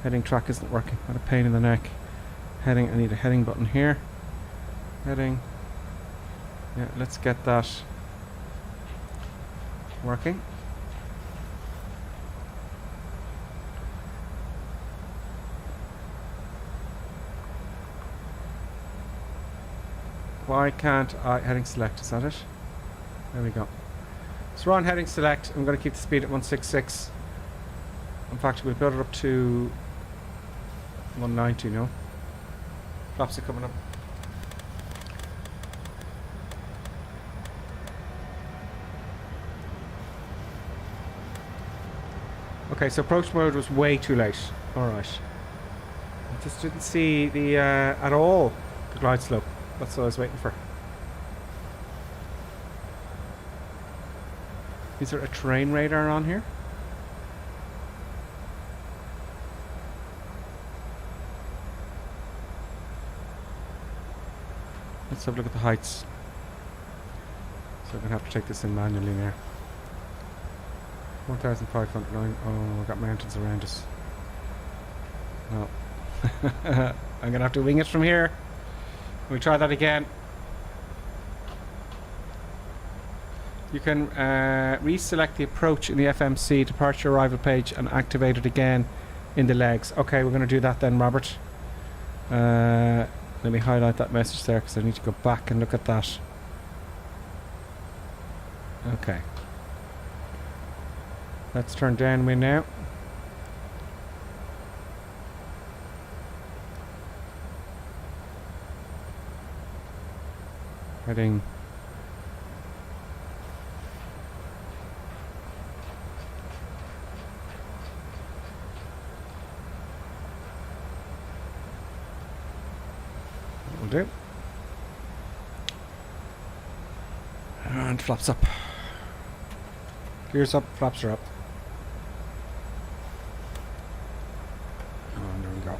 Heading track isn't working. What a pain in the neck. Heading. I need a heading button here. Heading. Yeah, let's get that working. Why can't I... Heading select, is that it? There we go. So we're on heading select. I'm going to keep the speed at 166. In fact, we'll build it up to 190, no? Flaps are coming up. Okay, so approach mode was way too late. Alright. I just didn't see the, at all, the glide slope. That's what I was waiting for. Is there a terrain radar on here? Let's have a look at the heights. So I'm going to have to take this in manually now. 1,509. Oh, I've got mountains around us. No. I'm going to have to wing it from here. We try that again. You can reselect the approach in the FMC departure arrival page and activate it again in the legs. Okay, we're going to do that then, Robert. Let me highlight that message there because I need to go back and look at that. Okay. Let's turn downwind now. Heading. Will do. And flaps up. Gears up, flaps are up. And there we go.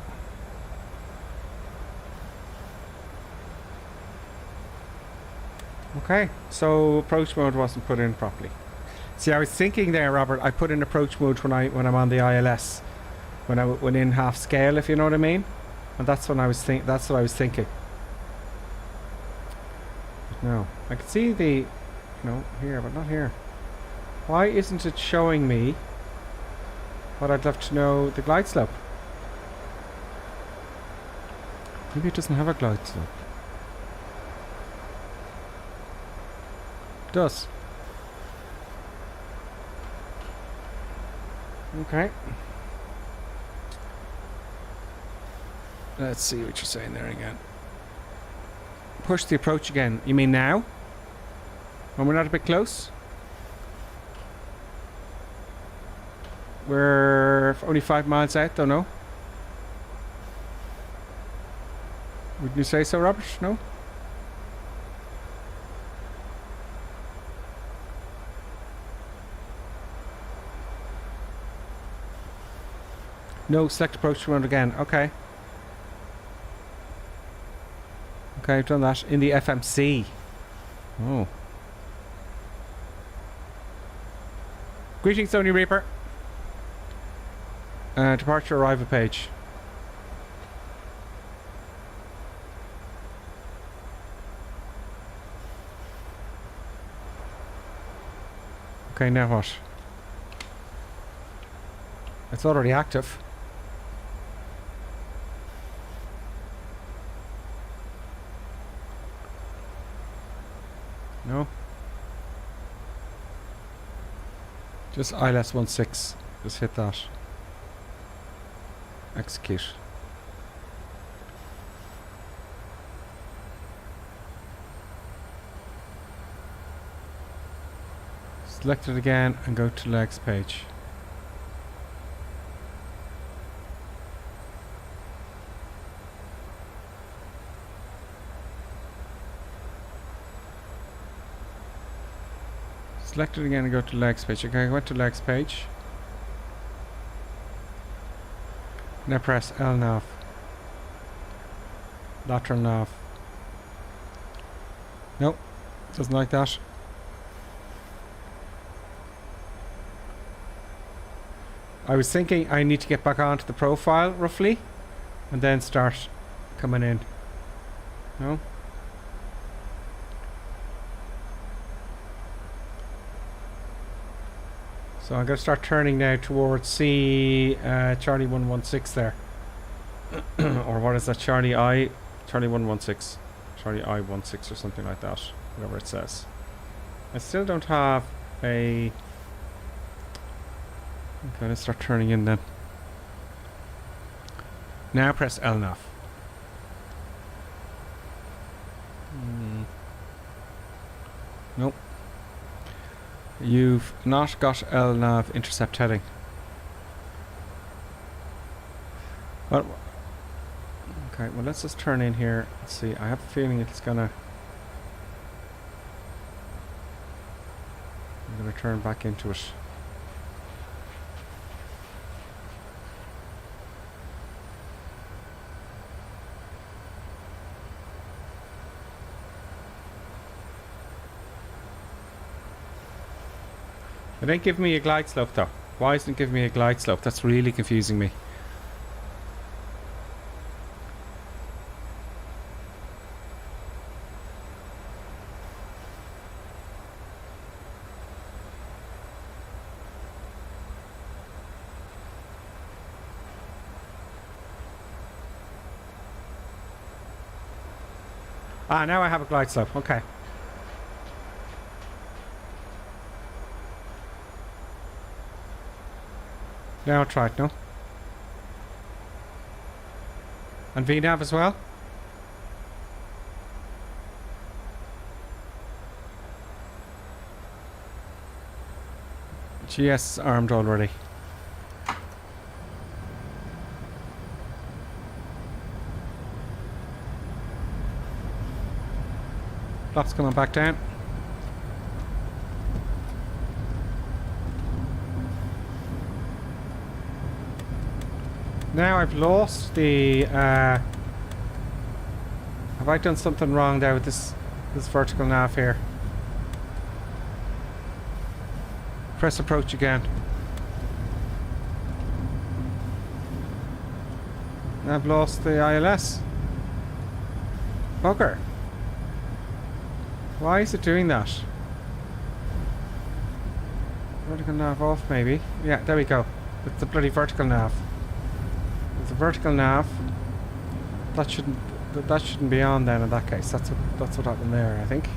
Okay, so approach mode wasn't put in properly. See, I was thinking there, Robert, I put in approach mode when I'm on the ILS, when I went in half scale, if you know what I mean, and that's when I was that's what I was thinking. But no, I can see the, here, but not here. Why isn't it showing me what I'd love to know, the glide slope? Maybe it doesn't have a glide slope. It does. Okay. Let's see what you're saying there again. Push the approach again. You mean now? When we're not a bit close? We're only 5 miles out, though, no? Wouldn't you say so, Robert? No? No, select approach round again. Okay. Okay, I've done that in the FMC. Oh. Greetings, Sony Reaper. Departure arrival page. Okay, now what? It's already active. No? Just ILS 16. Just hit that. Execute. Select it again and go to legs page. Select it again and go to legs page. Okay, I went to legs page. Now press L nav. Lateral nav. Nope, doesn't like that. I was thinking I need to get back onto the profile roughly and then start coming in. No? So I'm going to start turning now towards Charlie 116 there. Or what is that? Charlie 116. Charlie I 16 or something like that. Whatever it says. I still don't have a... Okay, let's start turning in then. Now press LNAV. Nope. You've not got LNAV intercept heading. Well, okay, well let's just turn in here. Let's see, I have a feeling it's gonna... I'm gonna turn back into it. It ain't giving me a glide slope though. Why isn't it giving me a glide slope? That's really confusing me. Ah, now I have a glide slope. Okay. Now I'll try it, no? And VNAV as well? GS armed already. Flaps coming back down. Now I've lost the... have I done something wrong there with this vertical nav here? Press approach again. I've lost the ILS. Bugger. Why is it doing that? Vertical nav off maybe. Yeah, there we go. It's the bloody vertical nav. It's a vertical nav. That shouldn't be on then in that case. That's what happened there, I think.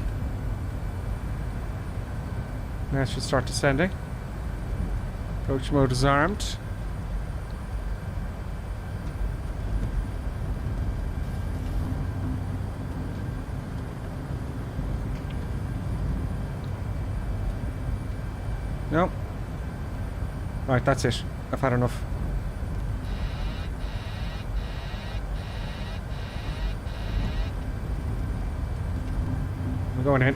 Now it should start descending. Approach mode is armed. No. Right, that's it. I've had enough. I'm going in.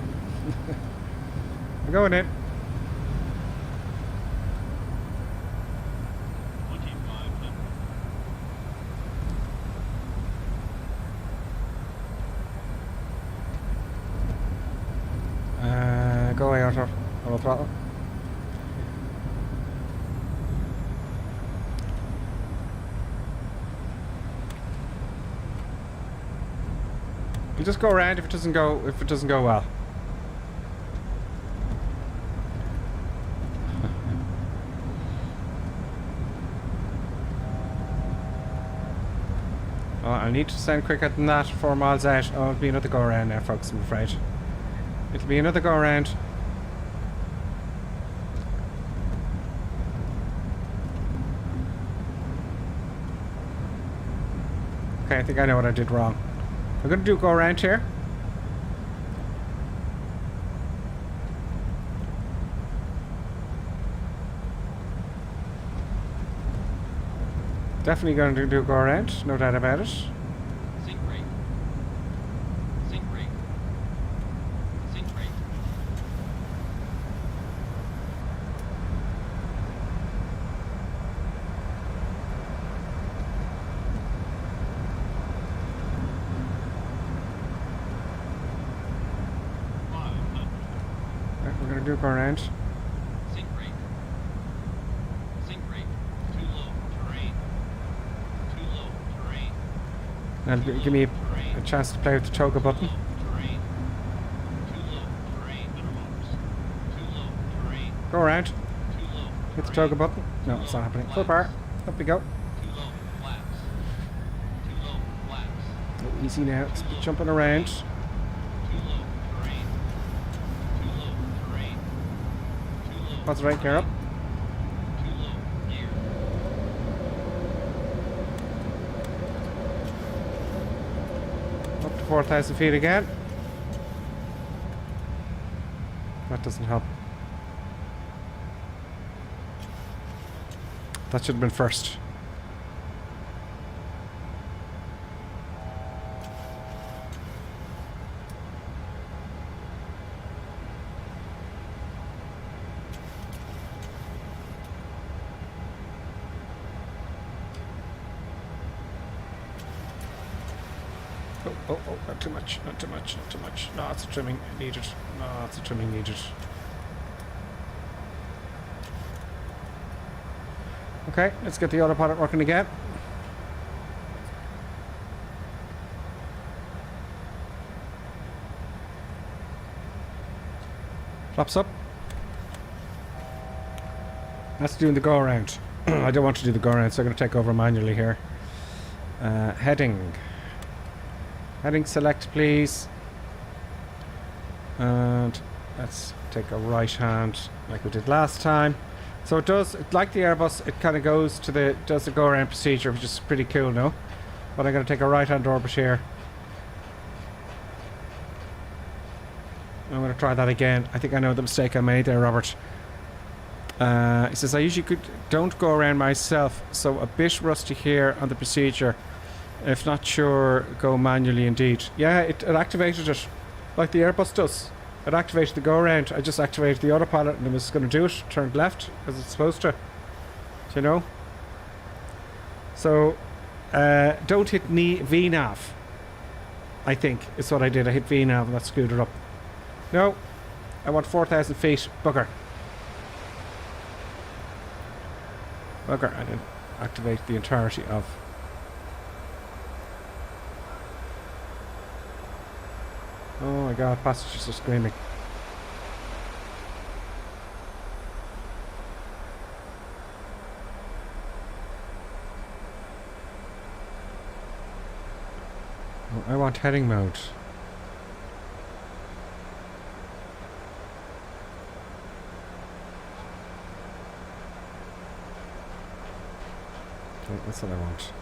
I'm going in. Go away, Arthur. Auto throttle. You just go around if it doesn't go well. Oh, I need to send quicker than that. 4 miles out. Oh, it'll be another go around now, folks, I'm afraid. It'll be another go around. Okay, I think I know what I did wrong. I'm going to do a go around here. Definitely going to do a go around, no doubt about it. Sink rate. Sink rate. Sink rate. Right, we're going to do a go around. Sink rate. Sink rate. Too low. Terrain. Too low. Terrain. Now give me a chance to play with the toga button. Terrain. Too low. Terrain. Too low. Terrain. Go around. Too low. Hit the toga button. No, it's not happening. Full power. Up we go. Too low. Flaps. Too low. Flaps. Oh, easy now. It's jumping around. Too low. Terrain. Too low. Terrain. What's the right gear up? Too low. Gear. Up to 4,000 feet again. That doesn't help. That should have been first. Oh, not too much, not too much, not too much. Lots of trimming needed. Lots of trimming needed. Okay, let's get the autopilot working again. Flaps up. That's doing the go around. I don't want to do the go around, so I'm going to take over manually here. Heading. Heading select, please. And let's take a right hand like we did last time. So it does, like the Airbus, it kind of goes to the, does the go around procedure, which is pretty cool now. But I'm going to take a right hand orbit here. I'm going to try that again. I think I know the mistake I made there, Robert. He says, I usually don't go around myself, so a bit rusty here on the procedure. If not sure, go manually indeed. Yeah, it activated it, like the Airbus does. It activated the go-around. I just activated the autopilot and it was going to do it. Turned left, as it's supposed to. Do you know? So, don't hit VNAV, I think, is what I did. I hit VNAV and that screwed it up. No, I want 4,000 feet. Bugger. Bugger, I didn't activate the entirety of... Oh my god, passengers are screaming. Oh, I want heading mode. Okay, that's what I want.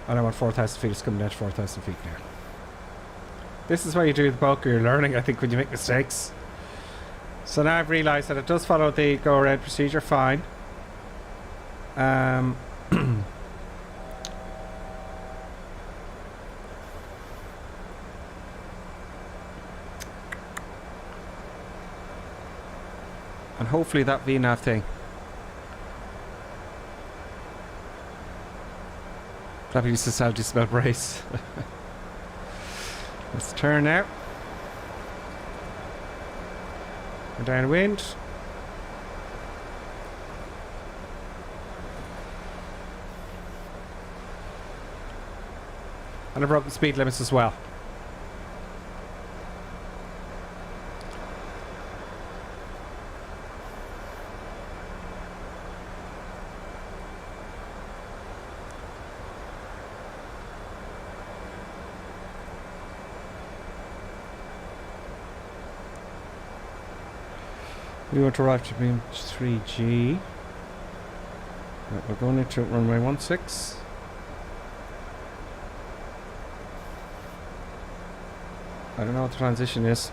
I don't want 4,000 feet, it's coming down to 4,000 feet now. This is why you do the bulk of your learning, I think, when you make mistakes. So now I've realised that it does follow the go-around procedure fine. And hopefully that VNAV thing. Probably used to sell just about brace. Let's turn now. Go downwind. And I've broken speed limits as well. We want to arrive to BM3G. Right, we're going into runway 16. I don't know what the transition is.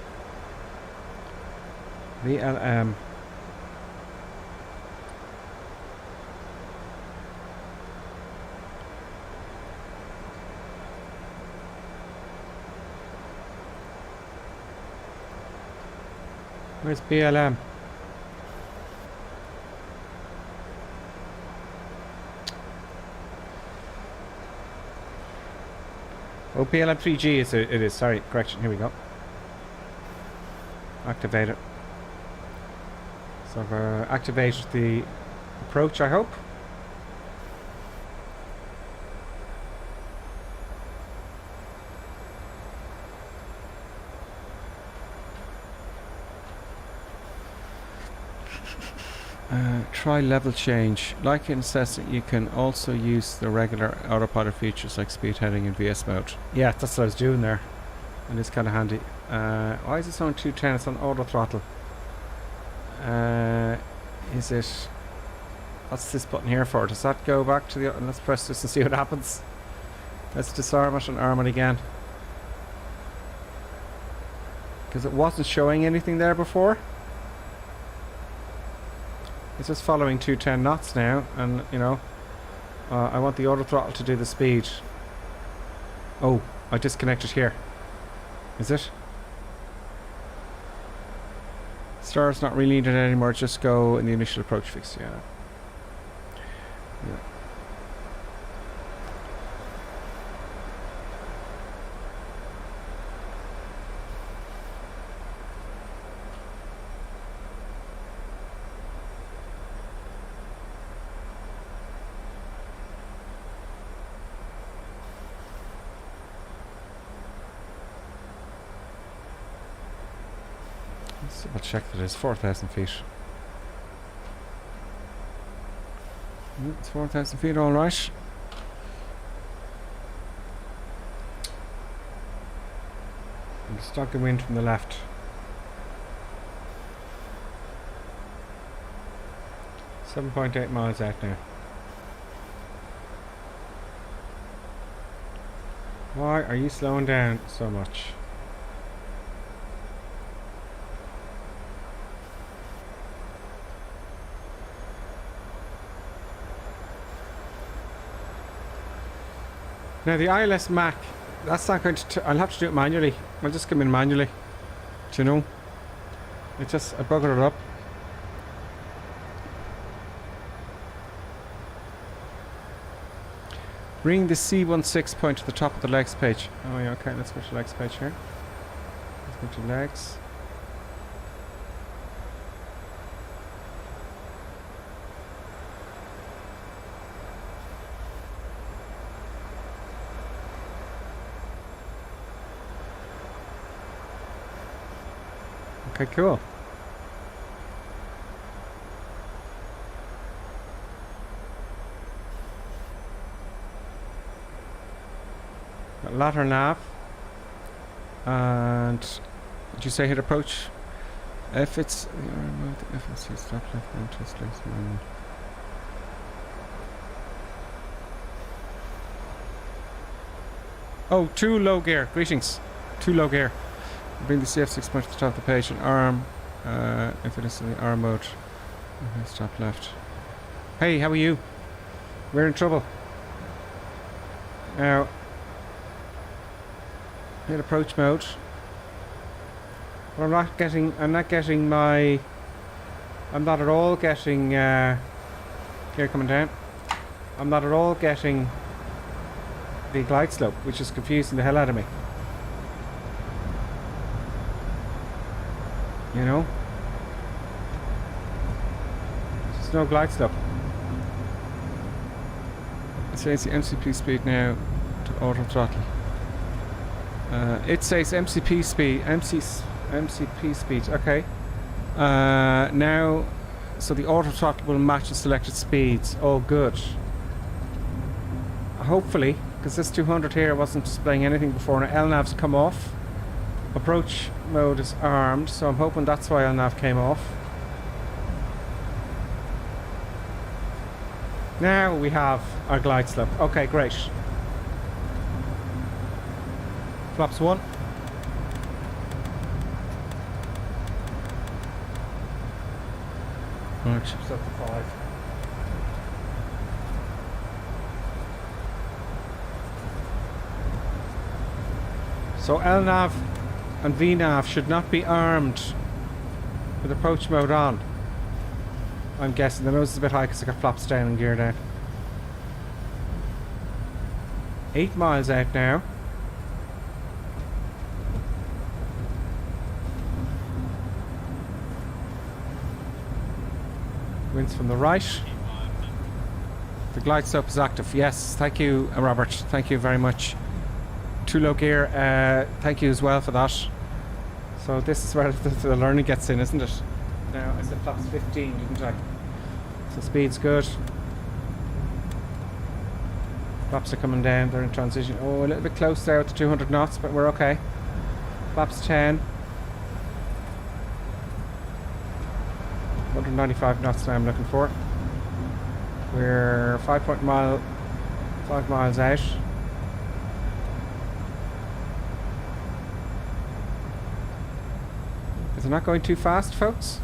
VLM. Where's BLM? Oh, PLM3G is it is. Sorry, correction. Here we go. Activate it. So I've activated the approach, I hope. Try level change. Like it says that you can also use the regular autopilot features like speed heading in VS mode. Yeah, that's what I was doing there. and it's kind of handy. Why is this on 210? It's on auto throttle. Is it? What's this button here for? Does that go back to the? Let's press this and see what happens. Let's disarm it and arm it again. Because it wasn't showing anything there before. It's just following 210 knots now, and you know, I want the auto throttle to do the speed. Oh, I disconnected here. Is it? Star's not really needed anymore. Just go in the initial approach fix. Yeah. Yeah. Let's double check that it's 4,000 feet. It's 4,000 feet, all right. And stock the wind from the left. .8 miles out now. Why are you slowing down so much? Now the ILS Mac, that's not going to, I'll have to do it manually. I'll just come in manually. Do you know? I buggered it up. Bring the C16 point to the top of the legs page. Oh yeah, okay, let's go to legs page here. Let's go to legs. Okay, cool. Got ladder nav. And did you say hit approach? If it's if it's stop left and twist left manual. Oh, 2 low gear. Greetings. 2 low gear. Bring the CF6 point to the top of the page and arm. If it is in the arm mode. Okay, stop left. Hey, how are you? We're in trouble. Now, hit approach mode. But I'm not at all getting gear coming down. I'm not at all getting the glide slope, which is confusing the hell out of me. You know? There's no glide slope. It says the MCP speed now to auto throttle. It says MCP speed. MCP speed. Okay. Now, so the auto throttle will match the selected speeds. Oh, good. Hopefully, because this 200 here wasn't displaying anything before. Now LNAV's come off. Approach mode is armed, so I'm hoping that's why LNAV came off. Now we have our glide slope. Okay, great. Flaps 1. Right, chips up to 5. So LNAV and VNAV should not be armed with approach mode on. I'm guessing the nose is a bit high because I got flaps down and gear down. 8 miles out now. Winds from the right. The glide slope is active. Yes, thank you, Robert. Thank you very much. 2 low gear, thank you as well for that. So this is where the learning gets in, isn't it? Now I said flaps 15, didn't I? So speed's good. Flaps are coming down, they're in transition. Oh, a little bit close there with the 200 knots, but we're okay. Flaps 10. 195 knots now I'm looking for. We're 5 miles out. Is it not going too fast, folks?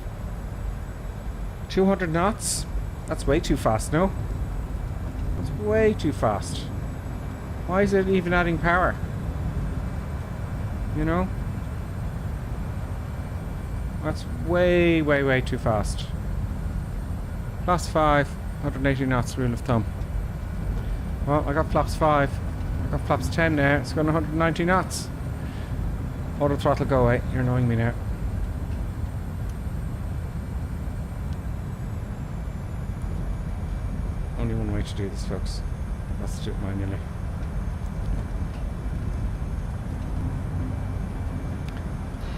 200 knots? That's way too fast, no? That's way too fast. Why is it even adding power? You know? That's way, way, way too fast. Class 5, 180 knots, rule of thumb. Well, I got flaps 5. I got flaps 10 now. It's going 190 knots. Auto throttle, go away. You're annoying me now. Only one way to do this, folks. That's to do it manually.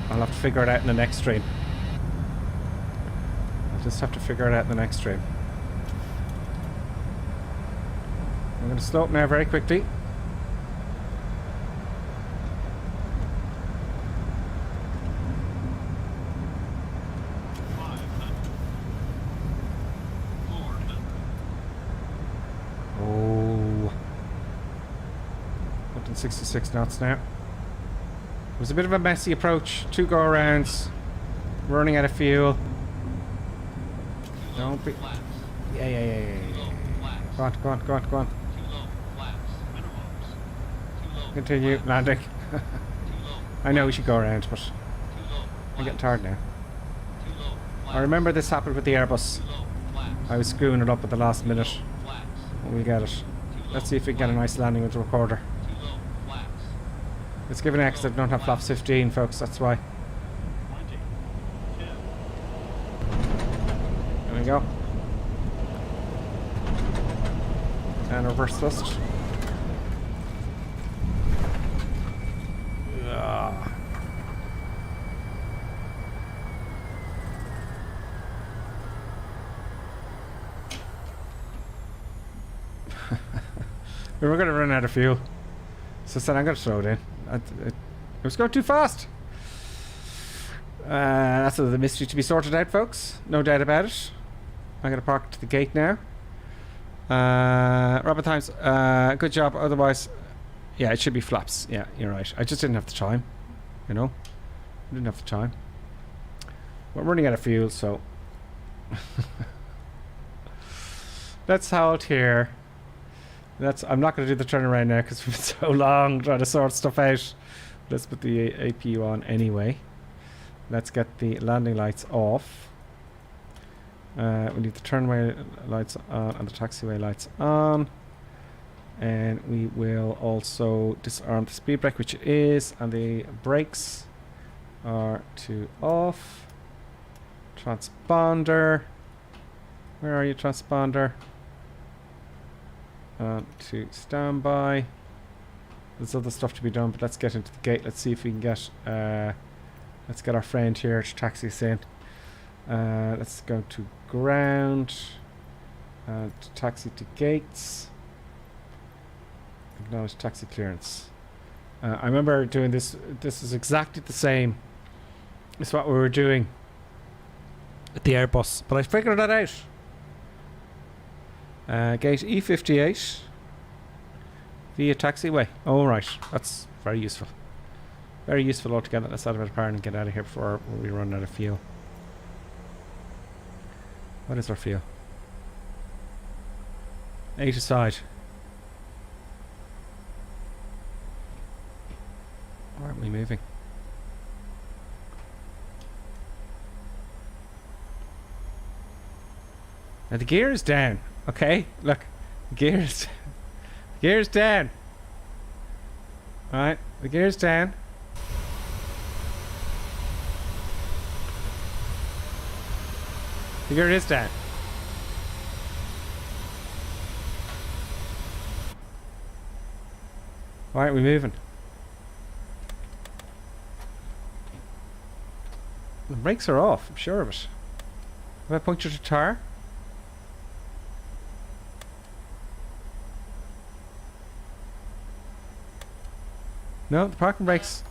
I'll have to figure it out in the next stream. I'll just have to figure it out in the next stream. I'm going to slow up now very quickly. Oh, 166 knots now. It was a bit of a messy approach. 2 go-arounds. Running out of fuel. Don't be... Yeah. Go on. Continue landing. I know we should go around, but I'm getting tired now. I remember this happened with the Airbus. I was screwing it up at the last minute. We'll get it. Let's see if we can get a nice landing with the recorder. Let's give an X. I don't have flaps 15, folks. That's why. There we go. And reverse thrust. We were going to run out of fuel. So I said, I'm going to throw it in. It was going too fast. That's the mystery to be sorted out, folks. No doubt about it. I'm going to park to the gate now. Robert Times, good job. Otherwise, yeah, it should be flaps. Yeah, you're right. I just didn't have the time. You know? I didn't have the time. We're running out of fuel, so... Let's hold here. I'm not going to do the turnaround now because we've been so long trying to sort stuff out. Let's put the APU on anyway. Let's get the landing lights off. We need the turnway lights on and the taxiway lights on. And we will also disarm the speed brake, which it is, and the brakes are to off. Transponder. Where are you, transponder? To standby. There's other stuff to be done, but let's get into the gate. Let's see if we can get let's get our friend here to taxi us in. Let's go to ground and taxi to gates. Acknowledge taxi clearance. I remember doing this. This is exactly the same. It's what we were doing at the Airbus, but I figured that out. Gate E58 via taxiway. Oh, right. That's very useful. Very useful altogether. Let's add a bit of power and get out of here before we run out of fuel. What is our fuel? 8 aside. Why aren't we moving? Now the gear is down. Okay, look, the gear's down. Alright, the gear's down. The gear is down. Why aren't we moving? The brakes are off, I'm sure of it. Have I punctured a tire? No, the parking brakes.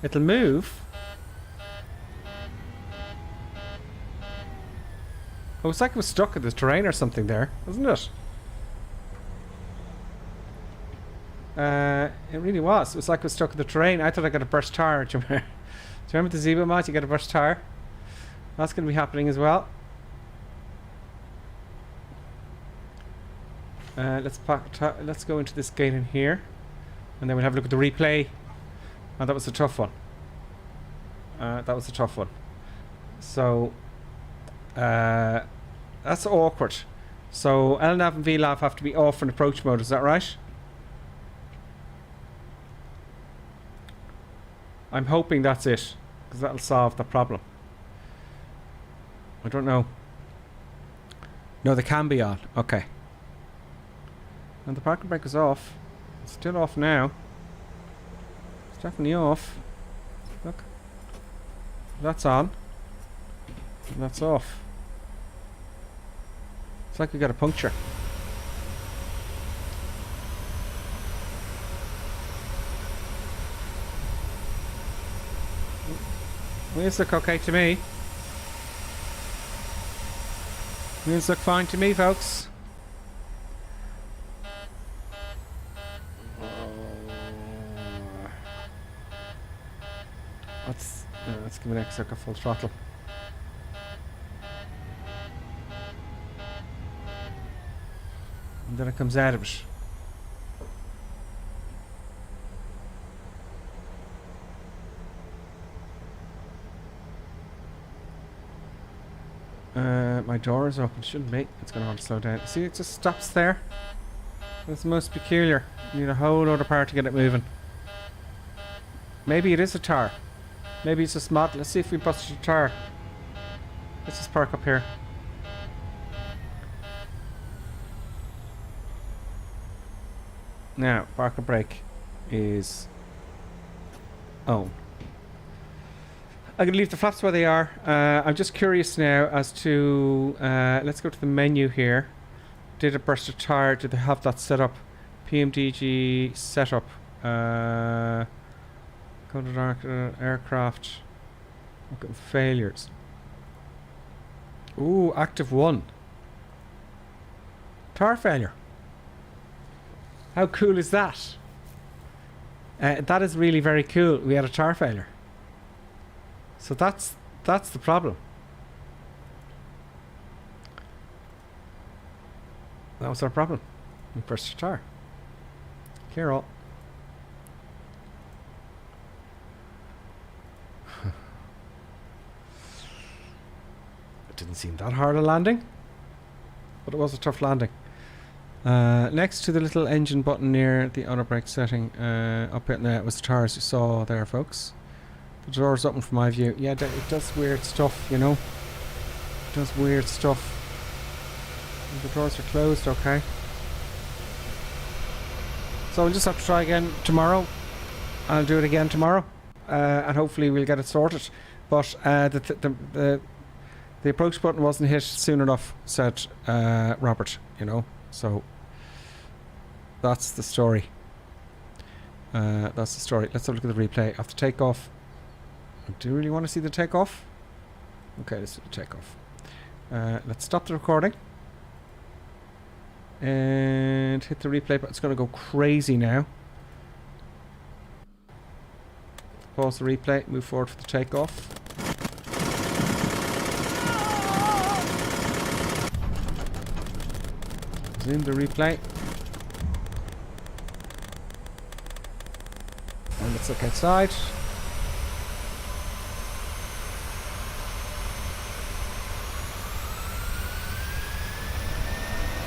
It'll move. Oh, it's like it was stuck in the terrain or something there, wasn't it? It really was. It was like it was stuck in the terrain. I thought I got a burst tire. Do you remember the Zebo mod? You get a burst tire. That's going to be happening as well. Let's go into this gate in here, and then we'll have a look at the replay. Oh, that was a tough one. That was a tough one. So that's awkward. So LNAV and VLAV have to be off in approach mode. Is that right? I'm hoping that's it, because that'll solve the problem. I don't know. No, they can be on. Okay. And the parking brake is off. It's still off now. It's definitely off. Look. That's on. And that's off. It's like we got a puncture. Wheels look okay to me. Wheels look fine to me, folks. Let's give it next circle full throttle. And then it comes out of it. My door is open. Shouldn't be. It's going to want to slow down. See, it just stops there. That's most peculiar. You need a whole other part to get it moving. Maybe it is a tar. Maybe it's just mod. Let's see if we busted a tar. Let's just park up here. Now, parking brake is on. I'm going to leave the flaps where they are. I'm just curious now as to... let's go to the menu here. Did it burst a tire? Did they have that set up? PMDG setup. Go to aircraft. Look at failures. Ooh, active 1. Tar failure. How cool is that? That is really very cool. We had a tar failure. So that's the problem. That was our problem. We burst a tar. Clear all. It didn't seem that hard a landing, but it was a tough landing. Next to the little engine button near the auto brake setting, up in there was the tires you saw there, folks. The door's open from my view. Yeah, it does weird stuff, you know. It does weird stuff. The doors are closed, okay. So we'll just have to try again tomorrow. I'll do it again tomorrow, and hopefully we'll get it sorted. But the approach button wasn't hit soon enough, said Robert, you know. So that's the story. That's the story. Let's have a look at the replay of the takeoff. Do you really want to see the takeoff? Okay, let's do the takeoff. Let's stop the recording and hit the replay button. It's going to go crazy now. Pause the replay, move forward for the takeoff. Zoom the replay. And let's look outside.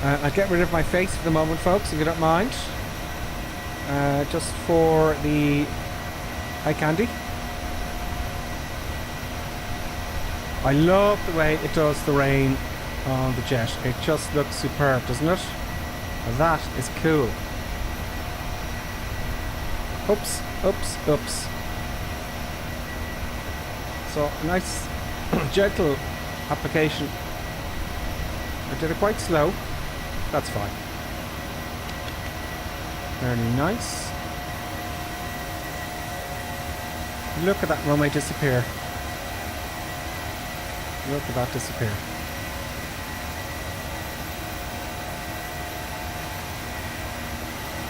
I'll get rid of my face for the moment, folks, if you don't mind. Just for the eye candy. I love the way it does the rain on the jet. It just looks superb, doesn't it? And that is cool. Oops, oops, oops. So, a nice, gentle application. I did it quite slow. That's fine. Very nice. Look at that runway disappear. Look at that disappear.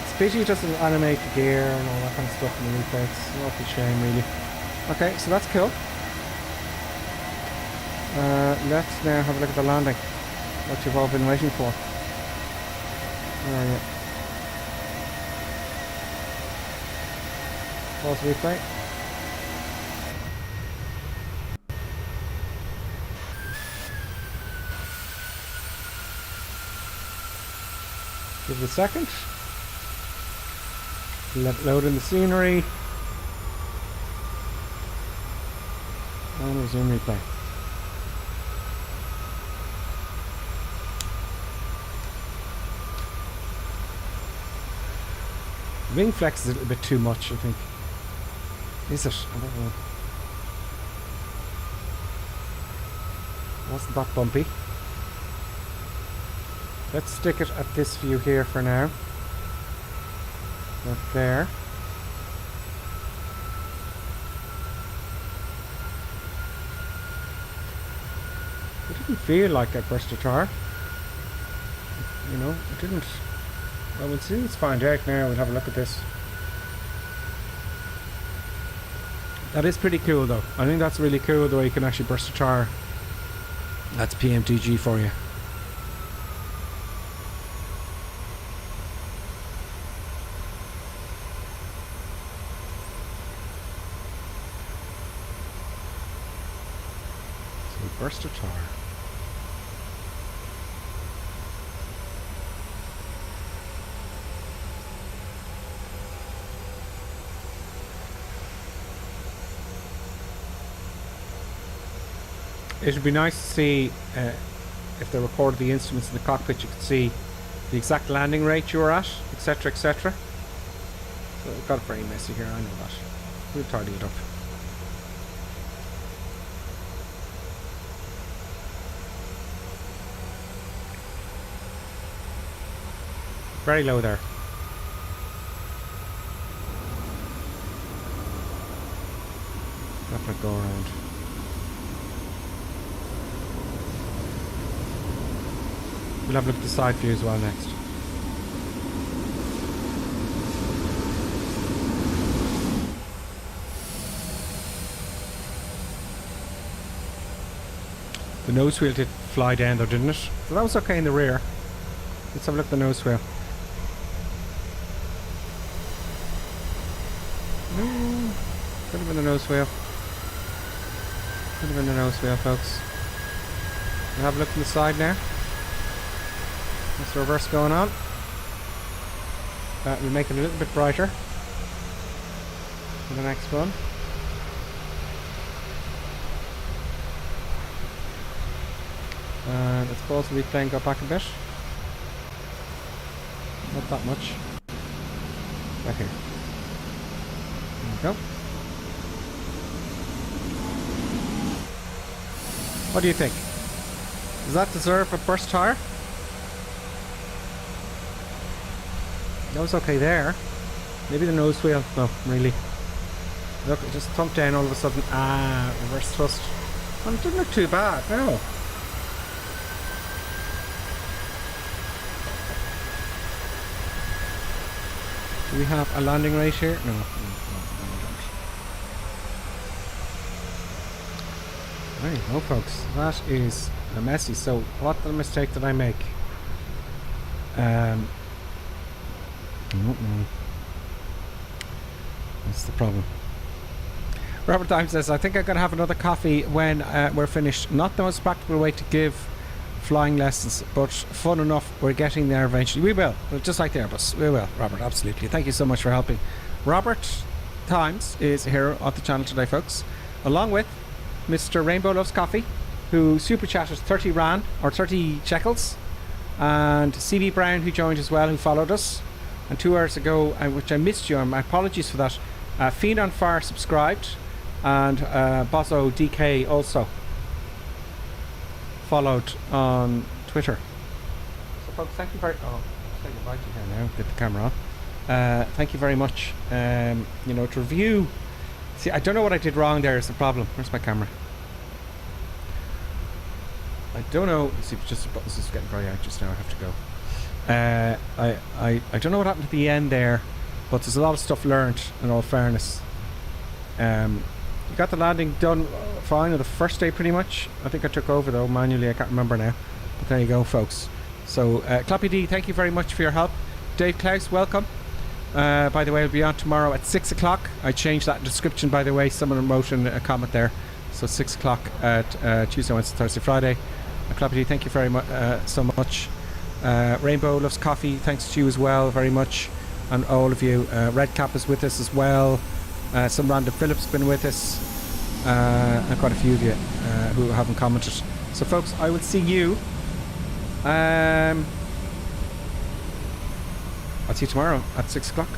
It's a pity it doesn't animate the gear and all that kind of stuff in the replay. It's an awful shame, really. Okay, so that's cool. Let's now have a look at the landing. What you've all been waiting for. Where are you? Pause replay. Give it a second. Let it load in the scenery. And resume replay. Wing flex is a little bit too much, I think. Is it? I don't know. Wasn't that bumpy? Let's stick it at this view here for now. Not there. It didn't feel like a burst of tar. You know, it didn't. Well, we'll see. Let's find out now. We'll have a look at this. That is pretty cool, though. I think that's really cool the way you can actually burst a tar. That's PMDG for you. So burst a tar. It would be nice to see if they recorded the instruments in the cockpit. You could see the exact landing rate you were at, etc., etc. So it got very messy here. I know that. We'll tidy it up. Very low there. Let it go around. We'll have a look at the side view as well next. The nose wheel did fly down though, didn't it? So that was okay in the rear. Let's have a look at the nose wheel. Could have been the nose wheel. Could have been the nose wheel, folks. We'll have a look from the side now. That's the reverse going on. We'll make it a little bit brighter for the next one. And let's pause the replay and go back a bit. Not that much. Back here. There we go. What do you think? Does that deserve a burst tire? That was okay there. Maybe the nose wheel. No, really. Look, it just thumped down all of a sudden. Ah, reverse thrust. Well, it didn't look too bad, no. Do we have a landing rate here? No, we don't. There you go, folks. That is a messy. So, what the mistake did I make? I don't know. That's the problem. Robert Dime says, I think I'm going to have another coffee when we're finished. Not the most practical way to give flying lessons, but fun enough. We're getting there eventually. We will. Just like the Airbus. We will, Robert. Absolutely. Thank you so much for helping. Robert Times is a hero of the channel today, folks. Along with Mr. Rainbow Loves Coffee, who super chatted 30 Rand, or 30 shekels. And CB Brown, who joined as well, who followed us. And 2 hours ago, which I missed you, and my apologies for that. Fiend on Fire subscribed, and Bozo DK also followed on Twitter. So folks, thank you very I'll say goodbye to you here now, get the camera on. Thank you very much. You know, to review See, I don't know what I did wrong there is the problem. Where's my camera? I don't know. See, this is getting very anxious now. I have to go. I don't know what happened at the end there, but there's a lot of stuff learned in all fairness. You got the landing done fine on the first day pretty much. I think I took over though manually. I can't remember now. But there you go, folks. So, Clappy D, thank you very much for your help. Dave Klaus, welcome. By the way, I'll be on tomorrow at 6 o'clock. I changed that description, by the way. Someone wrote in a comment there. So 6 o'clock at Tuesday, Wednesday, Thursday, Friday. Clappy D, thank you very much, so much. Rainbow loves coffee. Thanks to you as well, very much. And all of you. Red Cap is with us as well. Some random Phillips been with us. And quite a few of you who haven't commented. So, folks, I will see you. I'll see you tomorrow at 6 o'clock.